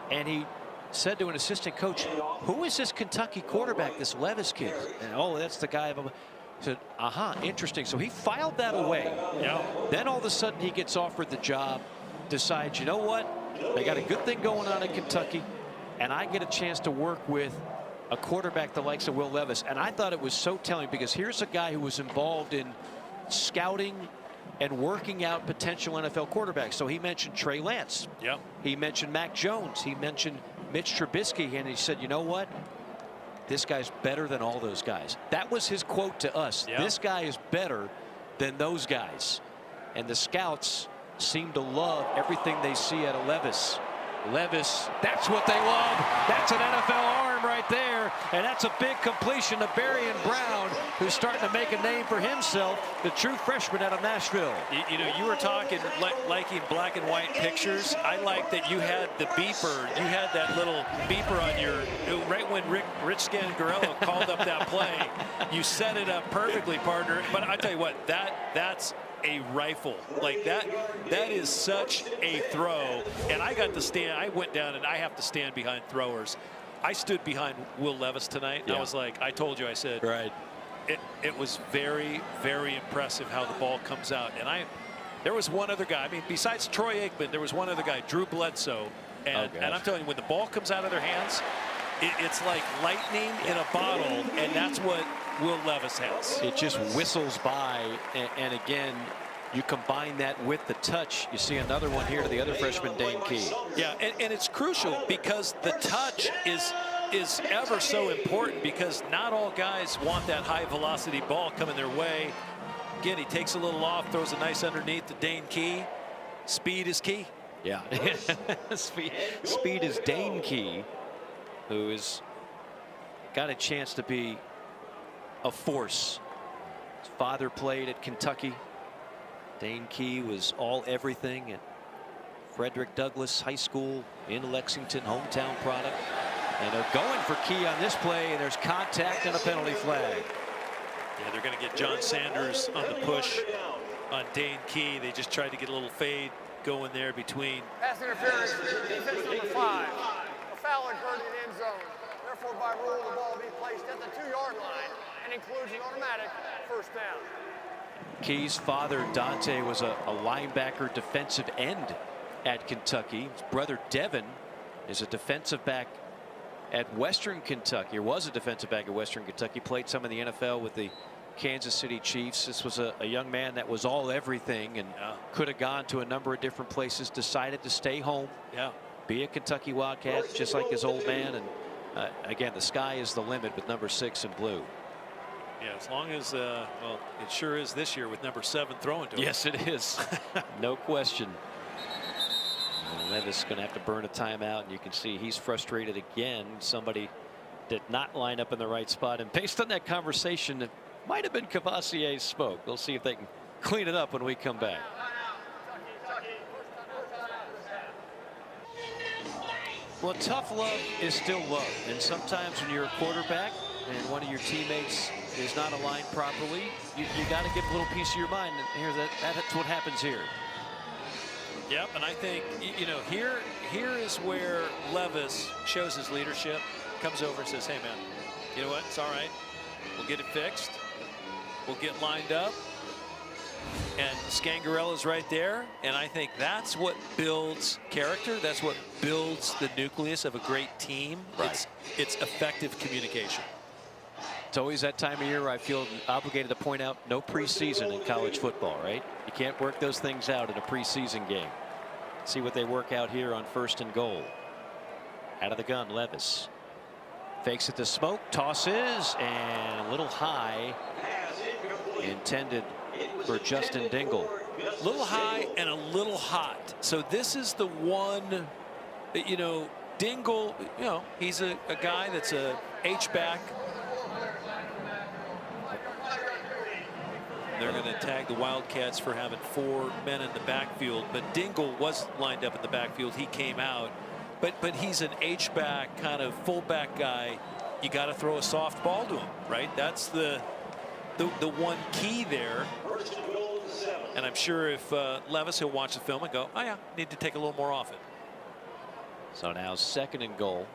and he said to an assistant coach, who is this Kentucky quarterback, this Levis kid? And oh, that's the guy. Said, interesting. So he filed that away. Yeah. Then all of a sudden he gets offered the job, decides, you know what, they got a good thing going on in Kentucky, and I get a chance to work with a quarterback the likes of Will Levis. And I thought it was so telling, because here's a guy who was involved in scouting and working out potential NFL quarterbacks. So he mentioned Trey Lance. Yeah. He mentioned Mac Jones. He mentioned Mitch Trubisky, and he said, you know what? This guy's better than all those guys. That was his quote to us. Yeah. This guy is better than those guys. And the scouts seem to love everything they see out of Levis. Levis, that's what they love. That's an NFL arm right there. And that's a big completion to Barian Brown, who's starting to make a name for himself, the true freshman out of Nashville. You know, you were talking liking black and white pictures. I like that you had the beeper. You had that little beeper on your, right when Rich Scangarello called up that play. You set it up perfectly, partner. But I tell you what, that's a rifle. Like that is such a throw. And I got to stand, I went down and I have to stand behind throwers. I stood behind Will Levis tonight. Yeah. I was like, I told you, I said, right. It was very, very impressive how the ball comes out. And there was one other guy, I mean, besides Troy Aikman, there was one other guy, Drew Bledsoe. And I'm telling you, when the ball comes out of their hands, it's like lightning in a bottle, and that's what Will Levis has. It just whistles by, and again, you combine that with the touch. You see another one here to the other freshman, Dane Key. Yeah, and it's crucial because the touch is ever so important, because not all guys want that high velocity ball coming their way. Again, he takes a little off, throws a nice underneath to Dane Key. Speed is key. Yeah, speed is Dane Key, who has got a chance to be a force. His father played at Kentucky. Dane Key was all everything at Frederick Douglass High School in Lexington, hometown product. And they're going for Key on this play, and there's contact and a penalty flag. Yeah, they're going to get John Sanders on the push on Dane Key. They just tried to get a little fade going there between. Pass interference, defense number 5. A foul occurred in the end zone. Therefore, by rule, the ball will be placed at the 2-yard line and includes an automatic first down. Key's father, Dante, was a linebacker defensive end at Kentucky. His brother, Devin, is a defensive back at Western Kentucky, or was a defensive back at Western Kentucky. Played some in the NFL with the Kansas City Chiefs. This was a young man that was all everything and could have gone to a number of different places, decided to stay home, be a Kentucky Wildcat, just like his old man. And again, the sky is the limit with number 6 in blue. Yeah, as long as, well, it sure is this year with number 7 throwing to him. Yes, it is. No question. And Levis going to have to burn a timeout, and you can see he's frustrated again. Somebody did not line up in the right spot, and based on that conversation, it might have been Cavassier's smoke. We'll see if they can clean it up when we come back. Well, tough love is still love, and sometimes when you're a quarterback and one of your teammates is not aligned properly, you got to give a little piece of your mind. And that's what happens here. Yep, and I think, you know, here is where Levis shows his leadership, comes over and says, hey, man, you know what? It's all right. We'll get it fixed. We'll get lined up. And Scangarella's right there. And I think that's what builds character. That's what builds the nucleus of a great team. Right. It's effective communication. It's always that time of year where I feel obligated to point out no preseason in college football, right? You can't work those things out in a preseason game. See what they work out here on 1st and goal. Out of the gun, Levis. Fakes it to Smoke, tosses, and a little high. Intended for Justin Dingle. A little high and a little hot. So this is the one, you know, Dingle, you know, he's a guy that's a H-back. They're going to tag the Wildcats for having 4 men in the backfield, but Dingle was lined up in the backfield. He came out, but he's an H-back kind of fullback guy. You got to throw a soft ball to him, right? That's the one key there. And I'm sure if Levis, he'll watch the film and go, oh yeah, need to take a little more off it. So now 2nd and goal,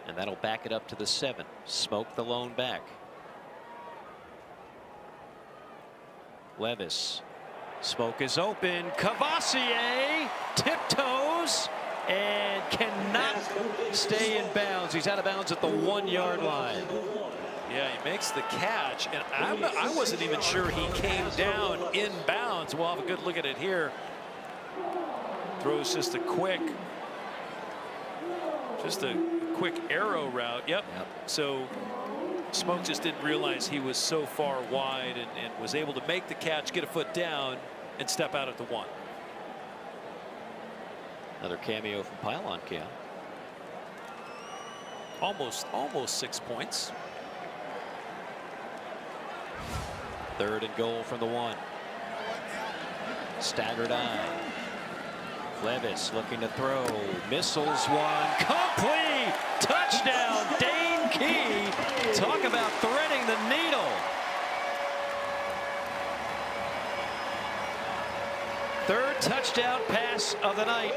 and that'll back it up to the 7. Smoke the lone back. Levis. Smoke is open. Cavassier tiptoes and cannot stay in bounds. He's out of bounds at the 1-yard line. Yeah, he makes the catch, and I wasn't even sure he came down in bounds. We'll have a good look at it here. Throws just a quick arrow route. Yep. So Smoke just didn't realize he was so far wide and was able to make the catch, get a foot down, and step out at the 1. Another cameo from Pylon Cam. Almost 6 points. 3rd and goal from the 1. Staggered eye. Levis looking to throw. Missiles one. Complete. Touchdown. Dane Key. Talk about threading the needle. 3rd touchdown pass of the night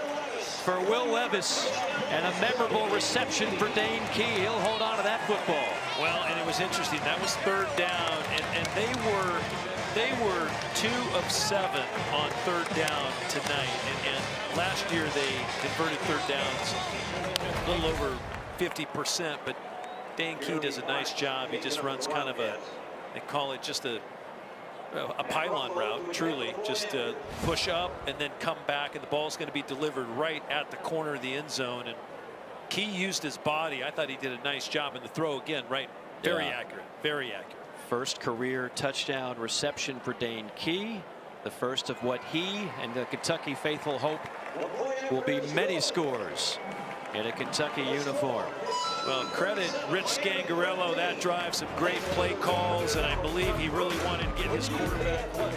for Will Levis, and a memorable reception for Dane Key. He'll hold on to that football. Well, and it was interesting. That was 3rd down, and they were 2 of 7 on 3rd down tonight. And last year they converted 3rd downs a little over 50%, but Dane Key does a nice job. He just runs kind of they call it just a pylon route, truly, just to push up and then come back, and the ball's going to be delivered right at the corner of the end zone. And Key used his body. I thought he did a nice job in the throw again, right? Very accurate, very accurate. First career touchdown reception for Dane Key, the first of what he and the Kentucky faithful hope will be many scores in a Kentucky uniform. Well, credit Rich Scangarello. That drives some great play calls, and I believe he really wanted to get his quarterback. The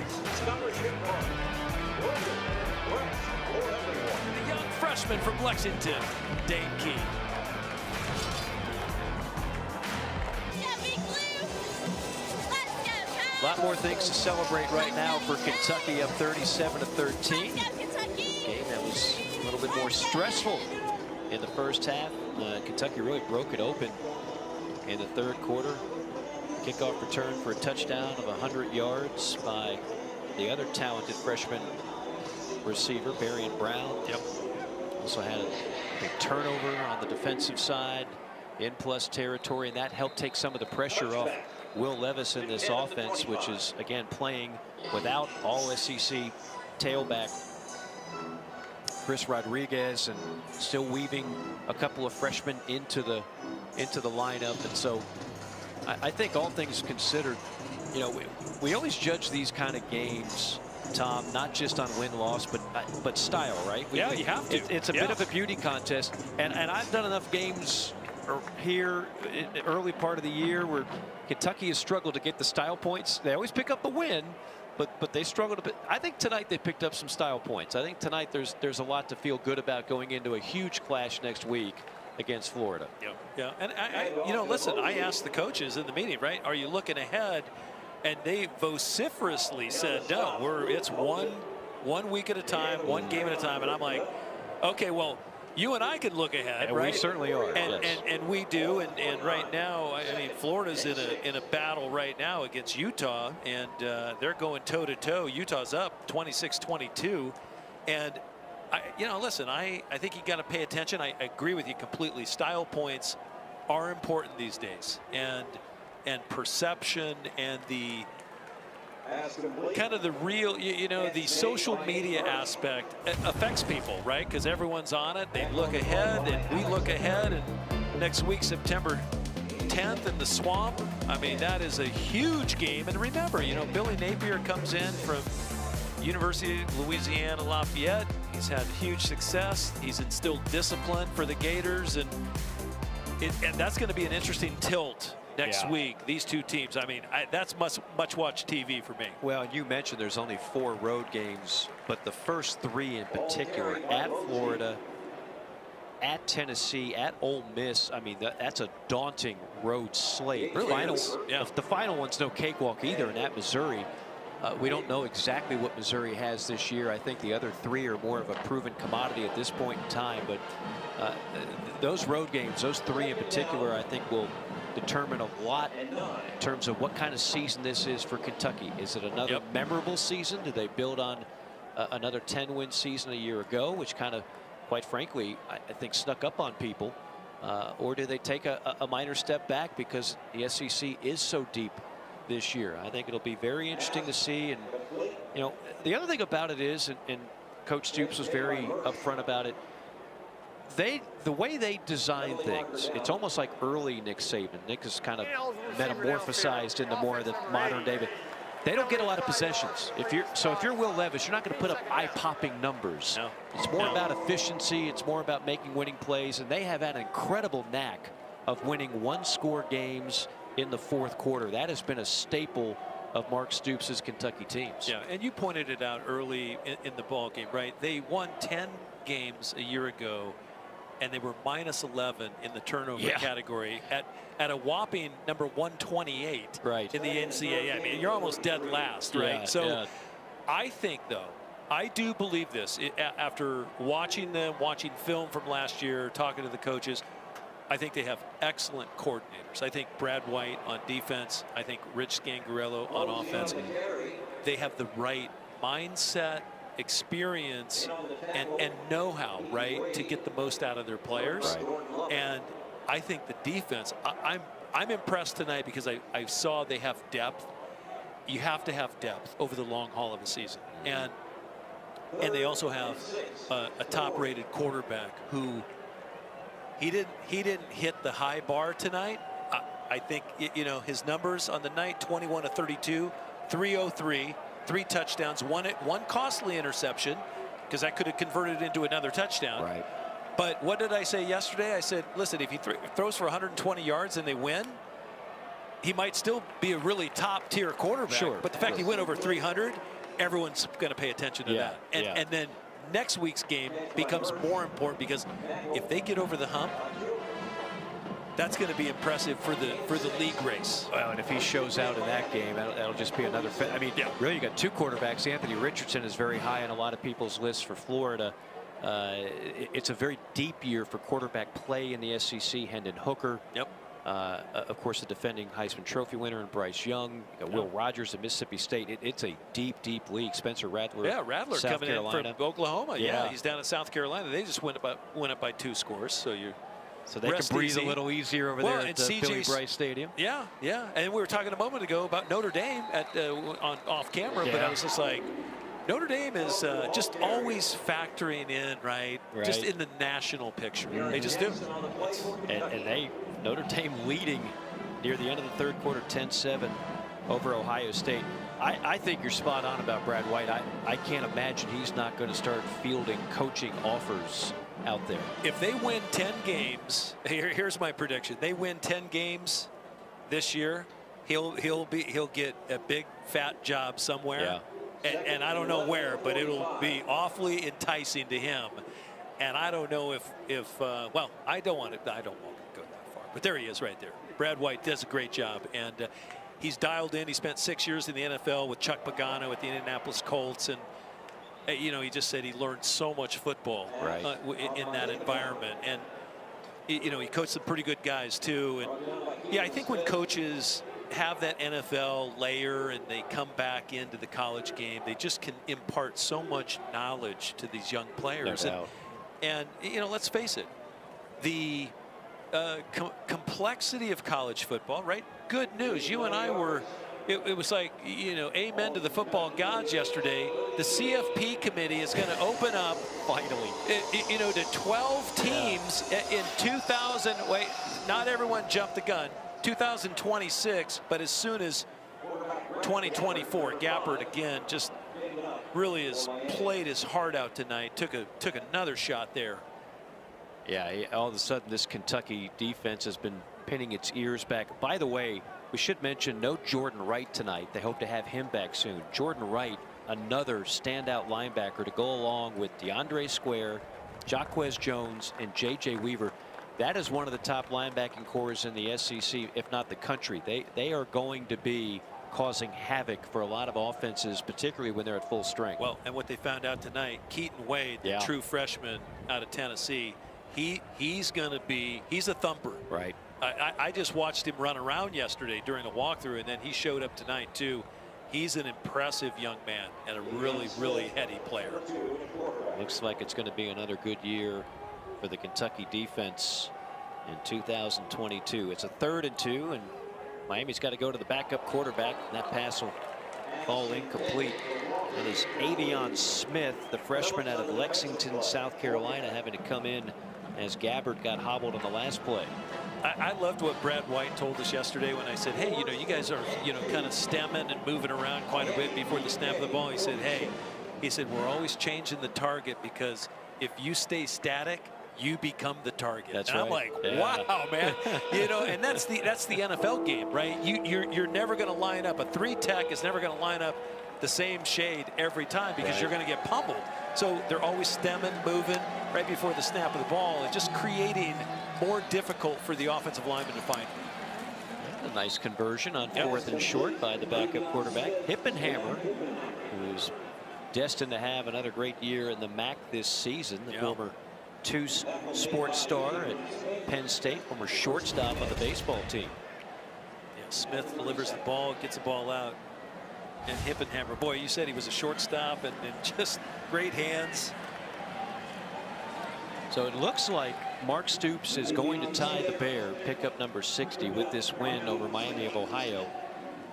young freshman from Lexington, Dane Key. A lot more things to celebrate right now for Kentucky, up 37-13. Kentucky. more stressful in the first half. Kentucky really broke it open in the third quarter. Kickoff return for a touchdown of 100 yards by the other talented freshman receiver, Barian Brown. Yep. Also had a big turnover on the defensive side in plus territory, and that helped take some of the pressure off Will Levis in this offense, which is again playing without all SEC tailback Chris Rodriguez, and still weaving a couple of freshmen into the lineup. And so I think all things considered, you know, we always judge these kind of games, Tom, not just on win-loss, but style, right? Yeah, you have to. It's a bit of a beauty contest, and I've done enough games here in the early part of the year where Kentucky has struggled to get the style points. They always pick up the win, but they struggled a bit. I think tonight they picked up some style points. I think tonight there's a lot to feel good about going into a huge clash next week against Florida. Yeah. And you know, listen, I asked the coaches in the meeting, right? Are you looking ahead? And they vociferously said, no, it's one week at a time, one game at a time. And I'm like, okay, well, you and I can look ahead, right? We certainly are. And we do. And right now, I mean, Florida's in a battle right now against Utah, and they're going toe to toe. Utah's up 26-22, and you know, listen, I think you got to pay attention. I agree with you completely. Style points are important these days, and perception and the kind of the real, you know, the social media aspect affects people, right? Because everyone's on it. They look ahead, and we look ahead. And next week, September 10th in the Swamp. I mean, that is a huge game. And remember, you know, Billy Napier comes in from University of Louisiana Lafayette. He's had huge success. He's instilled discipline for the Gators, and that's going to be an interesting tilt next week, these two teams. I mean, that's much watch TV for me. Well, you mentioned there's only 4 road games, but the first 3 in particular, at Florida, at Tennessee, at Ole Miss. I mean, that's a daunting road slate. Really the final one's no cakewalk either, and at Missouri. We don't know exactly what Missouri has this year. I think the other 3 are more of a proven commodity at this point in time, but those road games, those 3 in particular, I think will determine a lot in terms of what kind of season this is for Kentucky. Is it another memorable season? Do they build on another 10-win season a year ago, which kind of, quite frankly, I think snuck up on people? Or do they take a minor step back because the SEC is so deep this year? I think it'll be very interesting to see. And, you know, the other thing about it is, and Coach Stoops was very upfront about it, the way they design things, it's almost like early Nick Saban. Nick is kind of metamorphosized into more of the modern day, but they don't get a lot of possessions. If you're Will Levis, you're not going to put up eye-popping numbers. No. It's more about efficiency. It's more about making winning plays, and they have had an incredible knack of winning one-score games in the fourth quarter. That has been a staple of Mark Stoops' Kentucky teams. Yeah, and you pointed it out early in the ball game, right? They won 10 games a year ago, and they were minus 11 in the turnover category at a whopping number 128 in the NCAA. I mean, you're almost dead last, right? I think, though, I do believe this. After watching them, watching film from last year, talking to the coaches, I think they have excellent coordinators. I think Brad White on defense. I think Rich Scangarello on offense. They have the right mindset, experience, and know-how, right, to get the most out of their players. And I think the defense, I'm impressed tonight because I saw they have depth. You have to have depth over the long haul of a season. And they also have a top-rated quarterback who he didn't hit the high bar tonight. I think, you know, his numbers on the night, 21 of 32, 303, 3 touchdowns, one costly interception, because that could have converted into another touchdown. Right. But what did I say yesterday? I said, listen, if he throws for 120 yards and they win, he might still be a really top-tier quarterback. Sure. But the fact he went over 300, everyone's going to pay attention to that. And then next week's game becomes more important, because if they get over the hump, that's going to be impressive for the league race. Well, and if he shows out in that game, that'll just be another. I mean, really, you got 2 quarterbacks. Anthony Richardson is very high on a lot of people's lists for Florida, It's a very deep year for quarterback play in the SEC. Hendon Hooker. Yep. Of course, the defending Heisman Trophy winner and Bryce Young. Will Rogers at Mississippi State. It's a deep, deep league. Spencer Rattler. Yeah, Rattler South coming Carolina. in from Oklahoma. Yeah. He's down at South Carolina. They just went up by 2 scores. So they can breathe easy. A little easier over there at Billy Bryce Stadium. Yeah. And we were talking a moment ago about Notre Dame on off camera, but I was just like, Notre Dame is just always factoring in, right? Just in the national picture. They just do. And Notre Dame leading near the end of the 3rd quarter, 10-7 over Ohio State. I think you're spot on about Brad White. I can't imagine he's not going to start fielding coaching offers out there. If they win 10 games, here's my prediction. They win 10 games this year, he'll get a big fat job somewhere. Yeah. And I don't know where, but it'll be awfully enticing to him. And I don't know if well, I don't want to go that far. But there he is right there. Brad White does a great job, and he's dialed in. He spent 6 years in the NFL with Chuck Pagano at the Indianapolis Colts, and he just said he learned so much football in that environment. And he coached some pretty good guys too. And I think when coaches have that NFL layer and they come back into the college game, they just can impart so much knowledge to these young players. No doubt. And let's face it, the complexity of college football, right? Good news. You and I were, it was like, amen to the football gods yesterday. The CFP committee is going to open up finally, to 12 teams in 2000. Wait, not everyone jumped the gun. 2026, but as soon as 2024, Gappert again just really has played his heart out tonight. Took another shot there. Yeah, all of a sudden this Kentucky defense has been pinning its ears back. By the way, we should mention no Jordan Wright tonight. They hope to have him back soon. Jordan Wright, another standout linebacker to go along with DeAndre Square, Jaquez Jones, and J.J. Weaver. That is one of the top linebacking cores in the SEC, if not the country. They are going to be causing havoc for a lot of offenses, particularly when they're at full strength. Well, and what they found out tonight, Keaton Wade, the true freshman out of Tennessee, he's a thumper. Right. I just watched him run around yesterday during the walkthrough, and then he showed up tonight too. He's an impressive young man and a really, really heady player. Looks like it's going to be another good year for the Kentucky defense in 2022. It's a 3rd and 2, and Miami's got to go to the backup quarterback. And that pass will fall incomplete. It is Avion Smith, the freshman out of Lexington, South Carolina, having to come in as Gabbert got hobbled on the last play. I loved what Brad White told us yesterday when I said, hey, you guys are, kind of stemming and moving around quite a bit before the snap of the ball. He said, hey, we're always changing the target because if you stay static, you become the target. That's and right. I'm like, wow, man. And that's the NFL game, right? You're never going to line up. A 3-tech is never going to line up the same shade every time because you're going to get pummeled. So they're always stemming, moving right before the snap of the ball, and just creating more difficult for the offensive lineman to find. A nice conversion on 4th and short by the backup quarterback. Hippenhammer, who's destined to have another great year in the MAC this season. The former 2 sports star at Penn State, former shortstop of the baseball team. Yeah, Smith delivers the ball, gets the ball out. And Hippenhammer, boy, you said he was a shortstop and just great hands. So it looks like Mark Stoops is going to tie the Bear, pick up number 60 with this win over Miami of Ohio.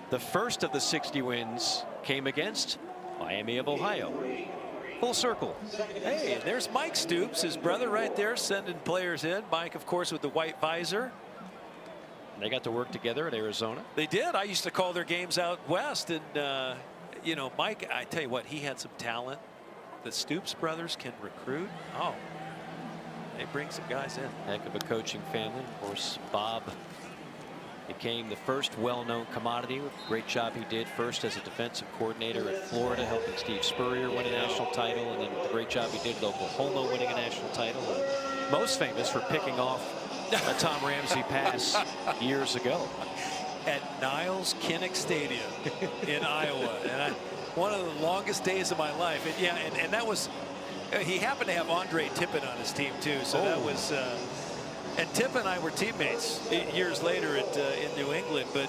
The first of the 60 wins came against Miami of Ohio. Full circle. Hey, and there's Mike Stoops, his brother right there, sending players in. Mike, of course, with the white visor. They got to work together at Arizona. They did. I used to call their games out west, and Mike, I tell you what, he had some talent. The Stoops brothers can recruit. Oh, they bring some guys in. Heck of a coaching family. Of course, Bob became the first well-known commodity with the great job he did first as a defensive coordinator at Florida, helping Steve Spurrier win a national title, and then the great job he did at Oklahoma winning a national title. And most famous for picking off a Tom Ramsey pass years ago at Niles Kinnick Stadium in Iowa, and one of the longest days of my life. And that was He happened to have Andre Tippett on his team too, so that was. And Tip and I were teammates years later in New England. But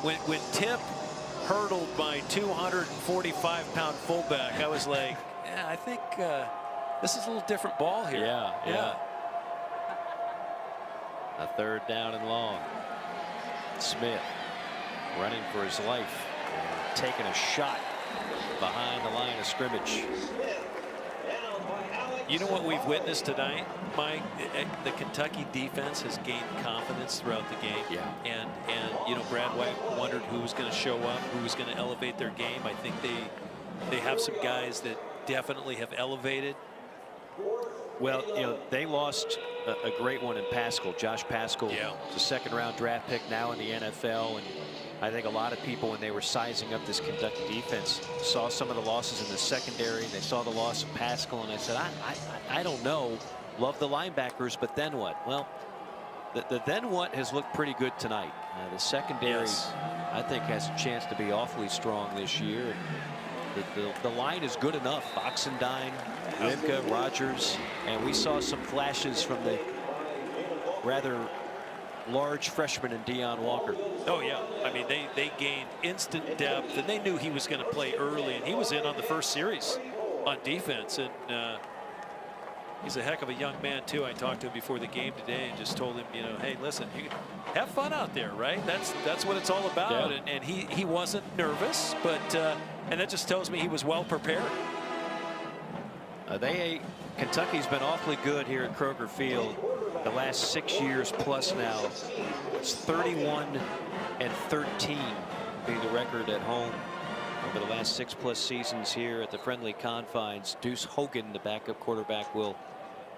when Tip hurdled my 245-pound fullback, I was like, yeah, I think this is a little different ball here. Yeah. A third down and long. Smith running for his life, taking a shot behind the line of scrimmage. You know what we've witnessed tonight, Mike? The Kentucky defense has gained confidence throughout the game. Yeah. And you know, Brad White wondered who was going to show up, who was going to elevate their game. I think they have some guys that definitely have elevated. Well, you know, they lost a great one in Pascal. Josh Pascal, was a second-round draft pick, now in the NFL. And I think a lot of people, when they were sizing up this Kentucky defense, saw some of the losses in the secondary. They saw the loss of Pascal, and I said, I don't know. Love the linebackers, but then what? Well, the then what has looked pretty good tonight. The secondary, I think, has a chance to be awfully strong this year. The line is good enough. Oxendine, Rimka, Rogers, and we saw some flashes from the rather large freshman in Deion Walker. Oh yeah, I mean they gained instant depth, and they knew he was going to play early, and he was in on the first series on defense, and he's a heck of a young man too. I talked to him before the game today and just told him, you know, hey, listen, you have fun out there, right? That's what it's all about. Yeah. And he wasn't nervous, but and that just tells me he was well prepared. Kentucky's been awfully good here at Kroger Field the last 6 years plus now. It's 31-13 being the record at home over the last 6+ seasons here at the friendly confines. Deuce Hogan, the backup quarterback, will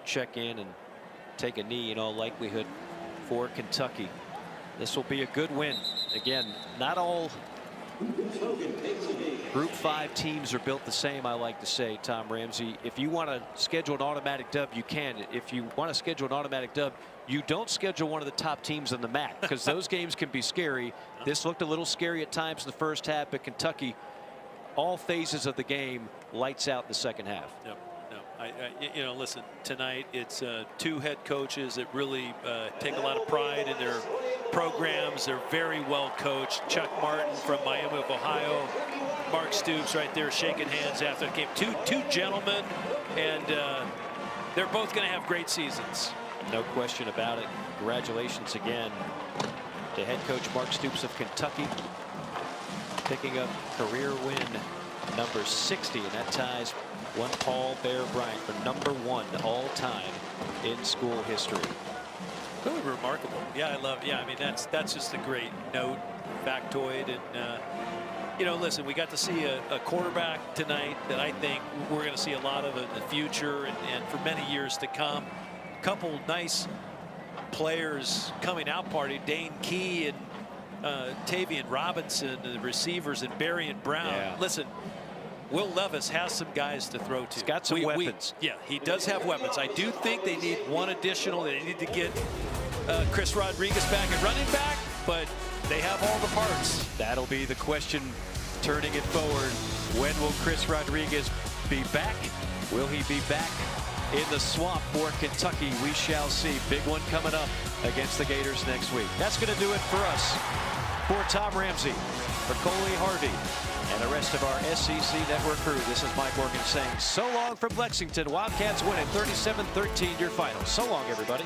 check in and take a knee in all likelihood for Kentucky. This will be a good win. Again, not all Group 5 teams are built the same, I like to say, Tom Ramsey. If you want to schedule an automatic dub, you can. If you want to schedule an automatic dub, you don't schedule one of the top teams in the MAC, because those games can be scary. This looked a little scary at times in the first half, but Kentucky, all phases of the game, lights out in the second half. Yep. You know, listen, tonight it's two head coaches that really take a lot of pride in their programs. They're very well coached. Chuck Martin from Miami of Ohio, Mark Stoops right there shaking hands after the game. Two gentlemen, and they're both going to have great seasons. No question about it. Congratulations again to head coach Mark Stoops of Kentucky, picking up career win number 60, and that ties one Paul Bear Bryant for number 1 all-time in school history. Really remarkable. Yeah, I mean, that's just a great note, factoid. And you know, listen, we got to see a quarterback tonight that I think we're going to see a lot of in the future and for many years to come. A couple nice players coming out party, Dane Key and Tavian Robinson, and the receivers, and Barry and Brown. Yeah. Listen, Will Levis has some guys to throw to. He's got some weapons. Yeah, he does have weapons. I do think they need one additional. They need to get Chris Rodriguez back at running back, but they have all the parts. That'll be the question turning it forward. When will Chris Rodriguez be back? Will he be back in the swamp for Kentucky? We shall see. Big one coming up against the Gators next week. That's going to do it for us. For Tom Ramsey, for Coley Harvey, and the rest of our SEC Network crew, this is Mike Morgan saying so long from Lexington. Wildcats win at 37-13 your final. So long, everybody.